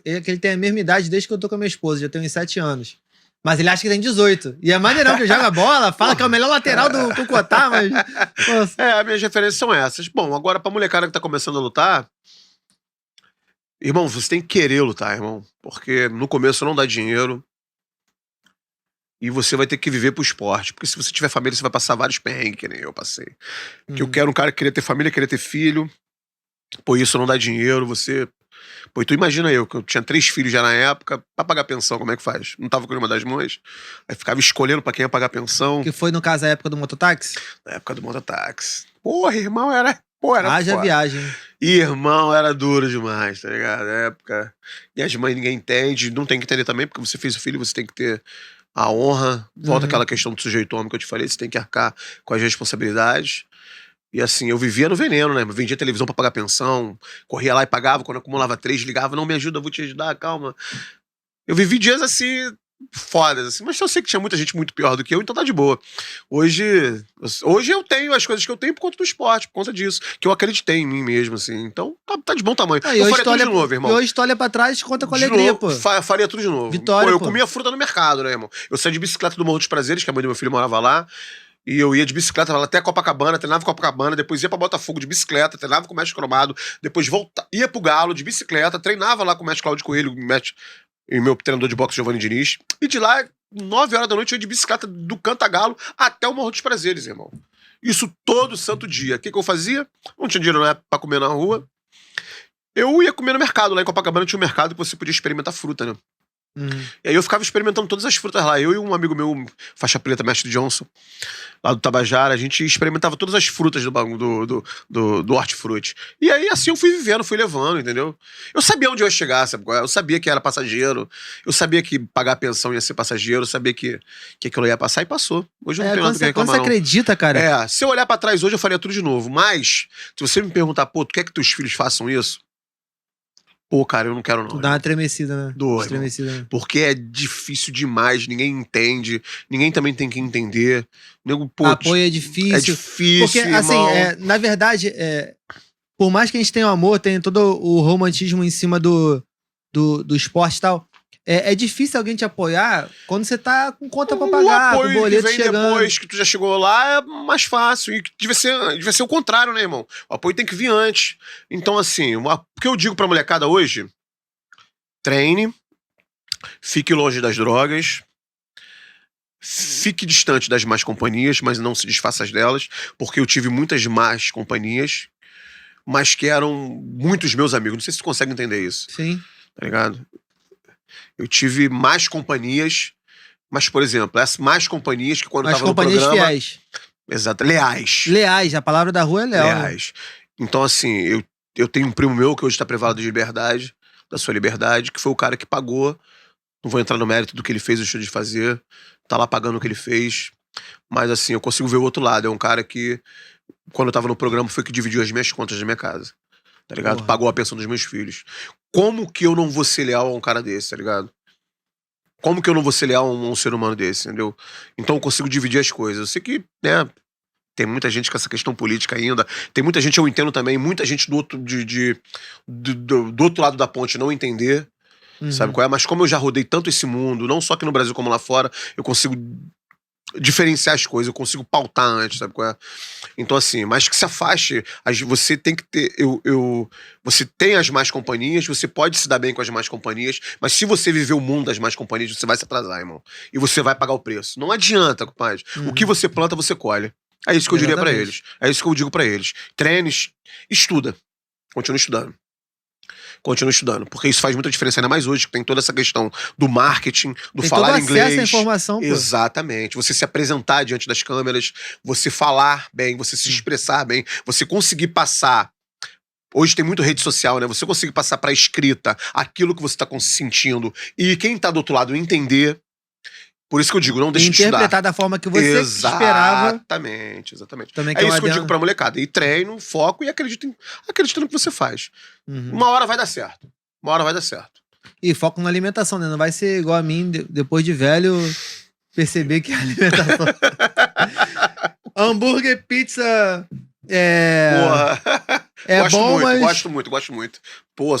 Ele tem a mesma idade desde que eu tô com a minha esposa. Já tenho uns 7 anos. Mas ele acha que tem 18. E é maneirão que joga bola, fala que é o melhor lateral do Cucotá, mas... As minhas referências são essas. Bom, agora pra molecada que tá começando a lutar, Irmão, você tem que querer lutar, irmão. Porque no começo não dá dinheiro. E você vai ter que viver pro esporte. Porque se você tiver família, você vai passar vários perrengues, que nem eu passei. Que eu quero um cara que queria ter família, queria ter filho. Pô, isso não dá dinheiro, você... Pô, e tu imagina eu, que eu tinha 3 filhos já na época, pra pagar pensão, como é que faz? Não tava com nenhuma das mães. Aí ficava escolhendo pra quem ia pagar pensão. Que foi, no caso, a época do mototáxi? Na época do mototáxi. Porra, irmão, era... Pô, era Haja foda. viagem. Irmão, era duro demais, tá ligado? Na época. E as mães ninguém entende, não tem que entender também, porque você fez o filho, você tem que ter a honra. Volta aquela questão do sujeito homem que eu te falei, você tem que arcar com as responsabilidades. E assim, eu vivia no veneno, né? Eu vendia televisão pra pagar pensão, corria lá e pagava, quando eu acumulava 3, ligava, não me ajuda, eu vou te ajudar, calma. Eu vivi dias assim, fodas, assim, mas eu sei que tinha muita gente muito pior do que eu, então tá de boa. Hoje eu tenho as coisas que eu tenho por conta do esporte, por conta disso, que eu acreditei em mim mesmo, assim. Então tá de bom tamanho. Ah, e eu hoje faria tudo de novo, irmão. E hoje tu olha pra trás e conta com De alegria, novo, pô. faria tudo de novo. Vitória, eu pô. comia fruta no mercado, né, irmão? Eu saía de bicicleta do Morro dos Prazeres, que a mãe do meu filho morava lá. E eu ia de bicicleta até Copacabana, treinava em Copacabana, depois ia pra Botafogo de bicicleta, treinava com o mestre Cromado, depois ia pro Galo de bicicleta, treinava lá com o mestre Cláudio Coelho, e meu treinador de boxe, Giovanni Diniz. E de lá, 9 horas da noite, eu ia de bicicleta do Cantagalo até o Morro dos Prazeres, irmão. Isso todo santo dia. O que eu fazia? Não tinha dinheiro na época pra comer na rua. Eu ia comer no mercado. Lá em Copacabana tinha um mercado que você podia experimentar fruta, né? E aí eu ficava experimentando todas as frutas lá. Eu e um amigo meu, faixa preta, mestre Johnson, lá do Tabajara, a gente experimentava todas as frutas do hortifruti. E aí assim eu fui vivendo, fui levando, entendeu? Eu sabia onde eu ia chegar, sabe? Eu sabia que era passageiro, eu sabia que pagar a pensão ia ser passageiro, eu sabia que aquilo ia passar e passou. Hoje eu não tenho nada que reclamar, quando você acredita, cara. Se eu olhar pra trás hoje eu faria tudo de novo. Mas, se você me perguntar, pô, tu quer que teus filhos façam isso? Pô, cara, eu não quero não. Tu dá uma tremecida, né? Estremecida, né? Porque é difícil demais, ninguém entende, ninguém também tem que entender. Pô, apoio é difícil. É difícil, porque, irmão. assim, na verdade, por mais que a gente tenha o amor, tenha todo o romantismo em cima do esporte e tal, é difícil alguém te apoiar quando você tá com conta pra pagar, com o boleto que vem chegando. Depois que tu já chegou lá é mais fácil. E devia ser o contrário, né, irmão? O apoio tem que vir antes. Então, assim, o que eu digo pra molecada hoje: treine, fique longe das drogas, fique distante das más companhias, mas não se desfaça delas, porque eu tive muitas más companhias, mas que eram muitos meus amigos. Não sei se tu consegue entender isso. Sim. Tá ligado? Eu tive más companhias, mas, por exemplo, essas más companhias que quando eu tava no programa... Mas companhias fiéis. Exato, leais. Leais, a palavra da rua é leal. Leais. Né? Então, assim, eu tenho um primo meu que hoje tá privado de liberdade, da sua liberdade, que foi o cara que pagou. Não vou entrar no mérito do que ele fez, deixou de fazer. Tá lá pagando o que ele fez. Mas, assim, eu consigo ver o outro lado. É um cara que, quando eu tava no programa, foi que dividiu as minhas contas da minha casa. Tá ligado? Porra. Pagou a pensão dos meus filhos. Como que eu não vou ser leal a um cara desse, tá ligado? Como que eu não vou ser leal a um ser humano desse, entendeu? Então eu consigo dividir as coisas. Eu sei que, né, tem muita gente com essa questão política ainda. Tem muita gente, eu entendo também, muita gente do outro lado da ponte não entender, sabe qual é? Mas como eu já rodei tanto esse mundo, não só aqui no Brasil como lá fora, eu consigo diferenciar as coisas, eu consigo pautar antes, sabe qual é? Então, assim, mas que se afaste, você tem que ter, você tem as más companhias, você pode se dar bem com as más companhias, mas se você viver o mundo das más companhias, você vai se atrasar, irmão. E você vai pagar o preço. Não adianta, compadre. O que você planta, você colhe. É isso que eu diria pra eles. É isso que eu digo pra eles. Treine, estuda. Continue estudando. Continue estudando, porque isso faz muita diferença, ainda mais hoje, que tem toda essa questão do marketing, do tem falar todo inglês. acesso à informação, pô. Exatamente. Você se apresentar diante das câmeras, você falar bem, você se expressar bem, você conseguir passar. Hoje tem muito rede social, né? Você conseguir passar pra escrita aquilo que você tá sentindo e quem tá do outro lado entender. Por isso que eu digo, não deixe de estudar. Interpretar da forma que você esperava. Exatamente. Também É isso que eu digo pra molecada. E treino, foco e acredita no que você faz. Uma hora vai dar certo. Uma hora vai dar certo. E foco na alimentação, né? Não vai ser igual a mim, depois de velho, perceber que a alimentação... Hambúrguer, pizza... Porra. Gosto muito. Pô,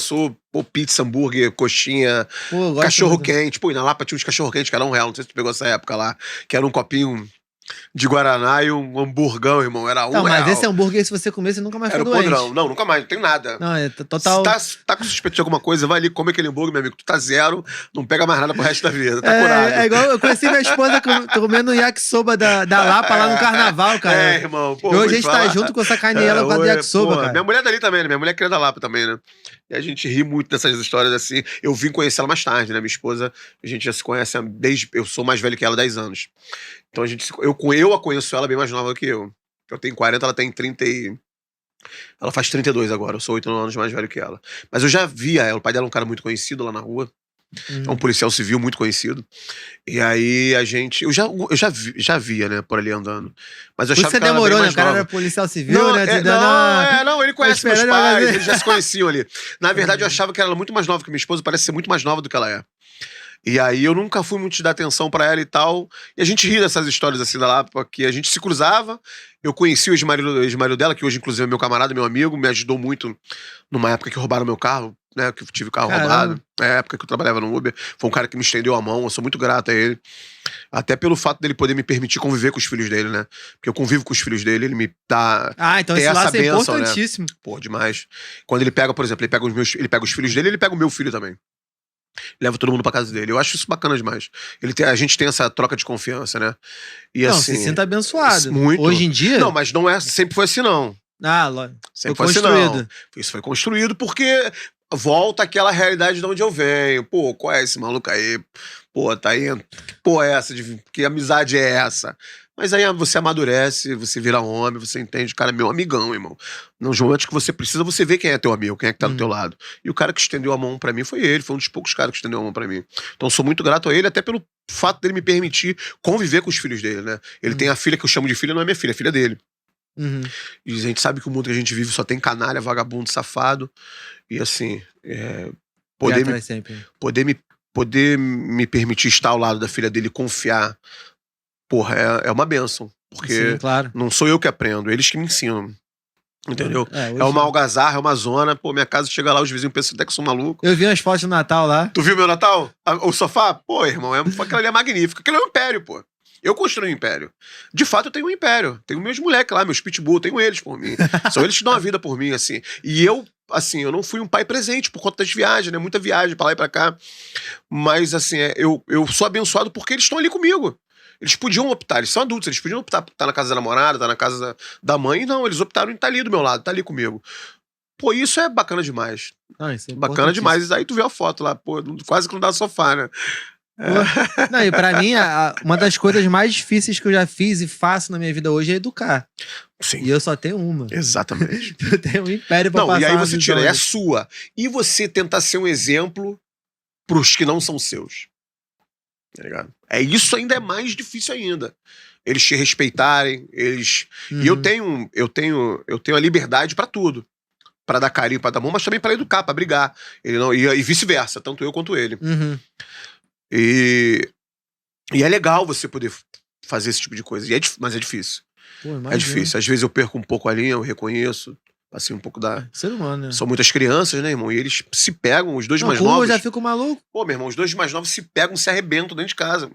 pizza, hambúrguer, coxinha, cachorro quente. Pô, e na Lapa tinha uns cachorro quente que era R$1. Não sei se tu pegou essa época lá. Que era um copinho de Guaraná e um hamburgão, irmão. Era Não, mas R$1. esse hambúrguer, se você comer, você nunca mais Era fica o doente. podrão. Não, nunca mais, não tem nada. Não, é total... Se tá com suspeito de alguma coisa, vai ali, come aquele hambúrguer, meu amigo. Tu tá zero, não pega mais nada pro resto da vida. Tá curado. É igual eu conheci minha esposa comendo yakisoba da Lapa lá no carnaval, cara. É, irmão. Pô, e hoje vou a te gente tá falar. junto com essa carne ela por causa do yakisoba, cara. Minha mulher é dali também, né? Minha mulher é criada da Lapa também, né? E a gente ri muito dessas histórias assim. Eu vim conhecer ela mais tarde, né? Minha esposa, a gente já se conhece desde. Eu sou mais velho que ela há 10 anos. Então eu a conheço ela bem mais nova que eu. Eu tenho 40, ela tem 30 e. Ela faz 32 agora, eu sou 8 anos mais velho que ela. Mas eu já via ela, o pai dela é um cara muito conhecido lá na rua. É um policial civil muito conhecido. E aí a gente. Eu já via, né, por ali andando. Mas eu achava Você que ela era demorou, bem né? mais O cara nova. era policial civil, Não, né? não, ele conhece meus esperando pais, fazer. eles já se conheciam ali. Na verdade, eu achava que ela era muito mais nova que minha esposa, parece ser muito mais nova do que ela é. E aí eu nunca fui muito dar atenção pra ela e tal. E a gente ria dessas histórias assim da Lapa, porque a gente se cruzava. Eu conheci o ex-marido dela, que hoje, inclusive, é meu camarada, meu amigo, me ajudou muito numa época que roubaram meu carro, né? Que eu tive o carro roubado. É a época que eu trabalhava no Uber. Foi um cara que me estendeu a mão, eu sou muito grato a ele. Até pelo fato dele poder me permitir conviver com os filhos dele, né? Porque eu convivo com os filhos dele, ele me dá. Então tem esse essa laço é bênção, importantíssimo. Né? Pô, demais. Quando ele pega, por exemplo, ele pega os filhos dele, ele pega o meu filho também. Leva todo mundo pra casa dele. Eu acho isso bacana demais. A gente tem essa troca de confiança, né? E Não, assim, se sinta abençoado. muito. Hoje em dia... Não, mas não é, sempre foi assim, não. Lógico. Sempre Foi foi assim, construído. não. Isso foi construído porque volta àquela realidade de onde eu venho. Pô, qual é esse maluco aí? Pô, tá aí. Pô, é essa? Que amizade é essa? Mas aí você amadurece, você vira homem, você entende, cara, é meu amigão, irmão. Nos momentos que você precisa, você vê quem é teu amigo, quem é que tá do teu lado. E o cara que estendeu a mão pra mim foi ele, foi um dos poucos caras que estendeu a mão pra mim. Então eu sou muito grato a ele, até pelo fato dele me permitir conviver com os filhos dele, né? Ele tem a filha que eu chamo de filha, não é minha filha, é filha dele. E a gente sabe que o mundo que a gente vive só tem canalha, vagabundo, safado. E assim, poder me permitir estar ao lado da filha dele e confiar, porra, é uma bênção. Porque Sim, claro. não sou eu que aprendo, eles que me ensinam. Entendeu? Hoje... É uma algazarra, é uma zona. Pô, minha casa chega lá, os vizinhos pensam até que eu sou maluco. Eu vi umas fotos do Natal lá. Tu viu meu Natal? O sofá? Pô, irmão, aquilo ali é magnífico. Aquilo é um império, pô. Eu construí um império. De fato, eu tenho um império. Tenho meus moleques lá, meus pitbull, tenho eles por mim. São eles que dão a vida por mim, assim. E eu, assim, eu não fui um pai presente por conta das viagens, né? Muita viagem pra lá e pra cá. Mas, assim, eu sou abençoado porque eles estão ali comigo. Eles podiam optar, eles são adultos, eles podiam optar por estar na casa da namorada, estar na casa da mãe. Não, eles optaram em estar ali do meu lado, estar ali comigo. Pô, isso é bacana demais. Isso é bacana demais. Aí tu vê a foto lá, pô, quase que não dá sofá, né? Não, e pra mim, uma das coisas mais difíceis que eu já fiz e faço na minha vida hoje é educar. Sim. E eu só tenho uma. Exatamente. Eu tenho um império pra não, passar. E aí você tira, é a sua. E você tentar ser um exemplo pros que não são seus. Tá ligado? Isso ainda é mais difícil ainda. Eles te respeitarem, eles... E eu tenho a liberdade pra tudo. Pra dar carinho, pra dar mão, mas também pra educar, pra brigar. E vice-versa, tanto eu quanto ele. E é legal você poder fazer esse tipo de coisa. Mas é difícil. Pô, é difícil. Às vezes eu perco um pouco a linha, eu reconheço. Assim, um pouco da... Ser humano, né? São muitas crianças, né, irmão? E eles se pegam, os dois mais novos... novos... eu já fico maluco. Pô, meu irmão, os dois mais novos se pegam, se arrebentam dentro de casa.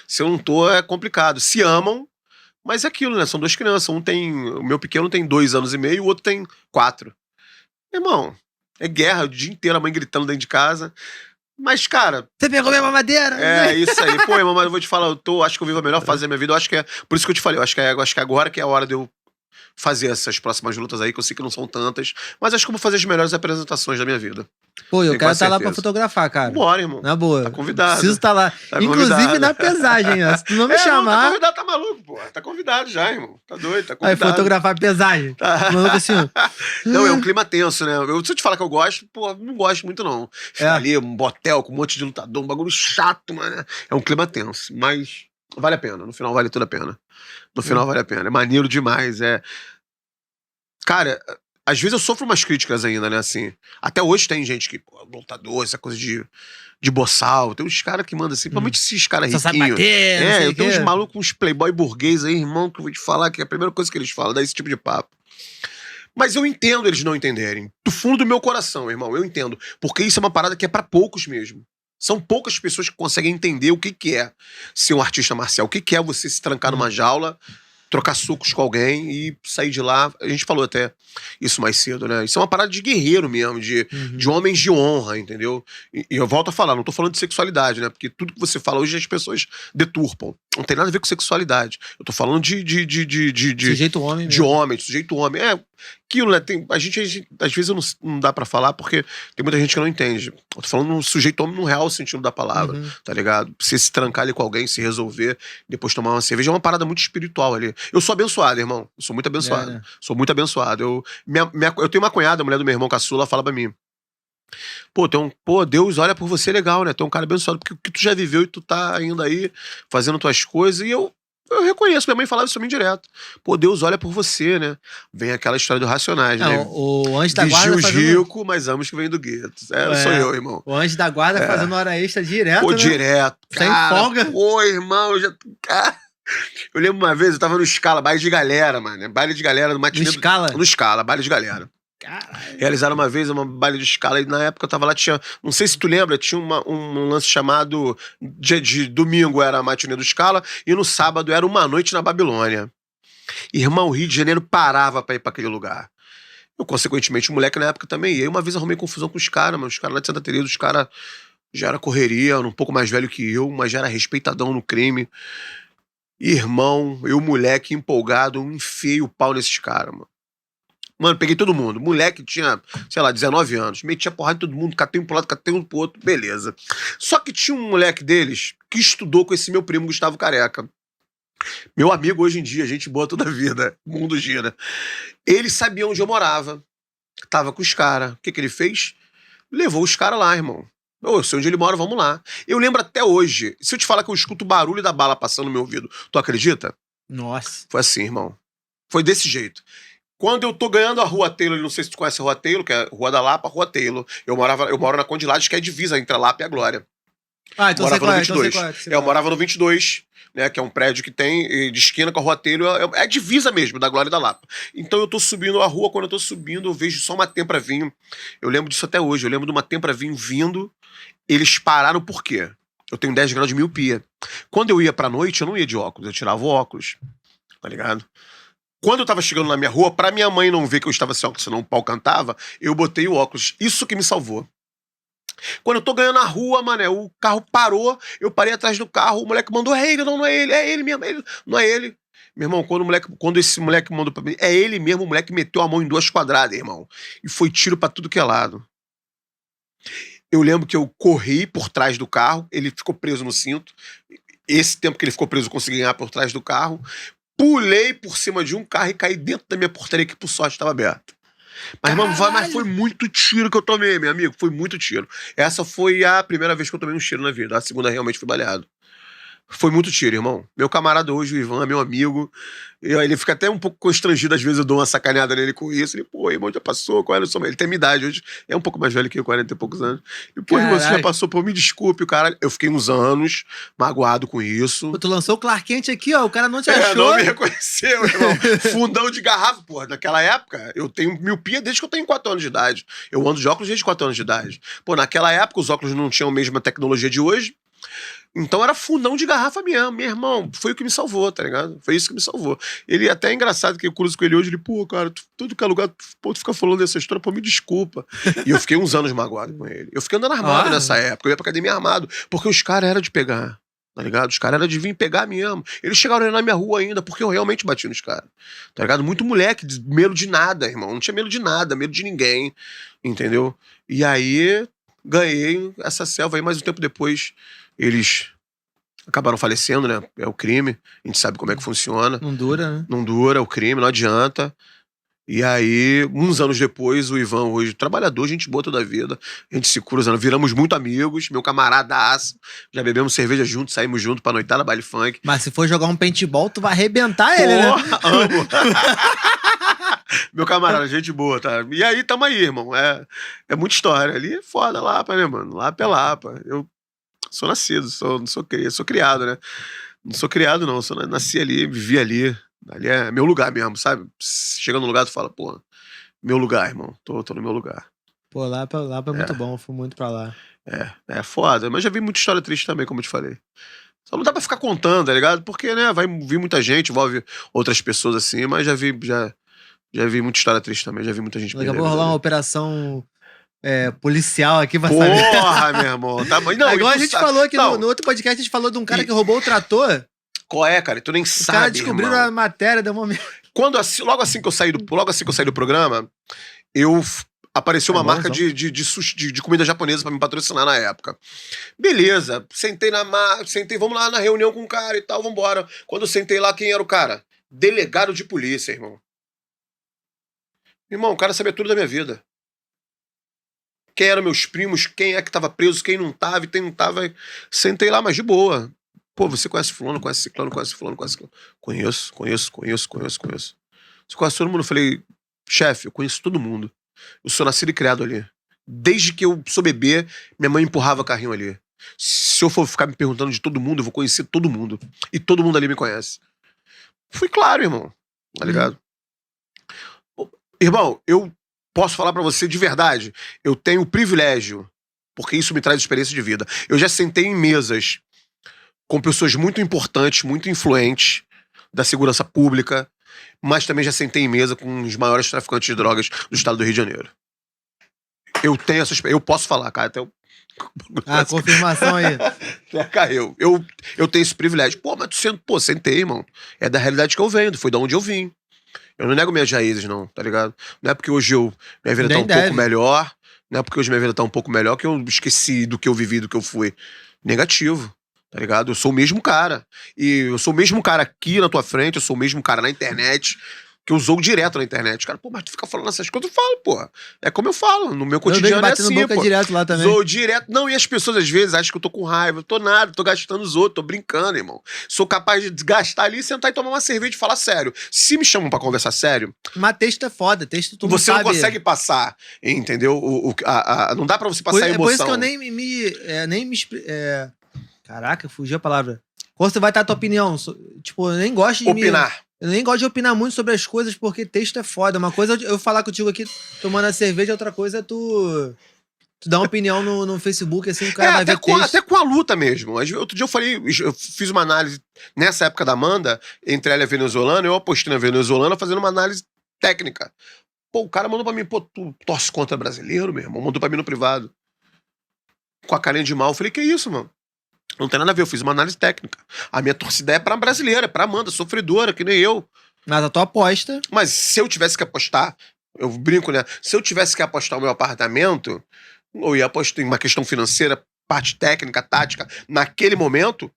Se eu não tô, é complicado. Se amam, mas é aquilo, né? São duas crianças. O meu pequeno tem 2 anos e meio, o outro tem 4. Irmão, é guerra o dia inteiro, a mãe gritando dentro de casa. Mas, cara... Você pegou minha mamadeira? É, isso aí. Pô, irmão, mas eu vou te falar, acho que eu vivo a melhor fase da minha vida. Eu acho que é... Por isso que eu te falei, eu acho que agora que é a hora de eu fazer essas próximas lutas aí, que eu sei que não são tantas, mas acho que eu vou fazer as melhores apresentações da minha vida. Pô, eu quero estar lá pra fotografar, cara. Bora, irmão. Na boa. Tá convidado. Preciso estar lá. Tá Inclusive convidado. na pesagem, ó. Se tu não me Não, chamar... tá convidado, tá maluco, pô. Tá convidado já, irmão. Tá doido, tá convidado. Aí, fotografar pesagem. Tá. Maluco assim, ó. Não, é um clima tenso, né? Se eu te falar que eu gosto, pô, não gosto muito, não. Ficar ali, um botel com um monte de lutador, um bagulho chato, mano. É um clima tenso, mas vale a pena. No final vale tudo a pena. No final vale a pena. É maneiro demais, Cara, às vezes eu sofro umas críticas ainda, né, assim. Até hoje tem gente que, pô, lutador, essa coisa de boçal. Tem uns caras que mandam assim, principalmente esses caras Só sabe riquinhos. bater, Eu tenho uns malucos, uns playboy burguês aí, irmão, que eu vou te falar que é a primeira coisa que eles falam, dá esse tipo de papo. Mas eu entendo eles não entenderem. Do fundo do meu coração, irmão, eu entendo. Porque isso é uma parada que é pra poucos mesmo. São poucas pessoas que conseguem entender o que é ser um artista marcial. O que é você se trancar numa jaula, trocar socos com alguém e sair de lá. A gente falou até isso mais cedo, né? Isso é uma parada de guerreiro mesmo, de homens de honra, entendeu? E eu volto a falar, não tô falando de sexualidade, né? Porque tudo que você fala hoje as pessoas deturpam. Não tem nada a ver com sexualidade. Eu tô falando de Sujeito homem de mesmo. homem, de sujeito homem. É, aquilo, né? A gente às vezes não dá pra falar porque tem muita gente que não entende. Eu tô falando de um sujeito homem no real sentido da palavra, tá ligado? Você se trancar ali com alguém, se resolver, depois tomar uma cerveja, é uma parada muito espiritual ali. Eu sou abençoado, irmão. Eu sou muito abençoado. né? Sou muito abençoado. Eu tenho uma cunhada, a mulher do meu irmão caçula, fala pra mim: pô, Deus olha por você legal, né? Tu é um cara abençoado, porque o que tu já viveu e tu tá ainda aí fazendo tuas coisas, e eu reconheço, minha mãe falava isso pra mim direto. Pô, Deus olha por você, né? Vem aquela história do Racionais, né? O Anjo da Vigia Guarda os fazendo... ricos, mas amos que vem do gueto. Sou eu, irmão. O Anjo da Guarda fazendo hora extra direto, Pô, né? direto. Sem Cara, folga. pô, irmão, eu lembro uma vez, eu tava no Scala, baile de galera, mano. Baile de galera no matinê. No Scala? No Scala, baile de galera. Caralho. Realizaram uma vez uma baile de escala e na época eu tava lá, tinha, não sei se tu lembra, tinha um lance chamado de domingo era a matinê do Scala e no sábado era uma noite na Babilônia. Irmão, o Rio de Janeiro parava pra ir pra aquele lugar. Eu, consequentemente, o moleque na época também ia. E uma vez eu arrumei confusão com os caras, mas os caras lá de Santa Teresa, os caras já era correria, era um pouco mais velho que eu, mas já era respeitadão no crime. Irmão, eu, moleque, empolgado, eu enfiei o pau nesses caras, mano. Mano, peguei todo mundo. Moleque tinha, sei lá, 19 anos. Metia porrada em todo mundo, catei um pro lado, catei um pro outro, beleza. Só que tinha um moleque deles que estudou com esse meu primo, Gustavo Careca. Meu amigo hoje em dia, gente boa toda a vida. O mundo gira. Ele sabia onde eu morava. Tava com os caras. O que ele fez? Levou os caras lá, irmão. Eu sei onde ele mora, vamos lá. Eu lembro até hoje. Se eu te falar que eu escuto o barulho da bala passando no meu ouvido, tu acredita? Nossa. Foi assim, irmão. Foi desse jeito. Quando eu tô ganhando a Rua Taylor, não sei se tu conhece a Rua Taylor, que é Rua da Lapa, Rua Taylor. Eu moro na Conde Lades, que é a divisa entre a Lapa e a Glória. Ah, então Morava você no 22. Eu morava morava no 22, né, que é um prédio que tem de esquina com a Rua Taylor, é a divisa mesmo, da Glória e da Lapa. Então eu tô subindo a rua, quando eu tô subindo, eu vejo só uma Tempra vinho. Eu lembro disso até hoje, eu lembro de uma Tempra vinho vindo, eles pararam por quê? Eu tenho 10 graus de miopia. Quando eu ia pra noite, eu não ia de óculos, eu tirava o óculos, tá ligado? Quando eu tava chegando na minha rua, pra minha mãe não ver que eu estava sem óculos, senão o pau cantava, eu botei o óculos. Isso que me salvou. Quando eu tô ganhando a rua, mané, o carro parou, eu parei atrás do carro, o moleque mandou, é ele, não é ele, é ele mesmo, não é ele. Meu irmão, quando esse moleque mandou pra mim, é ele mesmo, o moleque meteu a mão em 2 quadradas, irmão. E foi tiro pra tudo que é lado. Eu lembro que eu corri por trás do carro, ele ficou preso no cinto. Esse tempo que ele ficou preso, eu consegui ganhar por trás do carro. Pulei por cima de um carro e caí dentro da minha portaria, que por sorte estava aberta. Mas, irmão, mas foi muito tiro que eu tomei, meu amigo. Foi muito tiro. Essa foi a primeira vez que eu tomei um tiro na vida. A segunda realmente fui baleado. Foi muito tiro, irmão. Meu camarada hoje, o Ivan, meu amigo, ele fica até um pouco constrangido, às vezes eu dou uma sacaneada nele com isso. Ele, pô, irmão, já passou, qual era o seu... Ele tem minha idade hoje, é um pouco mais velho que eu, 40 e poucos anos. E, pô, irmão, você já passou, pô, me desculpe, o cara... Eu fiquei uns anos magoado com isso. Pô, tu lançou o Clark Kent aqui, ó, o cara não te achou. Não me reconheceu, irmão. Fundão de garrafa, pô. Naquela época, eu tenho miopia desde que eu tenho 4 anos de idade. Eu ando de óculos desde 4 anos de idade. Pô, naquela época, os óculos não tinham a mesma tecnologia de hoje. Então era fundão de garrafa mesmo, meu irmão. Foi o que me salvou, tá ligado? Foi isso que me salvou. Ele até é engraçado que eu cruzo com ele hoje, ele, pô, cara, todo que é lugar, pô, tu fica falando dessa história, pô, me desculpa. E eu fiquei uns anos magoado com ele. Eu fiquei andando armado nessa época, eu ia pra academia armado, porque os caras eram de pegar, tá ligado? Os caras eram de vir pegar mesmo. Eles chegaram na minha rua ainda, porque eu realmente bati nos caras, tá ligado? Muito moleque, medo de nada, irmão. Não tinha medo de nada, medo de ninguém, entendeu? E aí, ganhei essa selva aí, mas um tempo depois, eles acabaram falecendo, né? É o crime, a gente sabe como é que funciona. Não dura, né? Não dura, é o crime, não adianta. E aí, uns anos depois, o Ivan, hoje, trabalhador, gente boa toda a vida, a gente se cruza, viramos muito amigos, meu camaradaço, já bebemos cerveja junto, saímos junto pra noitada, baile funk. Mas se for jogar um paintball, tu vai arrebentar ele, né? Amo! Meu camarada, gente boa, tá? E aí, tamo aí, irmão. É muita história. Ali é foda, Lapa, né, mano? Lapa é Lapa. Eu sou nascido, sou criado, né? Não sou criado, não. Nasci ali, vivi ali. Ali é meu lugar mesmo, sabe? Chega no lugar, tu fala, pô, meu lugar, irmão. Tô no meu lugar. Pô, Lapa é muito bom, fui muito pra lá. É foda. Mas já vi muita história triste também, como eu te falei. Só não dá pra ficar contando, tá ligado? Porque, né, vai vir muita gente, envolve outras pessoas assim, mas já vi muita história triste também, já vi muita gente Daqui a pouco rolar uma operação policial aqui pra Porra, saber. meu irmão. Tá, não, Igual a gente falou aqui não, no outro podcast, a gente falou de um cara que roubou o trator. Qual é, cara? Tu nem Os sabe, caras descobriram irmão. a matéria, deu uma... Logo assim que eu saí do programa, apareceu uma marca bonzão. de comida japonesa pra me patrocinar na época. Beleza, sentei, vamos lá na reunião com o cara e tal, vambora. Quando eu sentei lá, quem era o cara? Delegado de polícia, irmão. Irmão, o cara sabia tudo da minha vida. Quem eram meus primos, quem é que tava preso, quem não tava e quem não tava. Sentei lá, mas de boa. Pô, você conhece fulano, conhece ciclano, conhece fulano, conhece ciclano. Conheço. Você conhece todo mundo? Eu falei, chefe, eu conheço todo mundo. Eu sou nascido e criado ali. Desde que eu sou bebê, minha mãe empurrava carrinho ali. Se eu for ficar me perguntando de todo mundo, eu vou conhecer todo mundo. E todo mundo ali me conhece. Fui claro, irmão. Tá ligado? Irmão, eu posso falar pra você de verdade. Eu tenho o privilégio, porque isso me traz experiência de vida. Eu já sentei em mesas com pessoas muito importantes, muito influentes da segurança pública, mas também já sentei em mesa com os maiores traficantes de drogas do estado do Rio de Janeiro. Eu tenho essa experiência. Eu posso falar, cara, até confirmação aí. Cara, eu tenho esse privilégio. Pô, mas sentei, irmão. É da realidade que eu venho, foi da onde eu vim. Eu não nego minhas raízes, não, tá ligado? Não é porque hoje minha vida tá um pouco melhor, não é porque hoje minha vida tá um pouco melhor que eu esqueci do que eu vivi, do que eu fui. Negativo, tá ligado? Eu sou o mesmo cara. E eu sou o mesmo cara aqui na tua frente, eu sou o mesmo cara na internet, que eu usou direto na internet. Cara, pô, mas tu fica falando essas coisas, eu falo, pô. É como eu falo, no meu cotidiano é assim, boca pô. Direto lá também. Sou direto. Não, e as pessoas às vezes acham que eu tô com raiva. Eu tô nada, tô gastando os outros, tô brincando, irmão. Sou capaz de gastar ali, sentar e tomar uma cerveja e falar sério. Se me chamam pra conversar sério... Mas texto é foda, texto tu você não consegue passar, entendeu? Não dá pra você passar a emoção. Por isso que eu nem me caraca, fugiu a palavra. Quando você vai dar a tua opinião, tipo, eu nem gosto de opinar. Eu nem gosto de opinar muito sobre as coisas, porque texto é foda. Uma coisa é eu falar contigo aqui tomando a cerveja, outra coisa é tu dá uma opinião no Facebook, assim, o cara vai ver texto. Até com a luta mesmo. Outro dia eu fiz uma análise, nessa época da Amanda, entre ela e a venezuelana, eu apostei na venezuelana fazendo uma análise técnica. Pô, o cara mandou pra mim, pô, tu torce contra brasileiro, meu irmão? Mandou pra mim no privado. Com a carinha de mal. Eu falei, que isso, mano? Não tem nada a ver, eu fiz uma análise técnica. A minha torcida é pra brasileira, é pra Amanda, sofredora, que nem eu. Mas a tua aposta... Mas se eu tivesse que apostar, eu brinco, né? Se eu tivesse que apostar o meu apartamento, eu ia apostar em uma questão financeira, parte técnica, tática, naquele momento,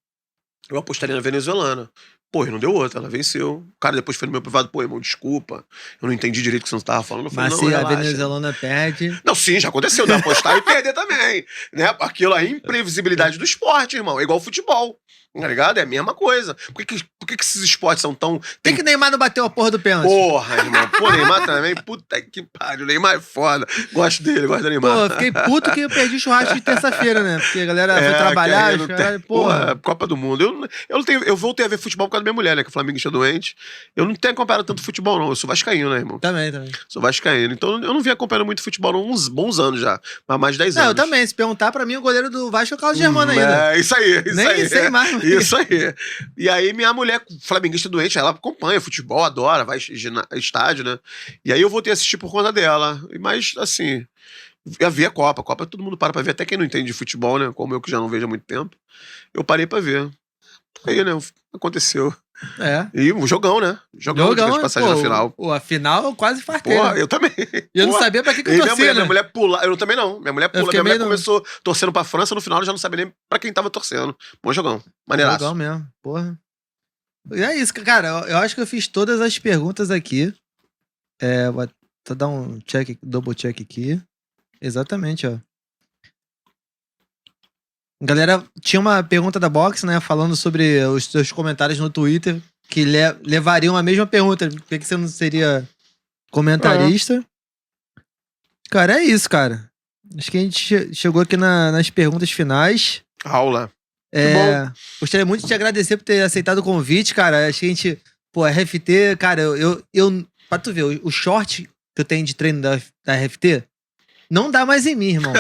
eu apostaria na venezuelana. Pô, e não deu outra, ela venceu. O cara depois foi no meu privado, pô, irmão, desculpa. Eu não entendi direito o que você tava falando. Eu falei, mas não, se relaxa. A venezuelana perde... Não, sim, já aconteceu de apostar e perder também. Né? Aquilo, a imprevisibilidade do esporte, irmão. É igual futebol. Tá ligado? É a mesma coisa. Por que esses esportes são tão... Tem que Neymar não bateu a porra do pênalti. Porra, irmão. Pô, Neymar também. Puta que pariu. Neymar é foda. Gosto dele, gosto do Neymar. Pô, fiquei puto que eu perdi o churrasco de terça-feira, né? Porque a galera foi trabalhar, porra. Copa do Mundo. Eu voltei a ver futebol por causa da minha mulher, né? Que é flamenguista doente. Eu não tenho acompanhado tanto futebol, não. Eu sou vascaíno, né, irmão? Também. Sou vascaíno. Então eu não vim acompanhando muito futebol há uns bons anos já. Há mais de 10 anos. Eu também. Se perguntar pra mim, o goleiro do Vasco é o Carlos Germano ainda. É, isso aí. Nem sei mais. Isso aí. E aí minha mulher, flamenguista doente, ela acompanha futebol, adora, vai estádio, né? E aí eu voltei a assistir por conta dela. Mas, assim, eu vi a Copa. A Copa todo mundo para pra ver. Até quem não entende de futebol, né? Como eu que já não vejo há muito tempo. Eu parei pra ver. Aí, né? Aconteceu. E um jogão, né? Jogão de passagem na final. A final quase fartei. Porra, eu também. E eu não sabia pra que eu torcia, minha mulher pula. Eu também não. Minha mulher pula. Minha mulher começou torcendo pra França, no final ela já não sabia nem pra quem tava torcendo. Bom jogão. Maneiraço. Jogão mesmo. Porra. E é isso, cara. Eu acho que eu fiz todas as perguntas aqui. Vou só dar um double check aqui. Exatamente, ó. Galera, tinha uma pergunta da Box, né? Falando sobre os seus comentários no Twitter, que levariam a mesma pergunta. Por que você não seria comentarista? Cara, é isso, cara. Acho que a gente chegou aqui nas perguntas finais. Aula. Gostaria muito de te agradecer por ter aceitado o convite, cara. Acho que a gente... Pô, RFT, cara, eu pra tu ver, o short que eu tenho de treino da RFT não dá mais em mim, irmão.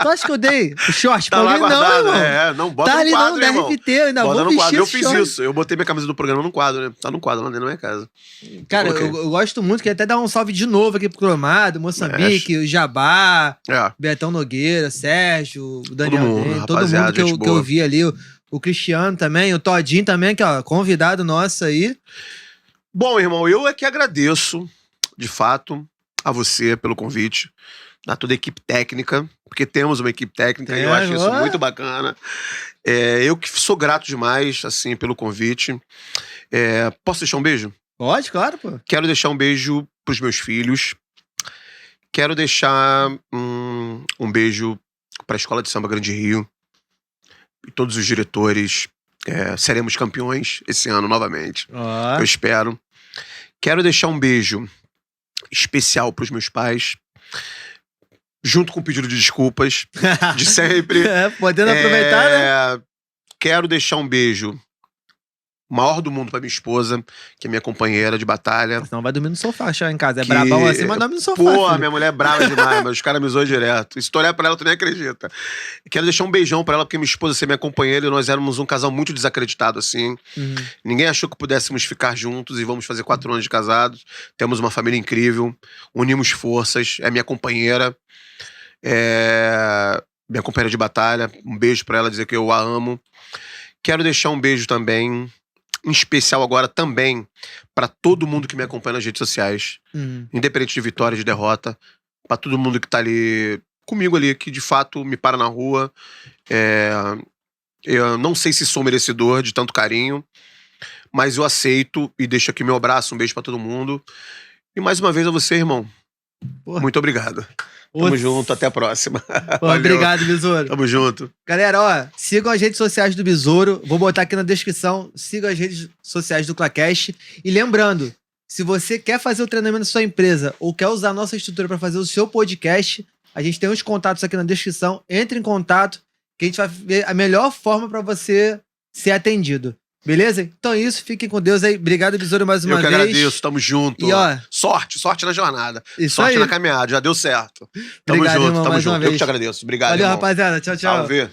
Tu acha que eu dei o short Tá pra lá alguém? Não, guardado, irmão. não, bota Tá no ali quadro, não, da irmão. RFT, eu ainda Bota vou no vestir quadro. Eu esse fiz short. isso. Eu botei minha camisa do programa no quadro, né? Tá no quadro lá dentro da minha casa. Cara, Coloquei. eu gosto muito, queria até dar um salve de novo aqui pro Cromado, Moçambique, o Jabá, É. Betão Nogueira, Sérgio, o Daniel mundo, Dente, todo rapaziada, mundo que gente eu boa. vi ali, o Cristiano também, o Todinho também, que ó, convidado nosso aí. Bom, irmão, eu é que agradeço, de fato, a você pelo convite, a toda a equipe técnica, porque temos uma equipe técnica e eu acho isso muito bacana. Eu que sou grato demais, assim, pelo convite. Posso deixar um beijo? Pode, claro, pô. Quero deixar um beijo pros meus filhos. Quero deixar um beijo pra Escola de Samba Grande Rio. E todos os diretores. Seremos campeões esse ano novamente. Eu espero. Quero deixar um beijo especial pros meus pais. Junto com o pedido de desculpas. De sempre. Podendo aproveitar, né? Quero deixar um beijo maior do mundo pra minha esposa, que é minha companheira de batalha. Senão vai dormir no sofá, achar em casa. É brabão assim, mas dorme no sofá. Pô, filho. minha mulher é brava demais, mas os caras me zoam direto. E se tu olhar pra ela, tu nem acredita. Quero deixar um beijão pra ela, porque minha esposa é minha companheira e nós éramos um casal muito desacreditado, assim. Ninguém achou que pudéssemos ficar juntos e vamos fazer 4 anos de casados. Temos uma família incrível, unimos forças, é minha companheira. Minha companheira de batalha. Um beijo pra ela, dizer que eu a amo. Quero deixar um beijo também, em especial agora também, pra todo mundo que me acompanha nas redes sociais. Independente de vitória, de derrota. Pra todo mundo que tá ali comigo ali, que de fato me para na rua. Eu não sei se sou merecedor de tanto carinho, mas eu aceito e deixo aqui meu abraço, um beijo pra todo mundo. E mais uma vez a você, irmão. Porra. Muito obrigado. Tamo junto, até a próxima. Pô, obrigado, Besouro. Tamo junto. Galera, ó, sigam as redes sociais do Besouro. Vou botar aqui na descrição. Sigam as redes sociais do Clacast. E lembrando, se você quer fazer o treinamento da sua empresa ou quer usar a nossa estrutura para fazer o seu podcast, a gente tem uns contatos aqui na descrição. Entre em contato que a gente vai ver a melhor forma para você ser atendido. Beleza? Então é isso. Fiquem com Deus aí. Obrigado, Besouro, mais uma vez. Eu que agradeço. Tamo junto. E ó, sorte na jornada. Isso sorte aí. na caminhada. Já deu certo. Tamo Obrigado, junto, irmão, tamo mais uma junto. Eu que vez. te agradeço. Obrigado, Valeu, irmão. rapaziada. Tchau, tchau. Salve.